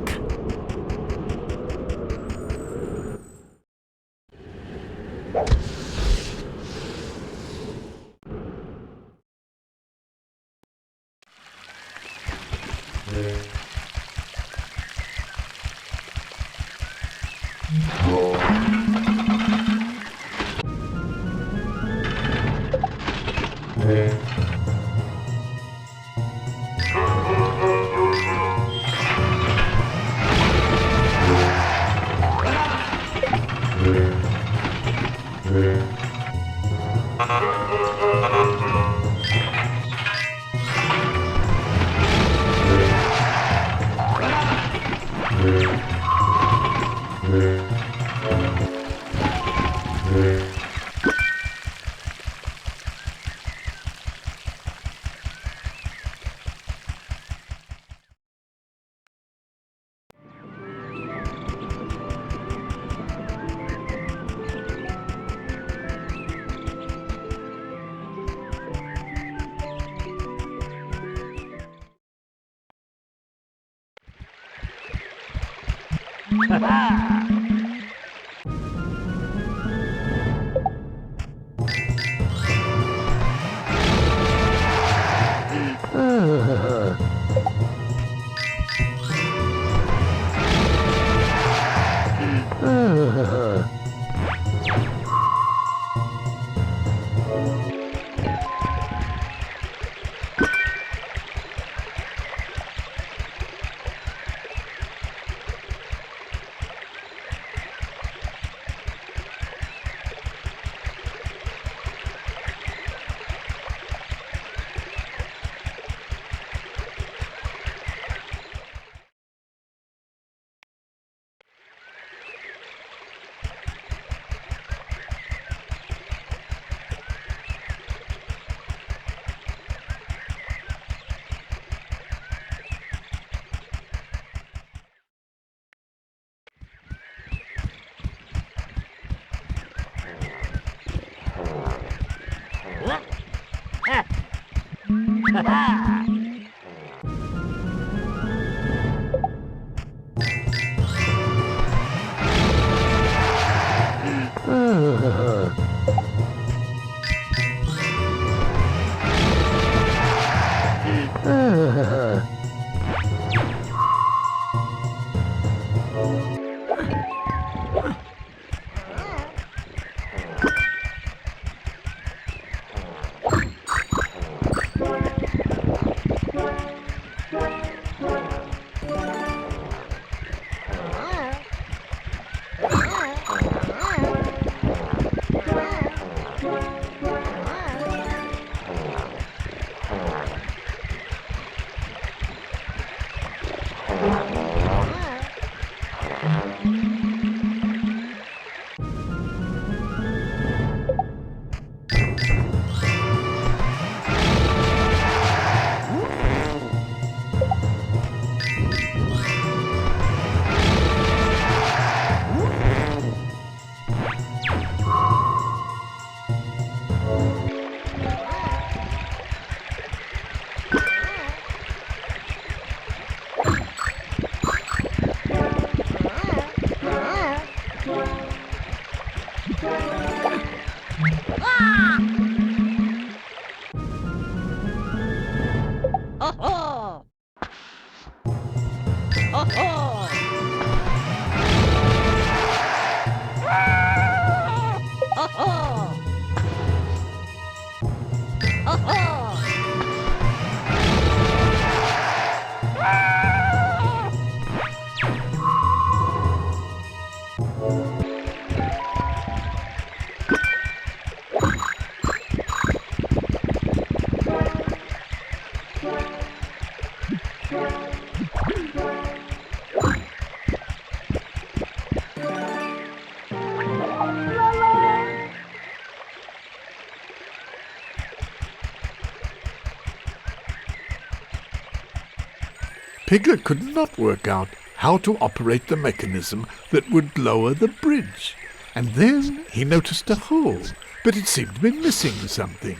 Piglet could not work out how to operate the mechanism that would lower the bridge. And then he noticed a hole, but it seemed to be missing something.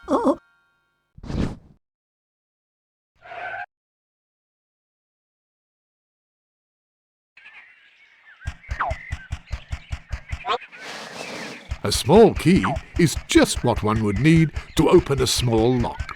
Oh.
A small key is just what one would need to open a small lock.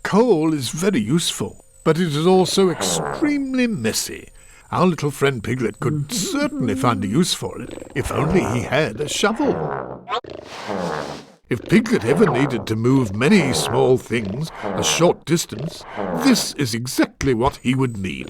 Coal is very useful, but it is also extremely messy. Our little friend Piglet could certainly find a use for it, if only he had a shovel. If Piglet ever needed to move many small things a short distance, this is exactly what he would need.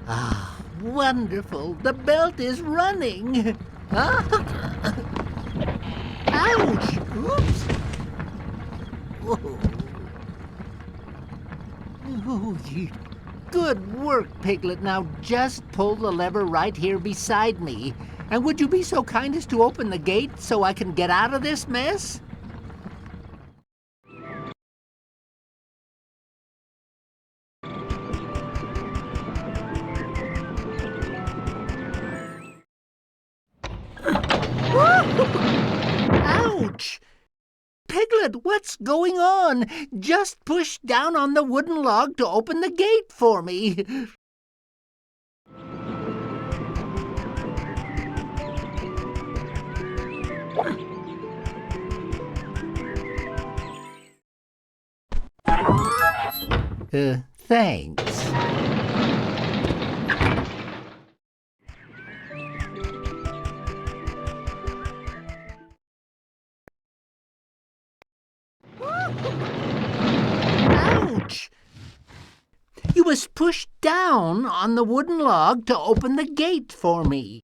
Ah, wonderful. The belt is running. Ah. Ouch! Oops! Whoa. Oh, good work, Piglet. Now just pull the lever right here beside me. And would you be so kind as to open the gate so I can get out of this mess? Ouch! Piglet, what's going on? Just push down on the wooden log to open the gate for me. Thanks. Ouch! You must push down on the wooden log to open the gate for me.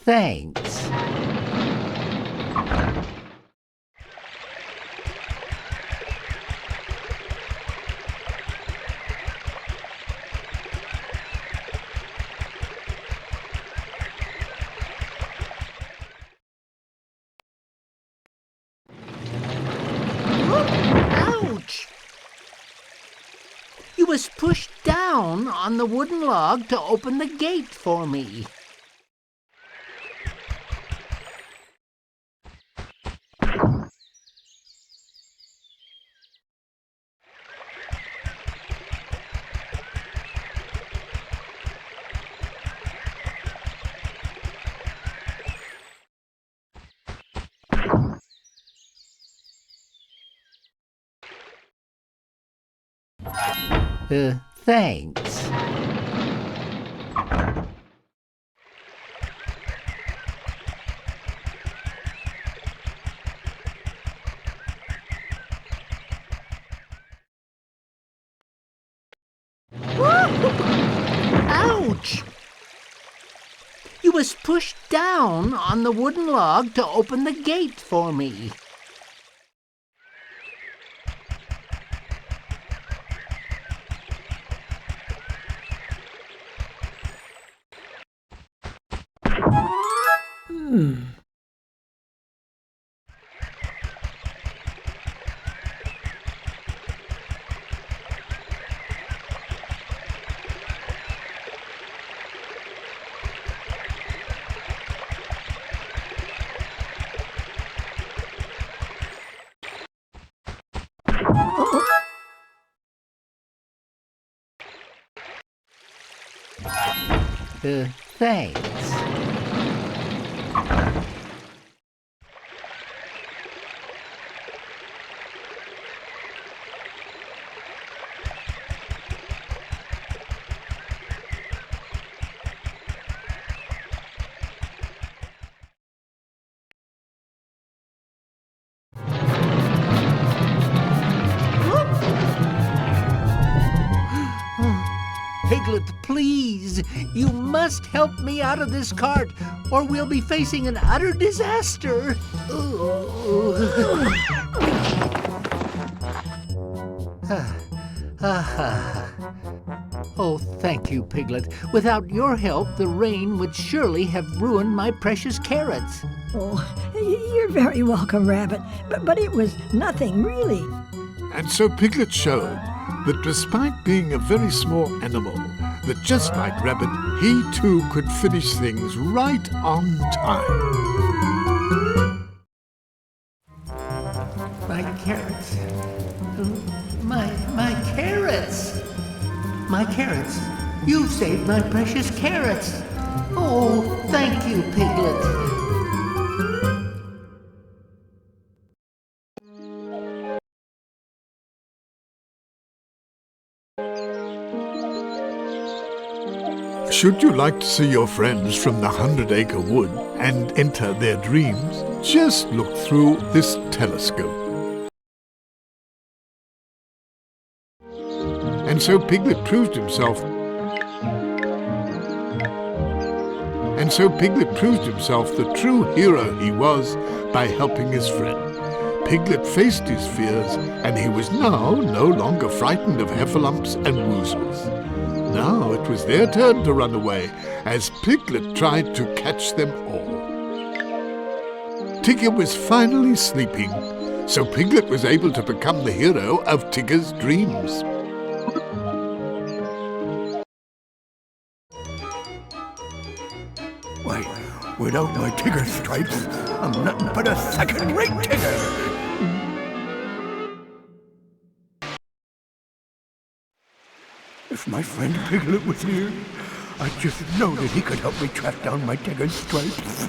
Thanks. was pushed down on the wooden log to open the gate for me. Thanks. Ouch! You was pushed down on the wooden log to open the gate for me. Thanks. Piglet, please, you must help me out of this cart, or we'll be facing an utter disaster. Oh, thank you, Piglet. Without your help, the rain would surely have ruined my precious carrots.
Oh, you're very welcome, Rabbit. But it was nothing, really.
And so Piglet showed that despite being a very small animal, that just like Rabbit, he too could finish things right on time.
My carrots. My carrots. My carrots. You've saved my precious carrots. Oh, thank you, Piglet.
Should you like to see your friends from the 100-acre wood and enter their dreams, just look through this telescope. And so Piglet proved himself. The true hero he was by helping his friend. Piglet faced his fears, and he was now no longer frightened of heffalumps and woozles. Now it was their turn to run away, as Piglet tried to catch them all. Tigger was finally sleeping, so Piglet was able to become the hero of Tigger's dreams.
Why, without my Tigger stripes, I'm nothing but a second-rate Tigger. If my friend Piglet was here, I just know that he could help me track down my Tigger stripes.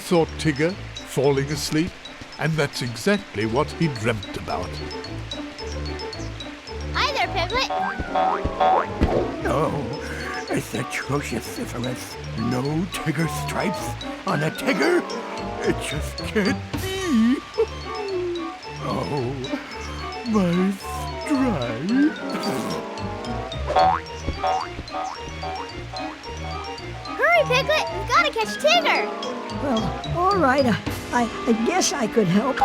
Thought Tigger, falling asleep, and that's exactly what he dreamt about.
Hi there, Piglet.
No, it's atrocious-iferous. No Tigger stripes on a Tigger? It just can't be. Oh, my stripes.
Hurry, Piglet! We've got to catch Tigger!
Well, all right. I guess I could help.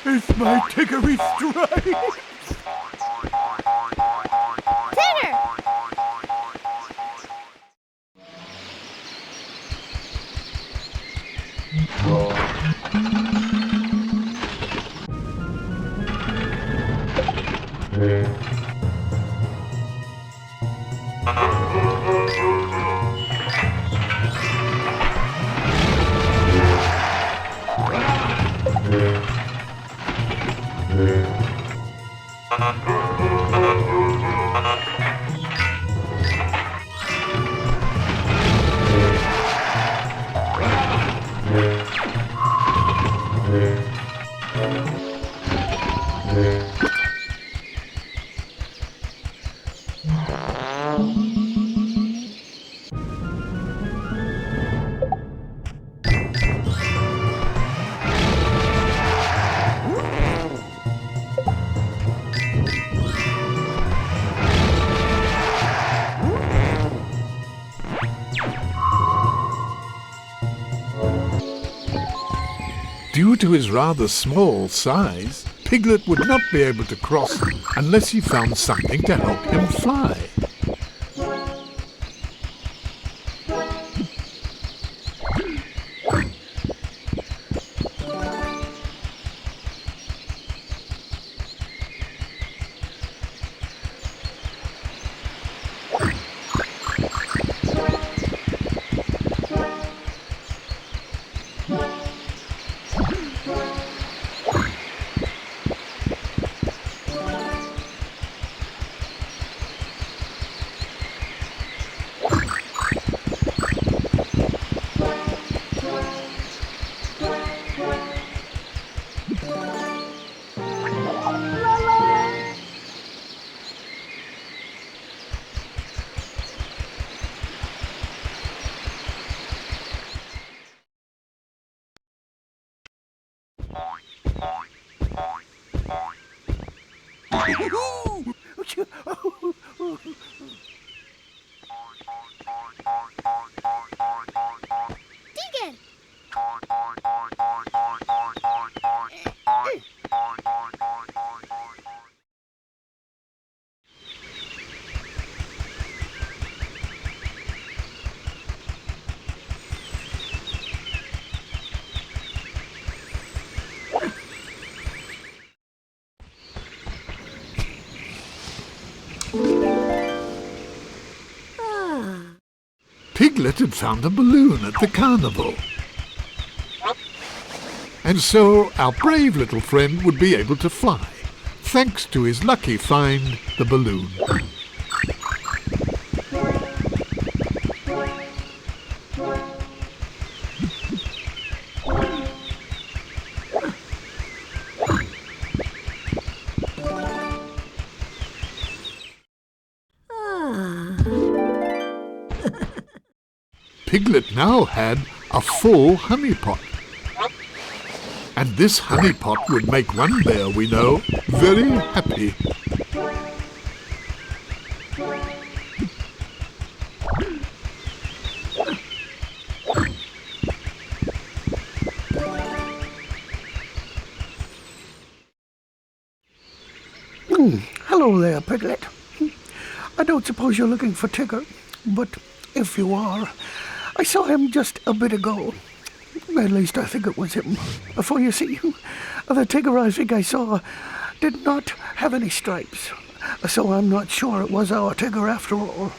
It's my Tiggery strike!
Tigger!
Due to his rather small size, Piglet would not be able to cross unless he found something to help him fly.
Tigger!
Piglet had found a balloon at the carnival. And so our brave little friend would be able to fly, thanks to his lucky find, the balloon. Piglet now had a full honey pot. And this honey pot would make one bear we know very happy.
Hello there, Piglet. I don't suppose you're looking for Tigger, but if you are, I saw him just a bit ago. At least I think it was him. For you see, the Tigger I think I saw did not have any stripes, so I'm not sure it was our Tigger after all.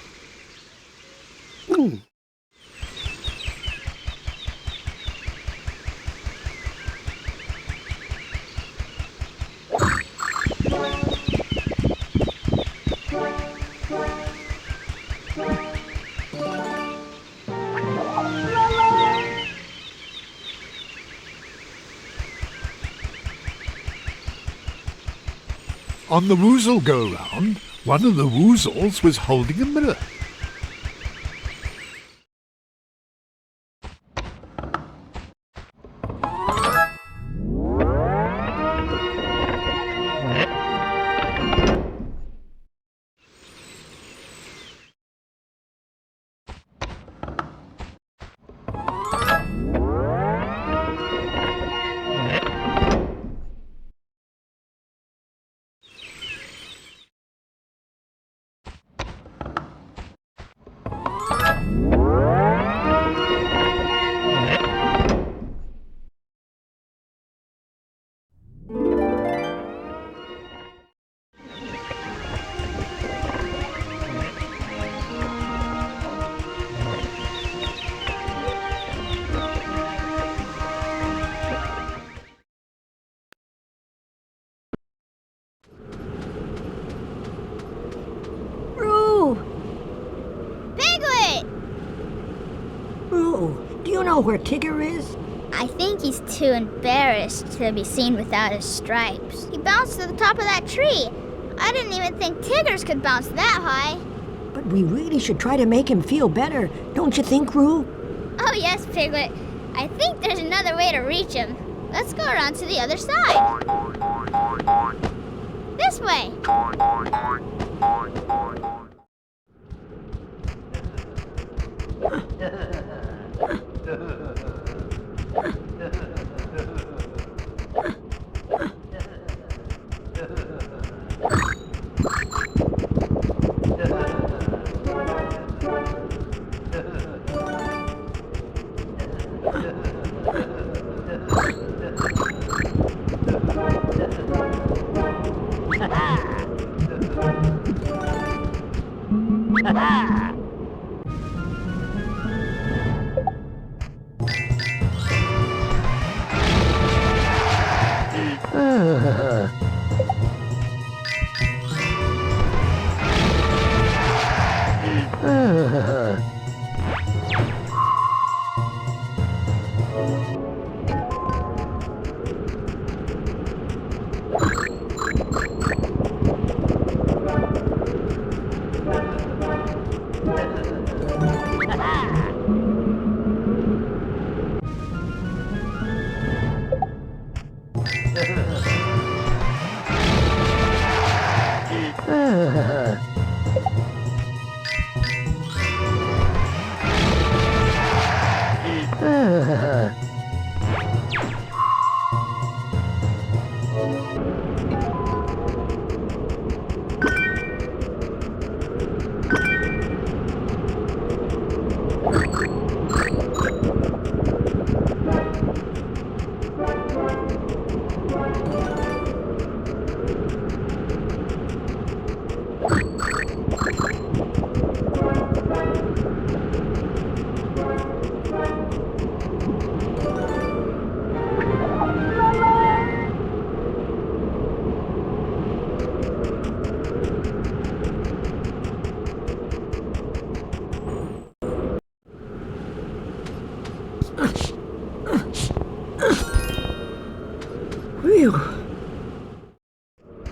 On the woozle go-round, one of the woozles was holding a mirror.
know where Tigger is?
I think he's too embarrassed to be seen without his stripes. He bounced to the top of that tree. I didn't even think Tiggers could bounce that high.
But we really should try to make him feel better, don't you think, Roo?
Oh yes, Piglet. I think there's another way to reach him. Let's go around to the other side. This way.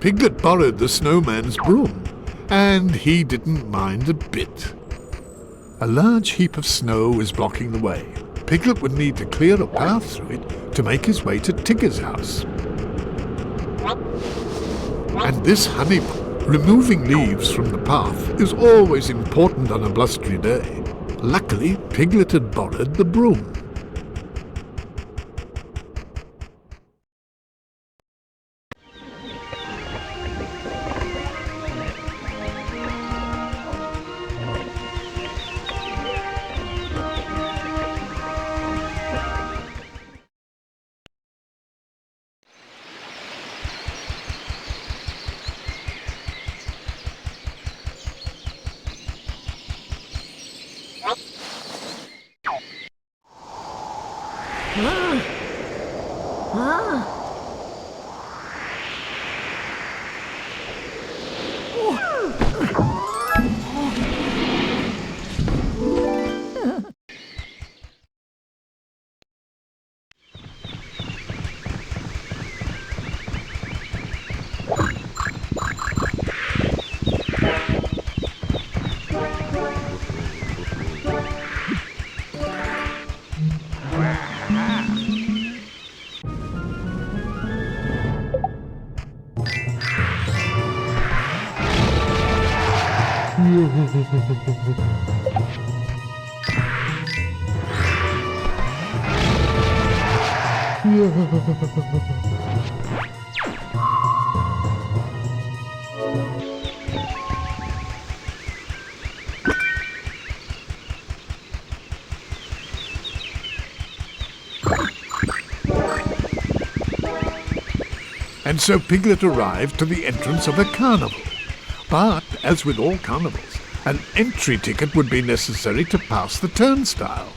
Piglet borrowed the snowman's broom, and he didn't mind a bit. A large heap of snow was blocking the way. Piglet would need to clear a path through it to make his way to Tigger's house. And this honey, removing leaves from the path, is always important on a blustery day. Luckily, Piglet had borrowed the broom. And so Piglet arrived to the entrance of a carnival. But, as with all carnivals, an entry ticket would be necessary to pass the turnstile.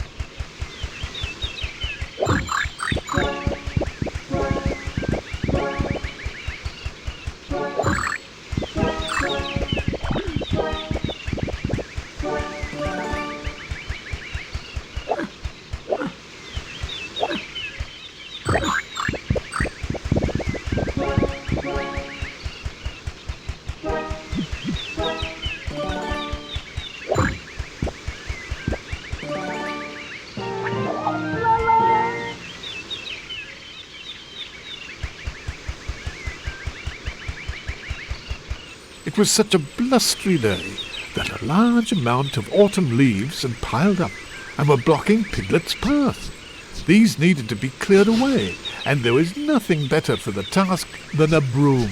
It was such a blustery day that a large amount of autumn leaves had piled up and were blocking Piglet's path. These needed to be cleared away, and there was nothing better for the task than a broom.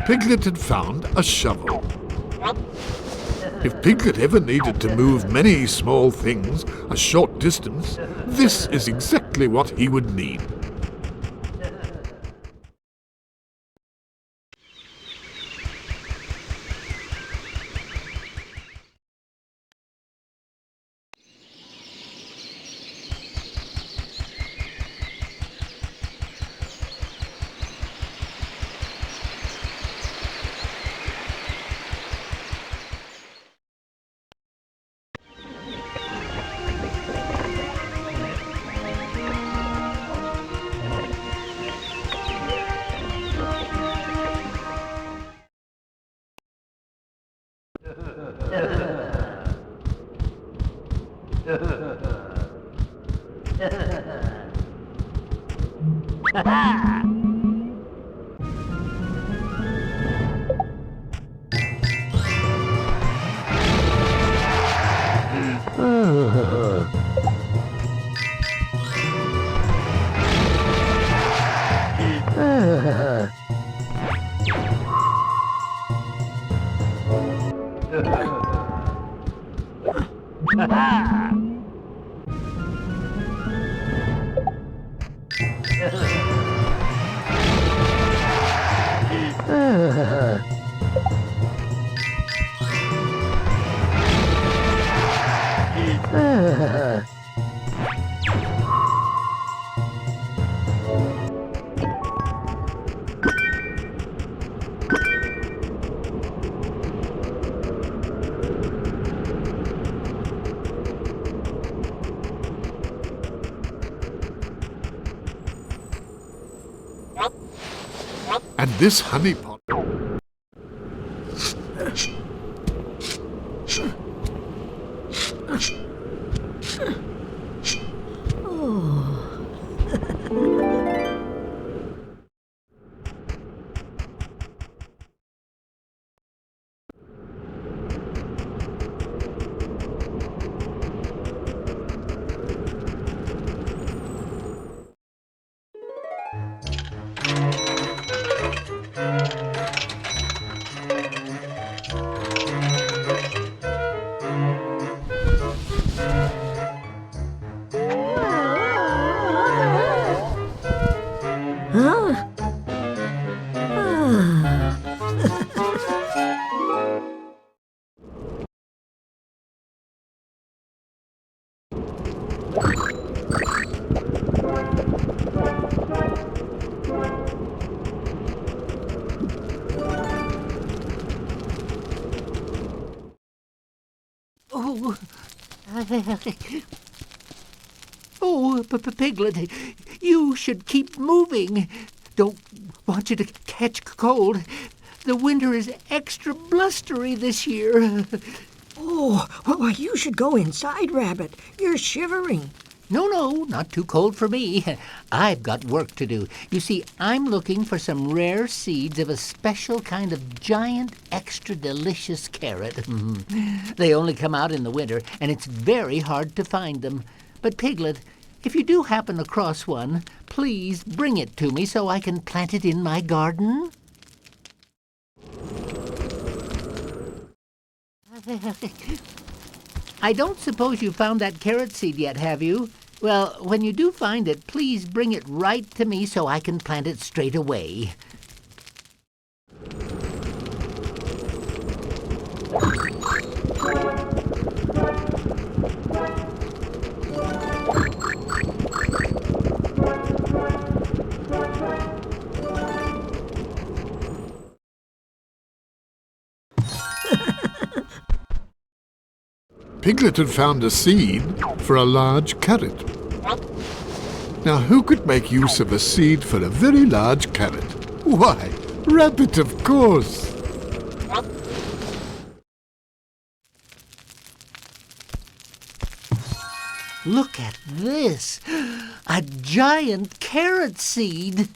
Piglet had found a shovel. If Piglet ever needed to move many small things a short distance, this is exactly what he would need. And this honey pot.
Oh, Piglet, you should keep moving. Don't want you to catch cold. The winter is extra blustery this year.
Oh, well, you should go inside, Rabbit. You're shivering.
No, not too cold for me. I've got work to do. You see, I'm looking for some rare seeds of a special kind of giant, extra delicious carrot. They only come out in the winter, and it's very hard to find them. But Piglet, if you do happen across one, please bring it to me so I can plant it in my garden. I don't suppose you found that carrot seed yet, have you? Well, when you do find it, please bring it right to me so I can plant it straight away.
Piglet had found a seed for a large carrot. Now, who could make use of a seed for a very large carrot? Why, Rabbit, of course.
Look at this! A giant carrot seed!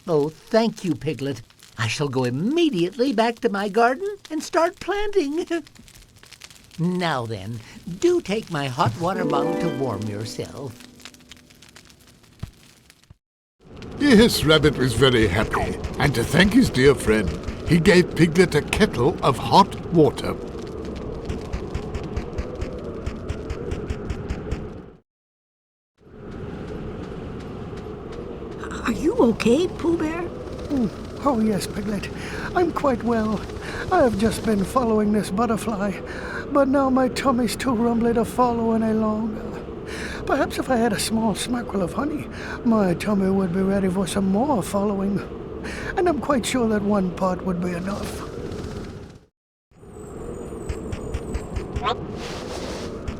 Oh, thank you, Piglet. I shall go immediately back to my garden and start planting. Now then, do take my hot water bottle to warm yourself.
Yes, Rabbit was very happy, and to thank his dear friend, he gave Piglet a kettle of hot water.
Are you okay, Pooh Bear?
Oh, yes, Piglet. I'm quite well. I have just been following this butterfly, but now my tummy's too rumbly to follow any longer. Perhaps if I had a small smackerel of honey, my tummy would be ready for some more following. And I'm quite sure that one pot would be enough.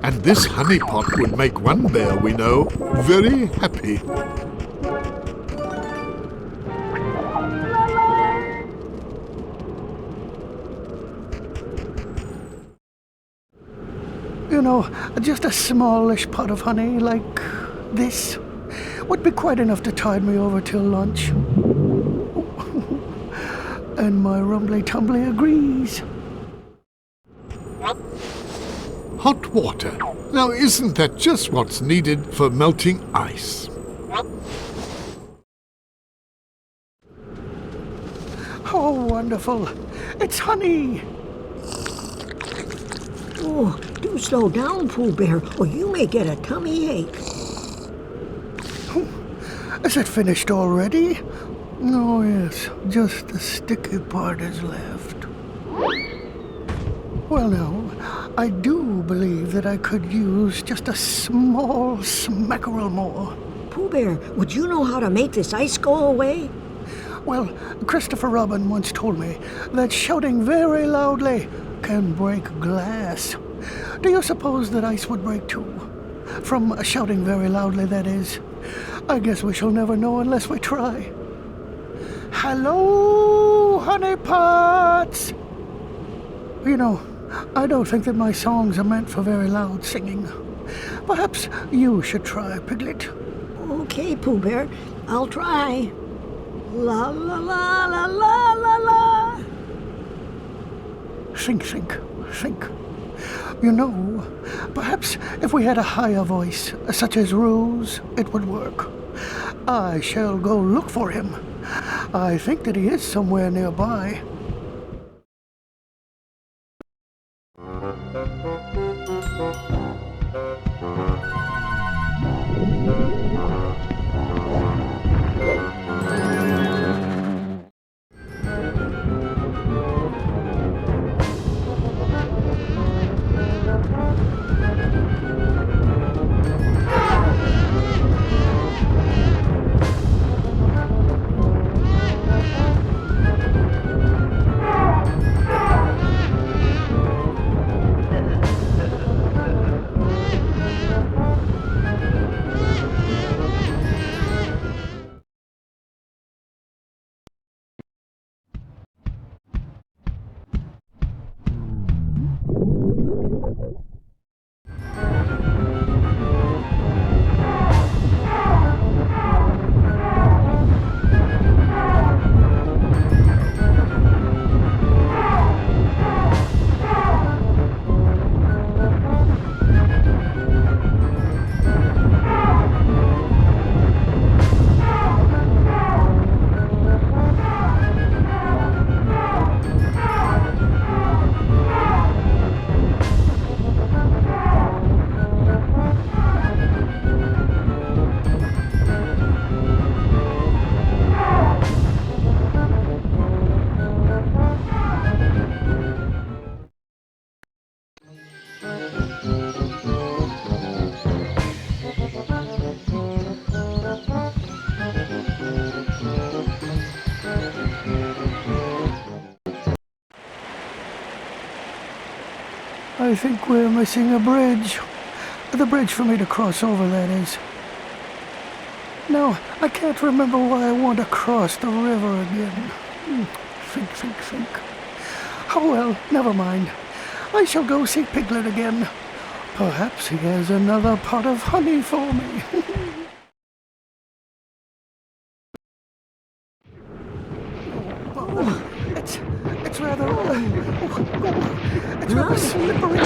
And this honey pot would make one bear we know very happy.
You know, just a smallish pot of honey like this would be quite enough to tide me over till lunch. And my rumbly-tumbly agrees.
Hot water. Now, isn't that just what's needed for melting ice?
Oh, wonderful. It's honey.
Oh, do slow down, Pooh Bear, or you may get a tummy ache.
Is it finished already? Oh, yes. Just the sticky part is left. Well, now, I do believe that I could use just a small smackerel more.
Pooh Bear, would you know how to make this ice go away?
Well, Christopher Robin once told me that shouting very loudly can break glass. Do you suppose that ice would break too? From shouting very loudly, that is. I guess we shall never know unless we try. Hello, honeypots! You know, I don't think that my songs are meant for very loud singing. Perhaps you should try, Piglet.
Okay, Pooh Bear, I'll try. La la la la la la la.
Think. You know, perhaps if we had a higher voice, such as Rue's, it would work. I shall go look for him. I think that he is somewhere nearby. I think we're missing a bridge. The bridge for me to cross over, that is. Now, I can't remember why I want to cross the river again. Think. Oh well, never mind. I shall go see Piglet again. Perhaps he has another pot of honey for me. It's rather slippery.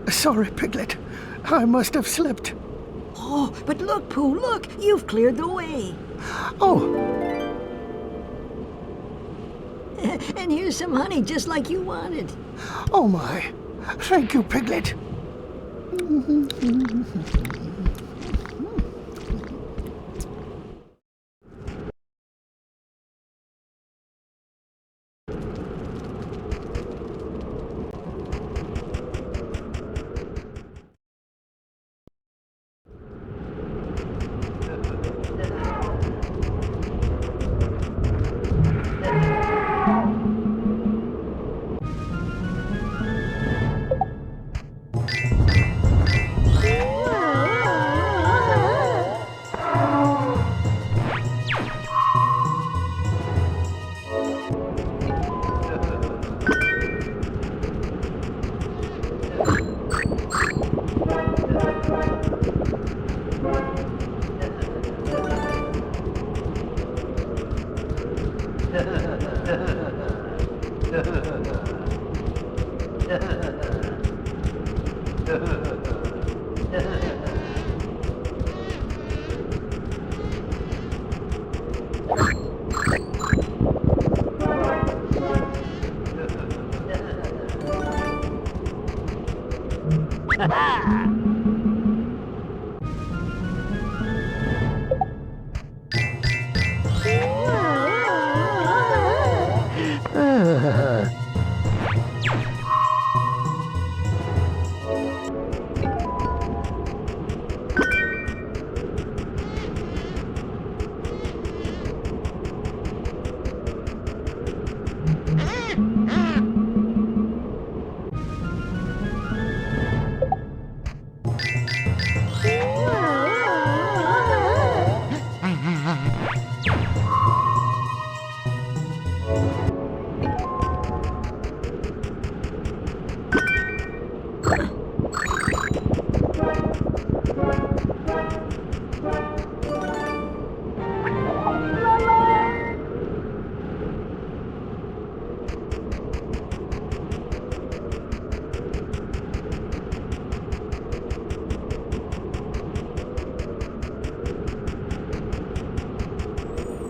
Sorry, Piglet. I must have slipped.
Oh, but look, Pooh, look! You've cleared the way.
Oh.
And here's some honey, just like you wanted.
Oh my. Thank you, Piglet.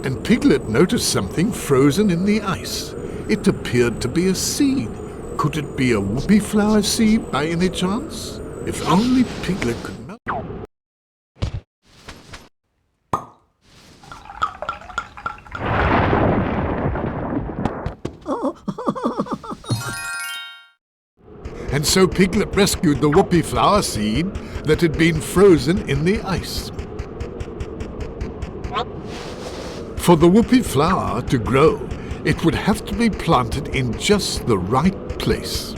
And Piglet noticed something frozen in the ice. It appeared to be a seed. Could it be a whoopee flower seed by any chance? If only Piglet could melt. And so Piglet rescued the whoopee flower seed that had been frozen in the ice. For the whoopee flower to grow, it would have to be planted in just the right place.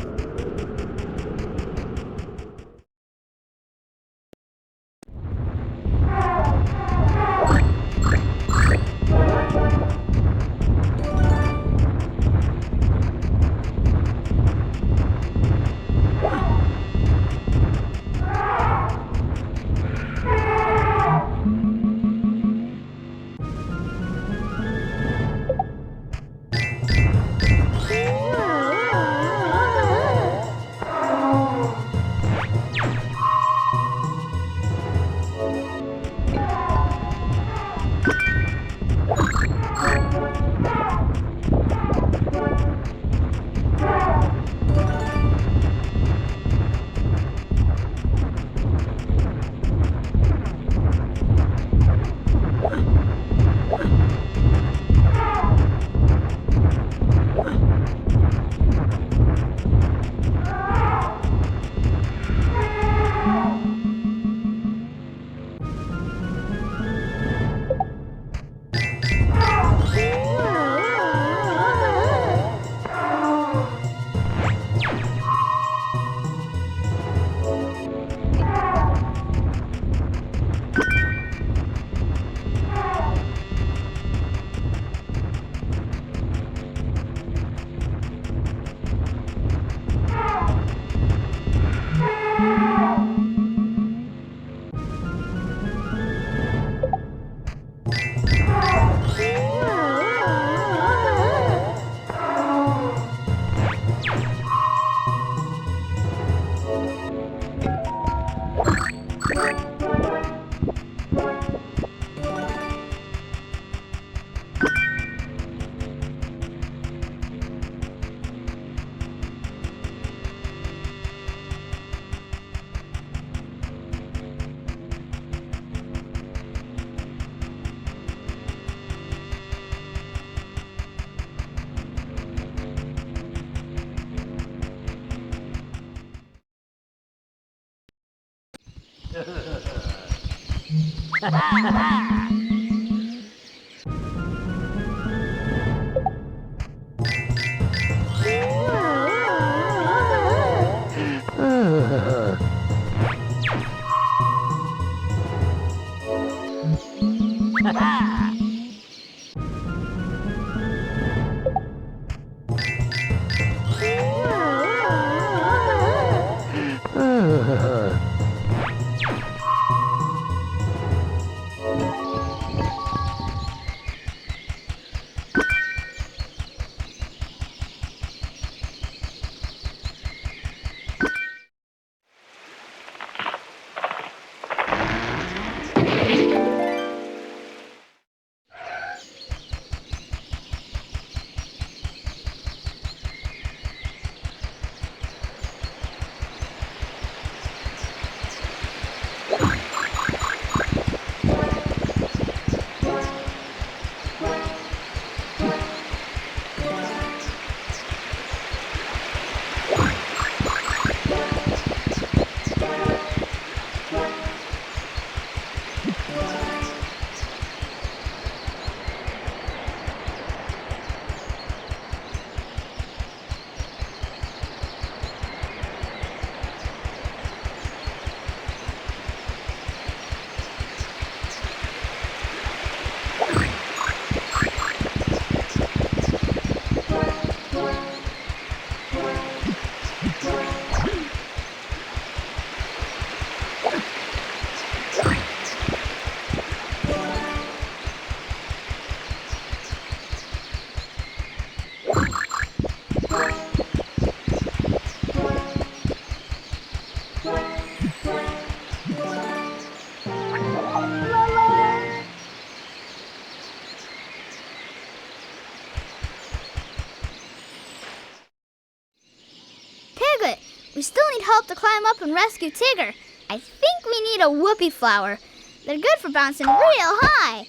Piglet, we still need help to climb up and rescue Tigger. I think we need a whoopee flower. They're good for bouncing real high.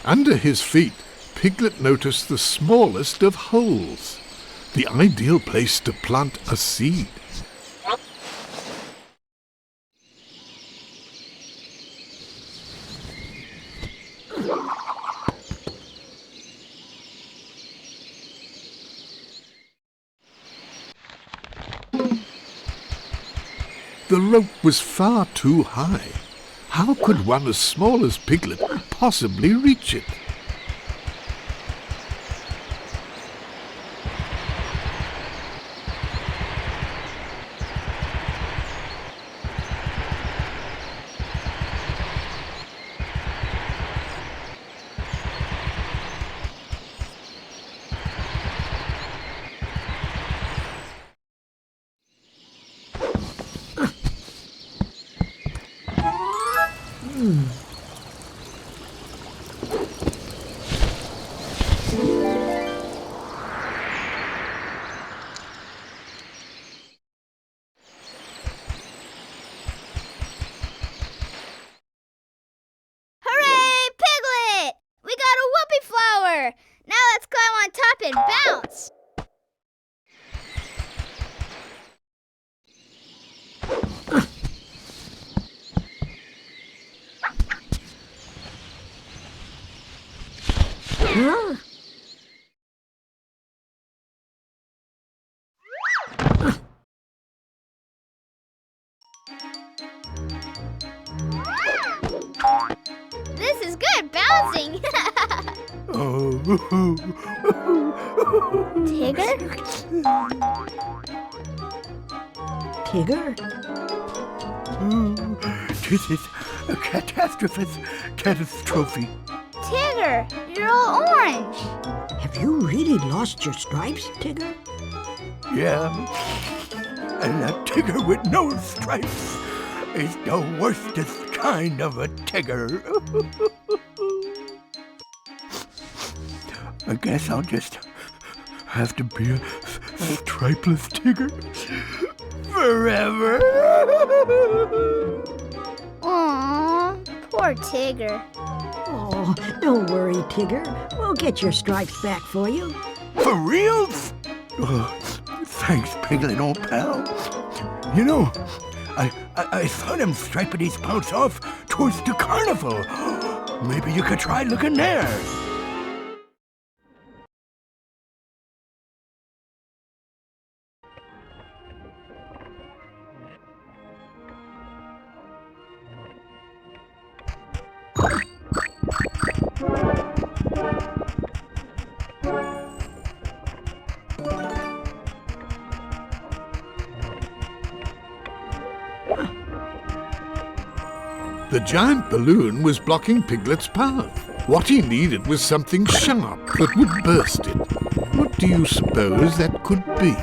Under his feet, Piglet noticed the smallest of holes, the ideal place to plant a seed. The rope was far too high. How could one as small as Piglet possibly reach it?
Now let's climb on top and bounce.
Huh?
This is good bouncing. Tigger?
Tigger?
This is a catastrophe.
Tigger, you're all orange.
Have you really lost your stripes, Tigger?
Yeah. And a Tigger with no stripes is the worstest kind of a Tigger. I guess I'll just have to be a stripeless Tigger forever.
Aww, poor Tigger.
Oh, don't worry, Tigger. We'll get your stripes back for you.
For reals? Oh, Thanks, Piglet, old pal. You know, I saw them striping his pouts off towards the carnival. Maybe you could try looking there.
The giant balloon was blocking Piglet's path. What he needed was something sharp that would burst it. What do you suppose that could be?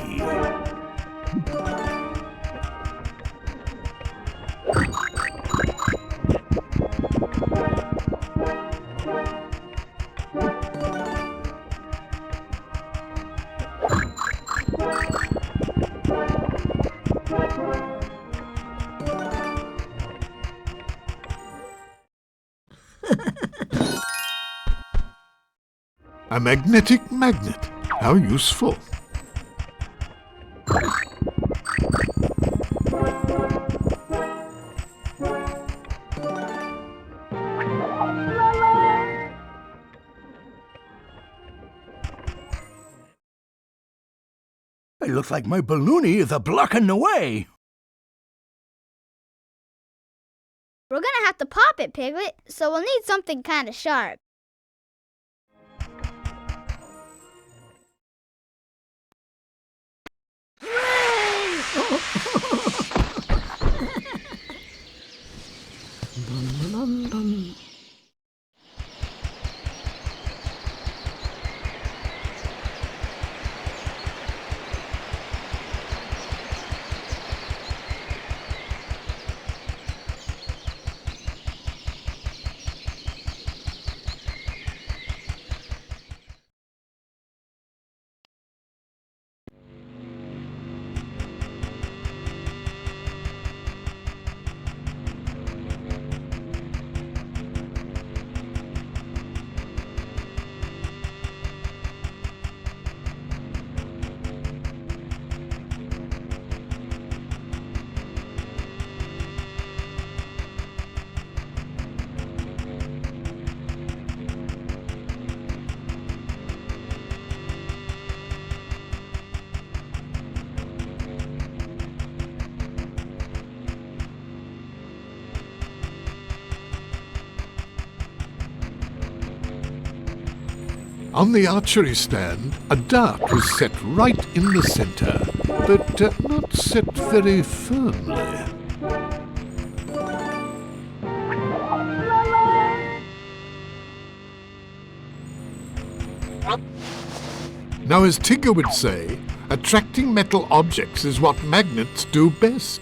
A magnetic magnet. How useful.
It looks like my balloony is a-blocking the way.
We're gonna have to pop it, Piglet, so we'll need something kind of sharp.
On the archery stand, a dart was set right in the center, but not set very firmly. Now, as Tigger would say, attracting metal objects is what magnets do best.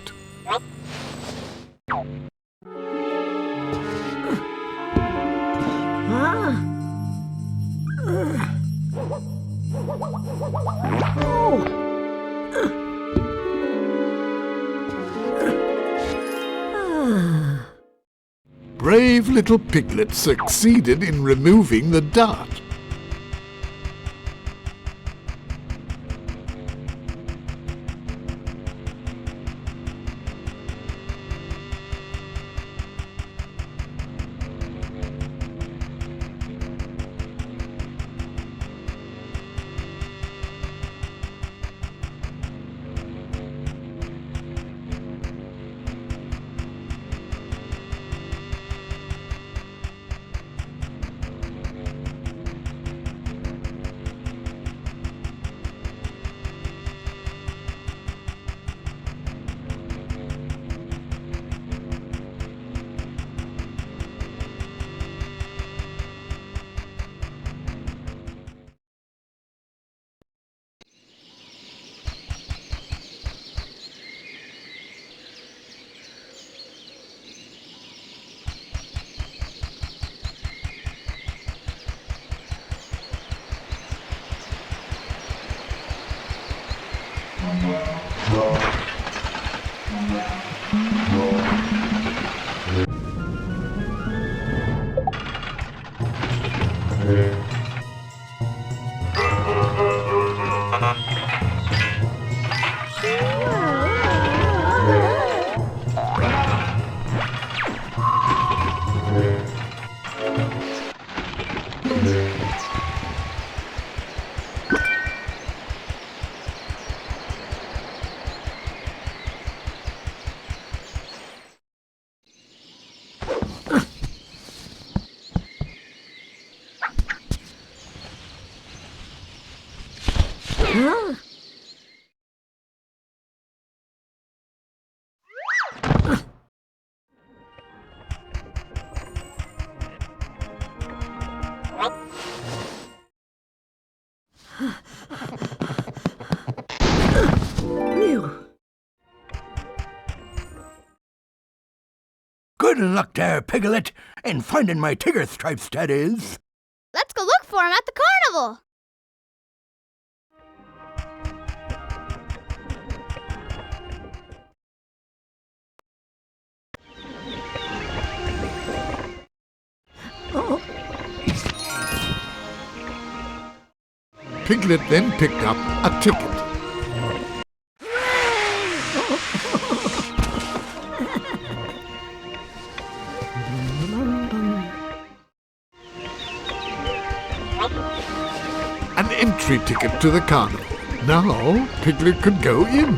Brave little Piglet succeeded in removing the dart.
Good luck there, Piglet, in finding my Tigger stripes, that is.
Let's go look for him at the carnival.
Piglet then picked up a ticket. An entry ticket to the carnival. Now Piglet could go in.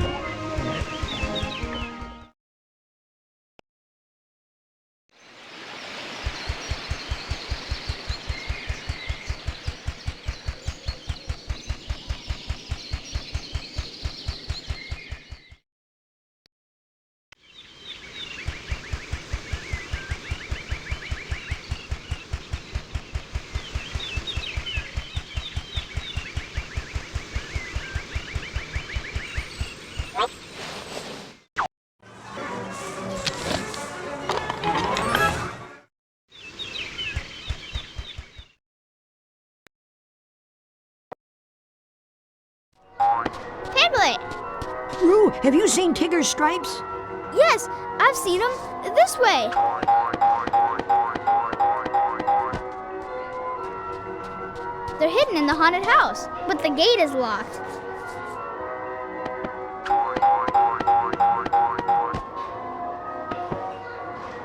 Piglet!
Roo, have you seen Tigger's stripes?
Yes, I've seen him. This way. They're hidden in the haunted house, but the gate is locked.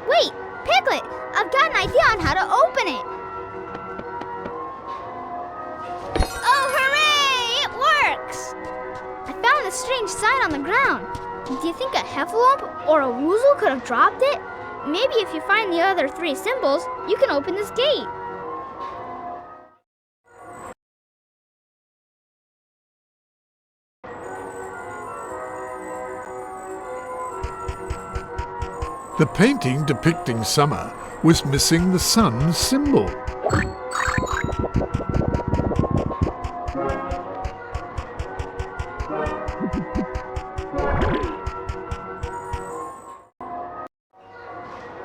Wait, Piglet! I've got an idea on how to open it. Oh, hooray! It works! I found a strange sign on the ground. Do you think a heffalump or a woozle could have dropped it? Maybe if you find the other 3 symbols, you can open this gate.
The painting depicting summer was missing the sun symbol.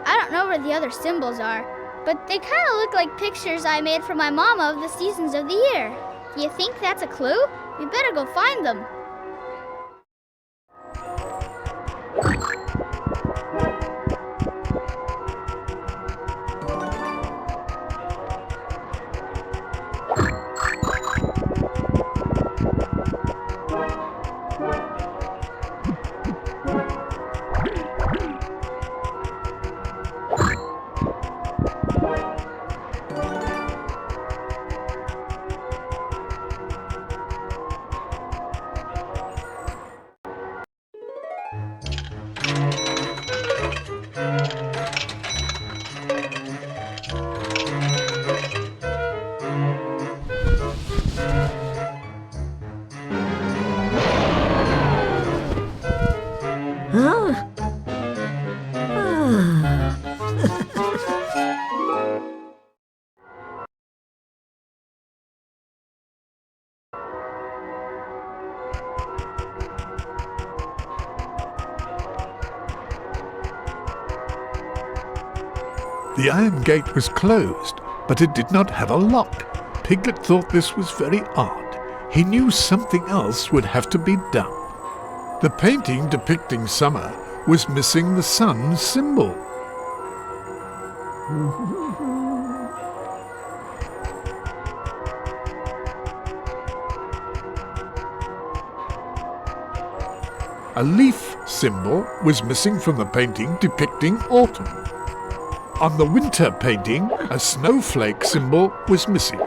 I don't know where the other symbols are, but they kind of look like pictures I made for my mama of the seasons of the year. Do you think that's a clue? We better go find them.
Huh?
The iron gate was closed, but it did not have a lock. Piglet thought this was very odd. He knew something else would have to be done. The painting depicting summer was missing the sun symbol. A leaf symbol was missing from the painting depicting autumn. On the winter painting, a snowflake symbol was missing.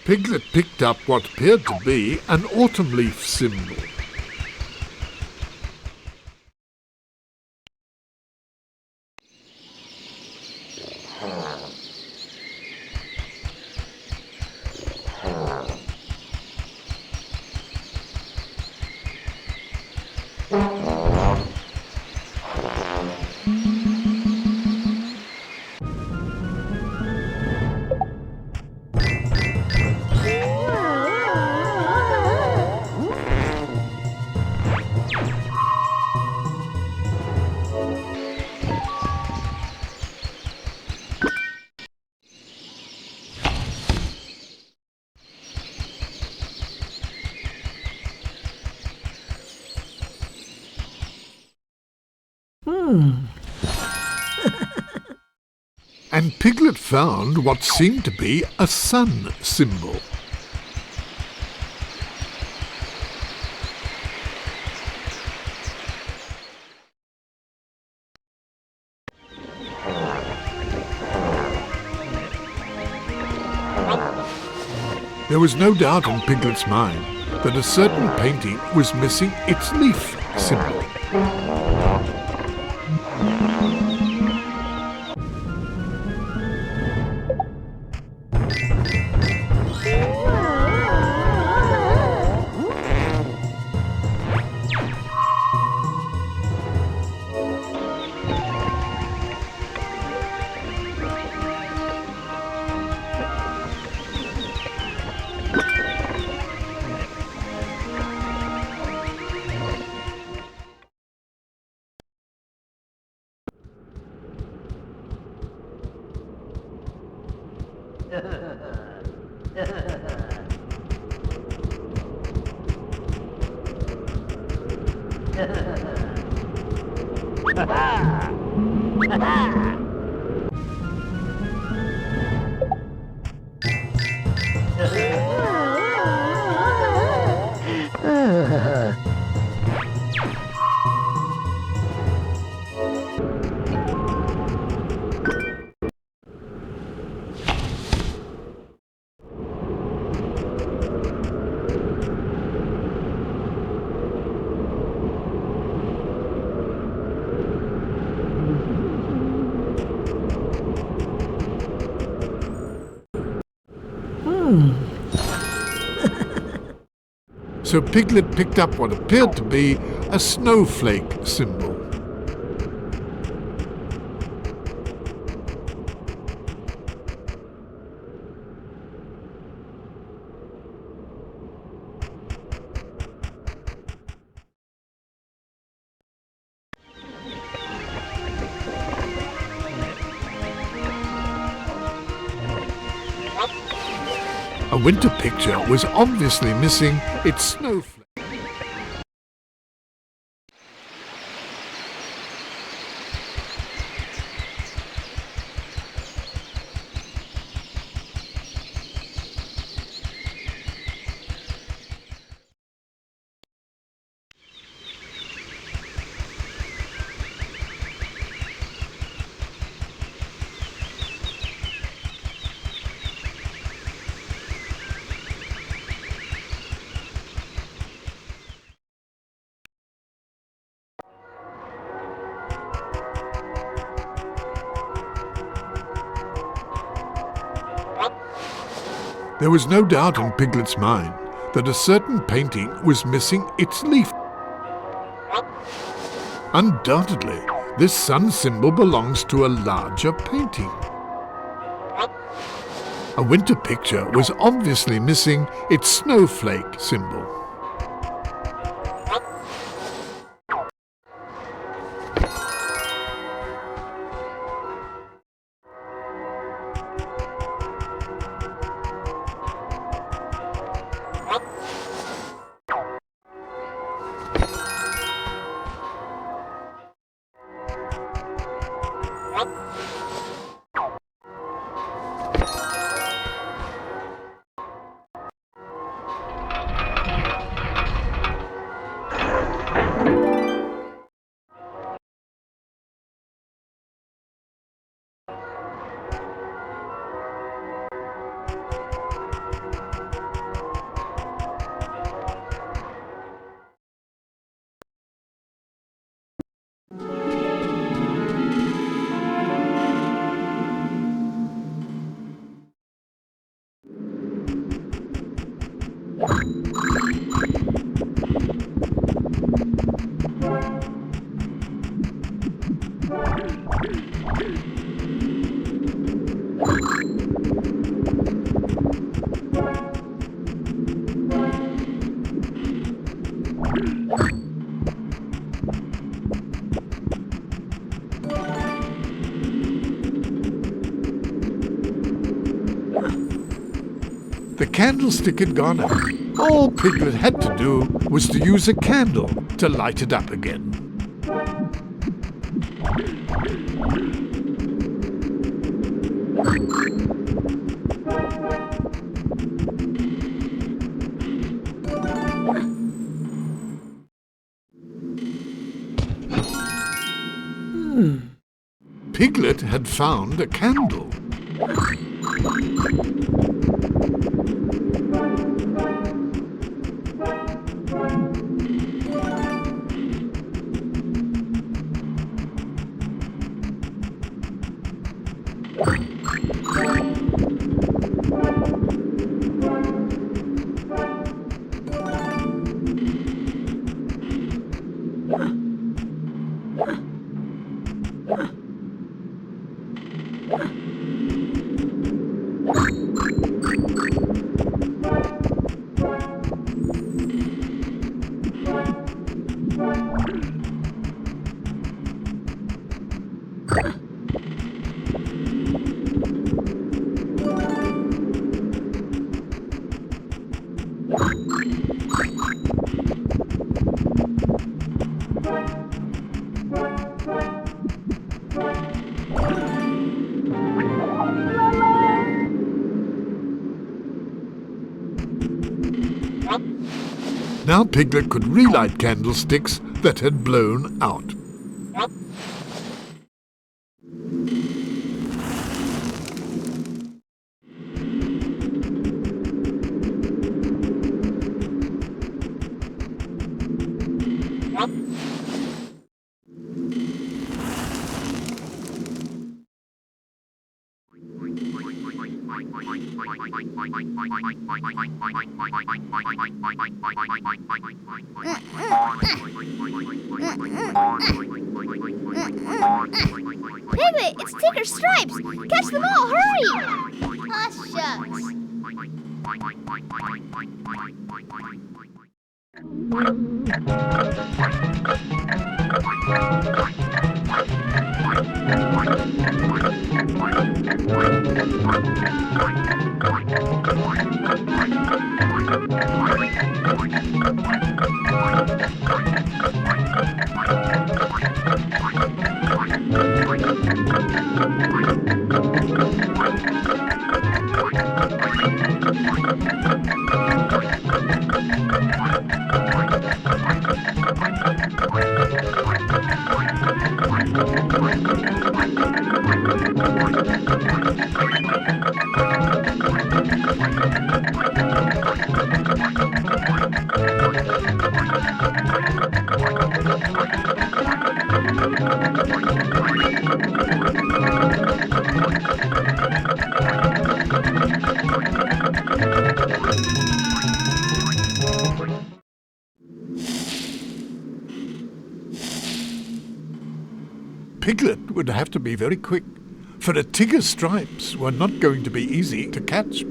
Piglet picked up what appeared to be an autumn leaf symbol. And Piglet found what seemed to be a sun symbol. There was no doubt in Piglet's mind that a certain painting was missing its leaf symbol. So Piglet picked up what appeared to be a snowflake symbol. A winter picture was obviously missing its snowflake. There was no doubt in Piglet's mind that a certain painting was missing its leaf. Undoubtedly, this sun symbol belongs to a larger painting. A winter picture was obviously missing its snowflake symbol. The candlestick had gone out. All Piglet had to do was to use a candle to light it up again. Piglet had found a candle. Now Piglet could relight candlesticks that had blown out.
Piglet, it's Tigger's stripes! Catch them all, hurry! Ah, shucks. Piglet would have to be very quick, for a Tigger's stripes were not going to be easy to catch.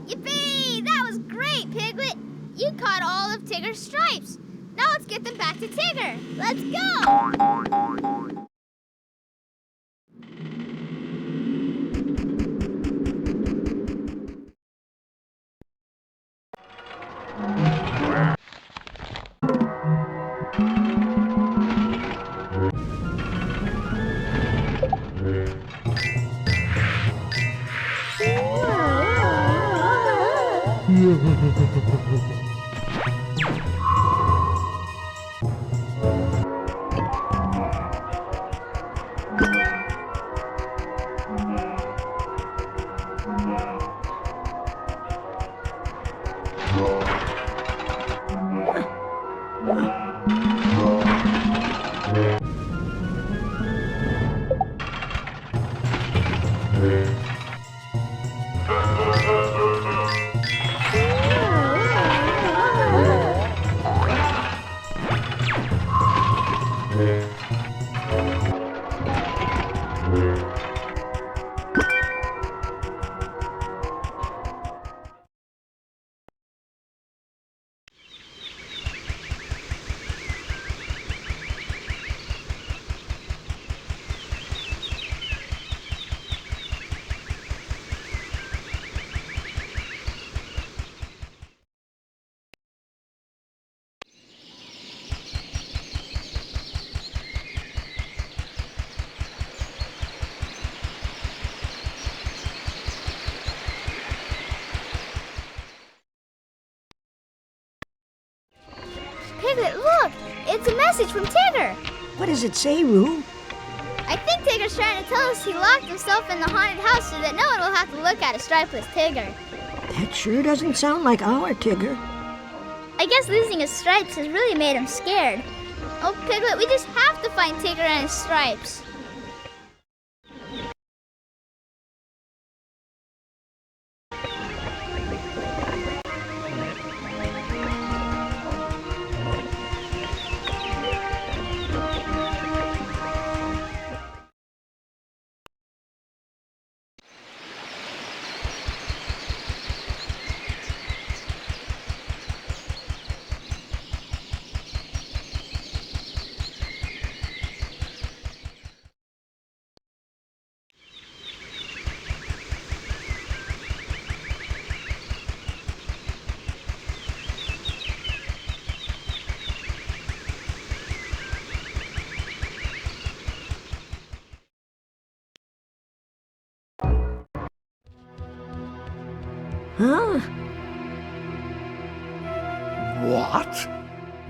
Yippee! That was great, Piglet! You caught all of Tigger's stripes. Now let's get them back to Tigger. Let's go! It's a message from Tigger.
What does it say, Roo?
I think Tigger's trying to tell us he locked himself in the haunted house so that no one will have to look at a stripeless Tigger.
That sure doesn't sound like our Tigger.
I guess losing his stripes has really made him scared. Oh, Piglet, we just have to find Tigger and his stripes.
Huh?
What?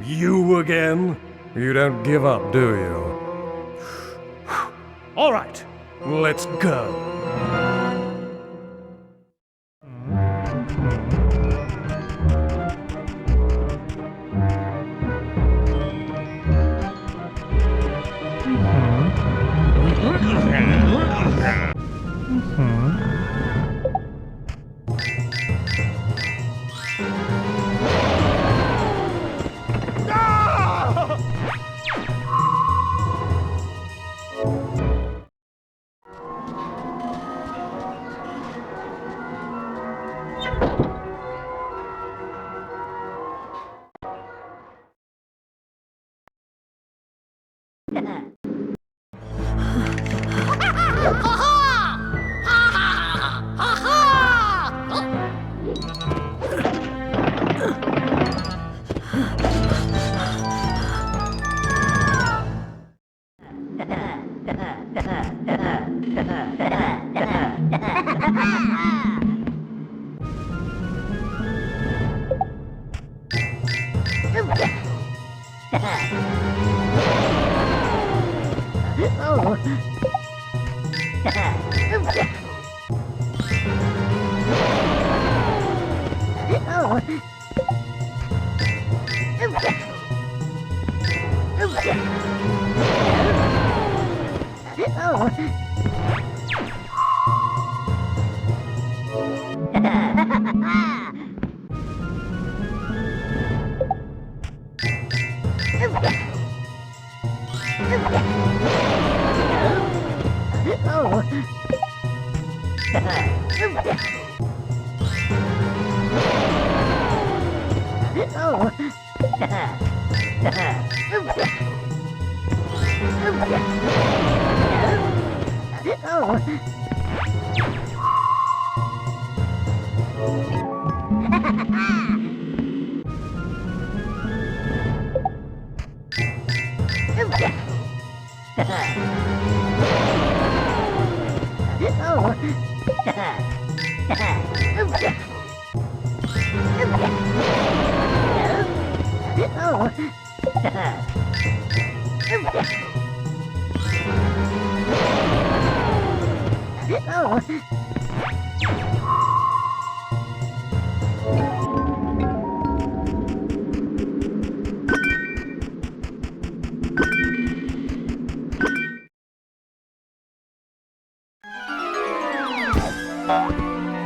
You again? You don't give up, do you? All right, let's go.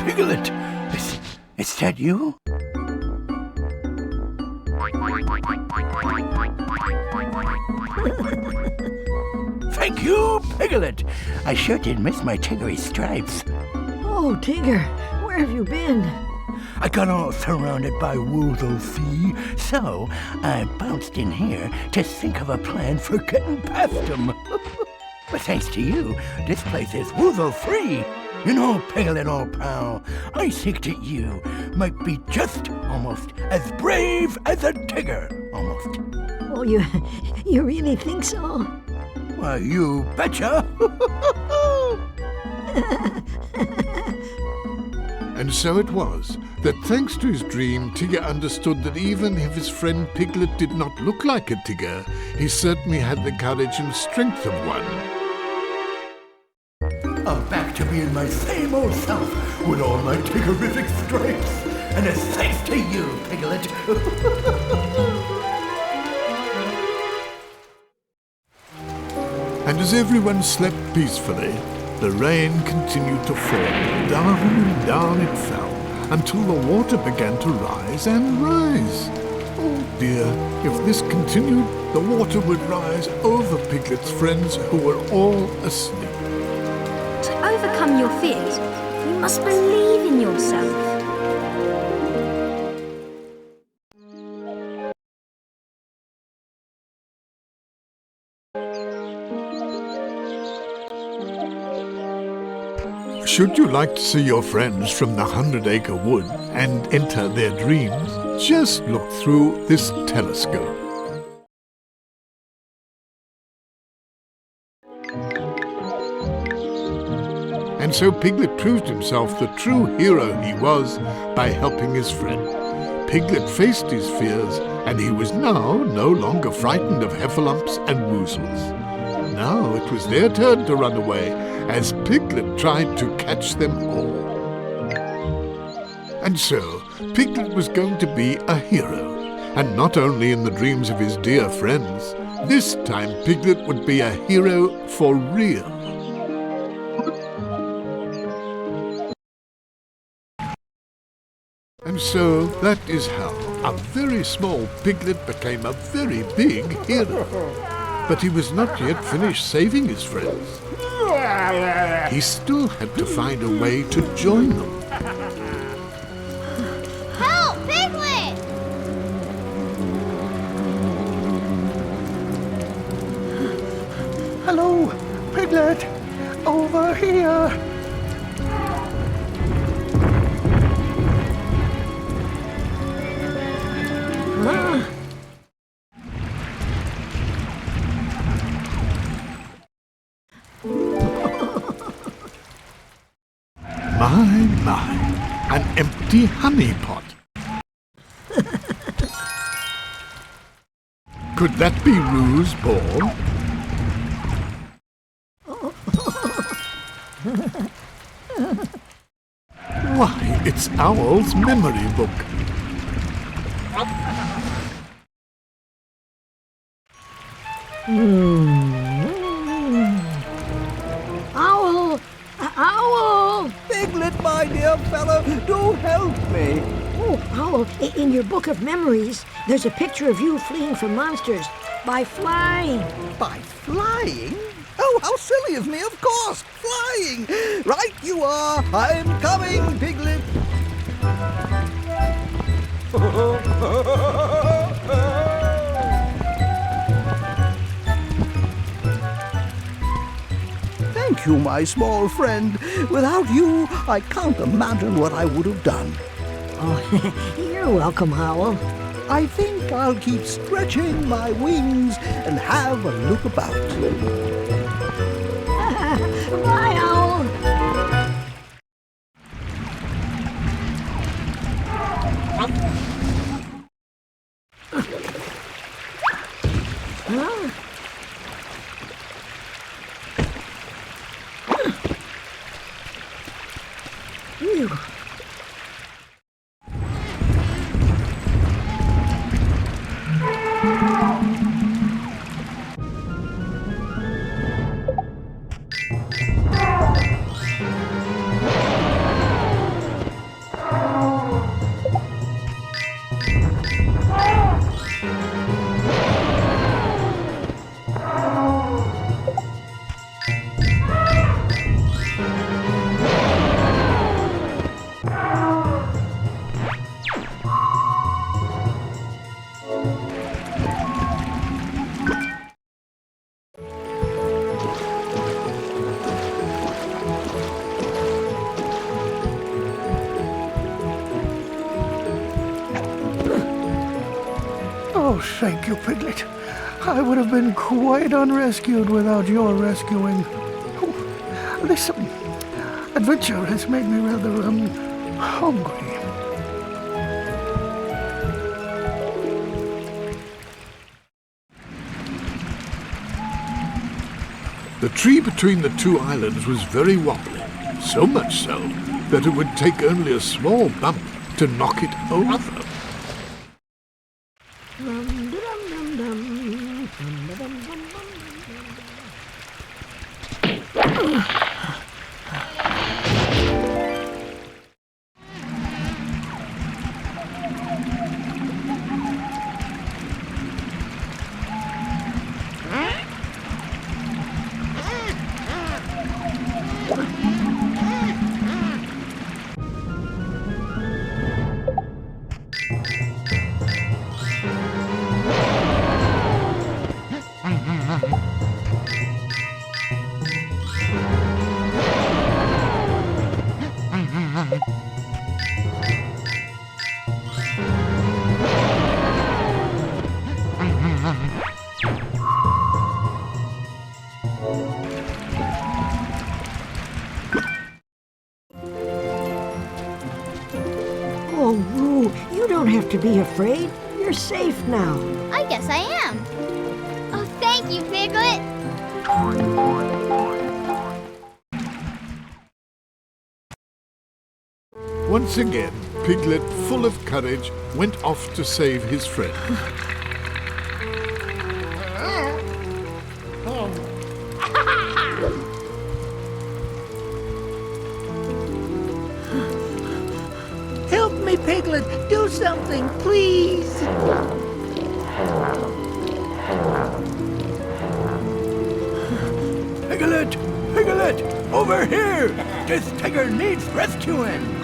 Piglet, is that you? Thank you, Piglet. I sure did miss my Tiggery stripes.
Oh, Tigger, where have you been?
I got all surrounded by woozles, see? So I bounced in here to think of a plan for getting past them. But thanks to you, this place is woozle-free. You know, Piglet, old pal, I think that you might be just almost as brave as a Tigger, almost.
Oh, you really think so?
Why, you betcha.
And so it was that thanks to his dream, Tigger understood that even if his friend Piglet did not look like a Tigger, he certainly had the courage and strength of one.
I'm back to being my same old self with all my Tiggerific strength. And it's thanks to you, Piglet.
And as everyone slept peacefully, the rain continued to fall. Down and down it fell, until the water began to rise and rise. Oh dear, if this continued, the water would rise over Piglet's friends who were all asleep.
To overcome your fears, you must believe in yourself.
Should you like to see your friends from the 100-acre wood and enter their dreams, just look through this telescope. And so Piglet proved himself the true hero he was by helping his friend. Piglet faced his fears, and he was now no longer frightened of heffalumps and woozles. Now it was their turn to run away, as Piglet tried to catch them all. And so, Piglet was going to be a hero, and not only in the dreams of his dear friends. This time Piglet would be a hero for real. And so, that is how a very small Piglet became a very big hero. But he was not yet finished saving his friends. He still had to find a way to join them.
Help, Piglet!
Hello, Piglet. Over here.
My, an empty honey pot. Could that be Roo's ball? Why, it's Owl's memory book.
Owl! Owl!
Piglet, my dear fellow, do help me.
Oh, Owl, in your book of memories, there's a picture of you fleeing from monsters by flying.
By flying? Oh, how silly of me, of course! Flying! Right you are! I'm coming, Piglet! Thank you, my small friend. Without you, I can't imagine what I would have done.
Oh, you're welcome, Owl.
I think I'll keep stretching my wings and have a look about.
Bye, Owl. Ew.
Oh, thank you, Piglet. I would have been quite unrescued without your rescuing. Oh, this adventure has made me rather hungry.
The tree between the two islands was very wobbly, so much so that it would take only a small bump to knock it over.
Oh, Roo, you don't have to be afraid. You're safe now.
I guess I am. Oh, thank you, Piglet.
Once again, Piglet, full of courage, went off to save his friend.
Help me, Piglet! Do something, please!
Piglet! Piglet! Over here! This Tigger needs rescuing!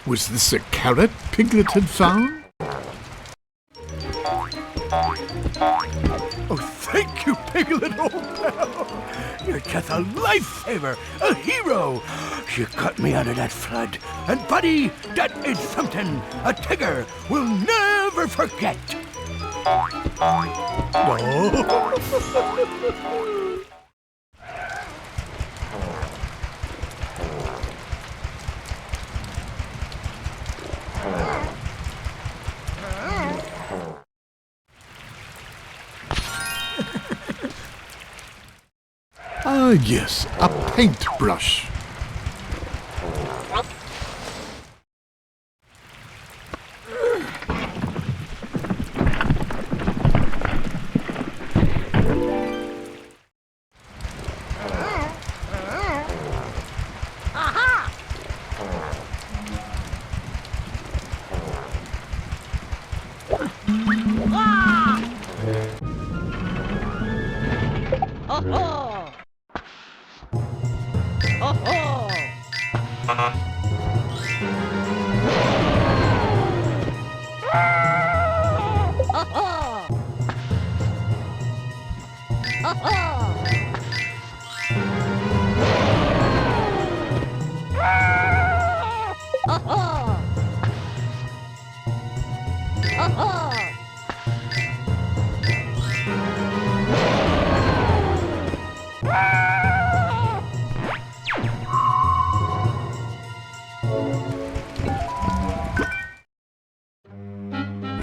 Was this a carrot Piglet had found?
Oh, thank you, Piglet, old pal! You're just a lifesaver, a hero! You got me out of that flood, and buddy, that is something a Tigger will never forget!
Ah, yes, a paintbrush.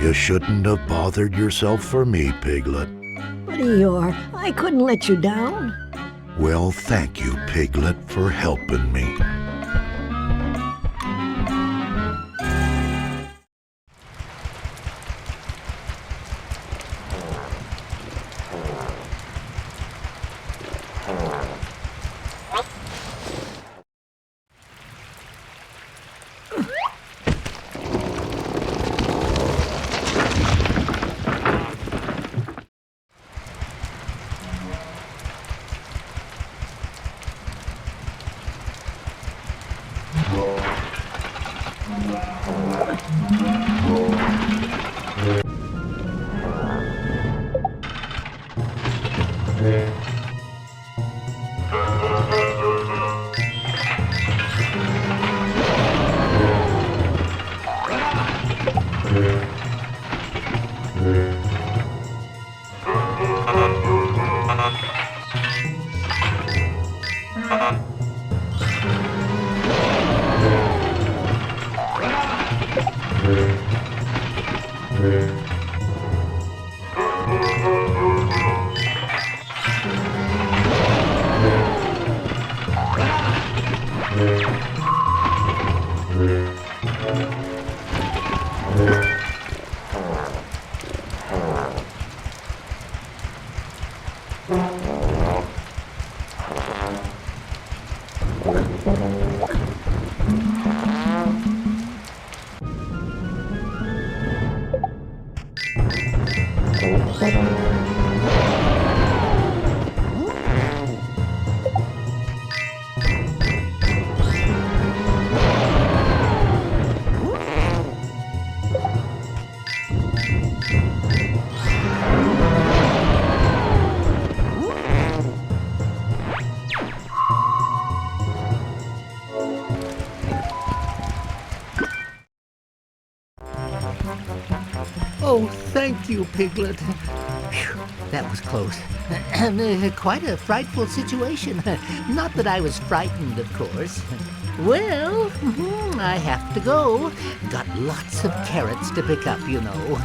You shouldn't have bothered yourself for me, Piglet.
But Eeyore, I couldn't let you down.
Well, thank you, Piglet, for helping me.
Oh, thank you, Piglet. Phew, that was close. Quite a frightful situation. Not that I was frightened, of course. Well, I have to go. Got lots of carrots to pick up, you know.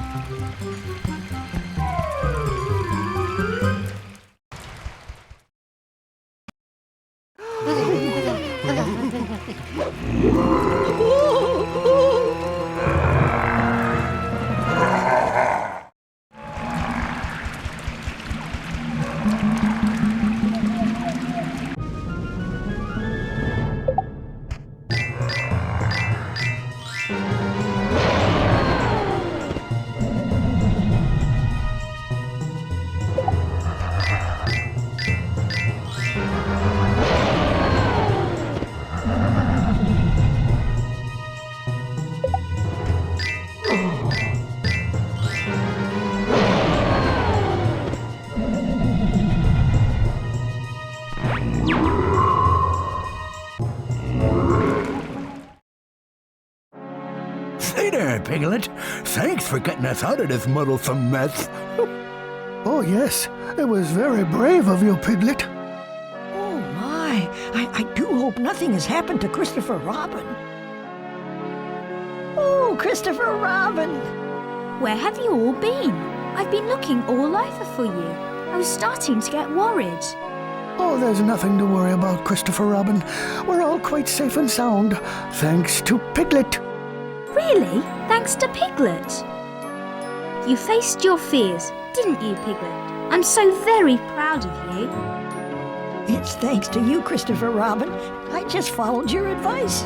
Hey there, Piglet. Thanks for getting us out of this muddlesome mess.
Oh, yes. It was very brave of you, Piglet.
Oh, my. I do hope nothing has happened to Christopher Robin. Oh, Christopher Robin.
Where have you all been? I've been looking all over for you. I was starting to get worried.
Oh, there's nothing to worry about, Christopher Robin. We're all quite safe and sound, thanks to Piglet.
Really? Thanks to Piglet? You faced your fears, didn't you, Piglet? I'm so very proud of you.
It's thanks to you, Christopher Robin. I just followed your advice.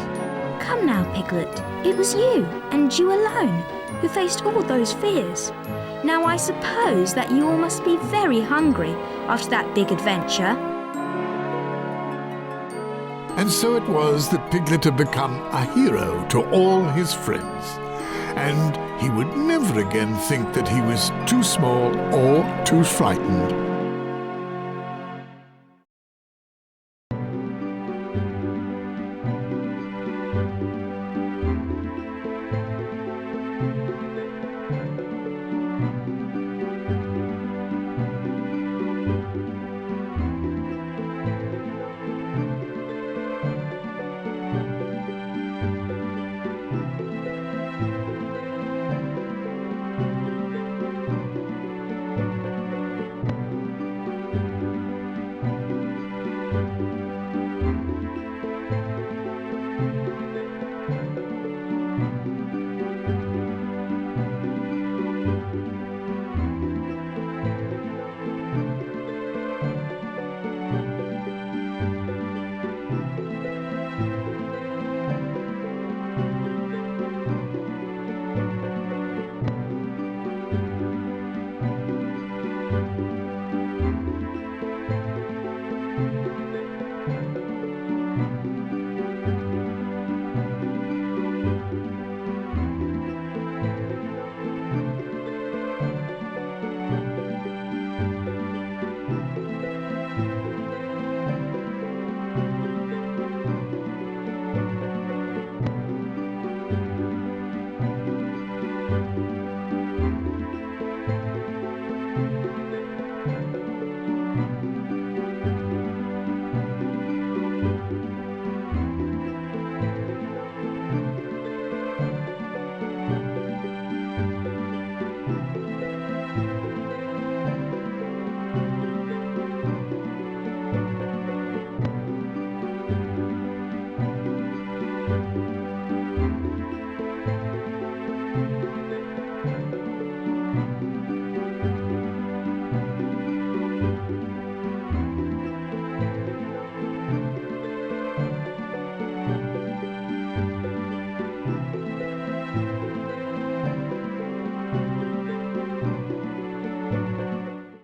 Come now, Piglet. It was you, and you alone, who faced all those fears. Now I suppose that you all must be very hungry after that big adventure.
And so it was that Piglet had become a hero to all his friends. And he would never again think that he was too small or too frightened.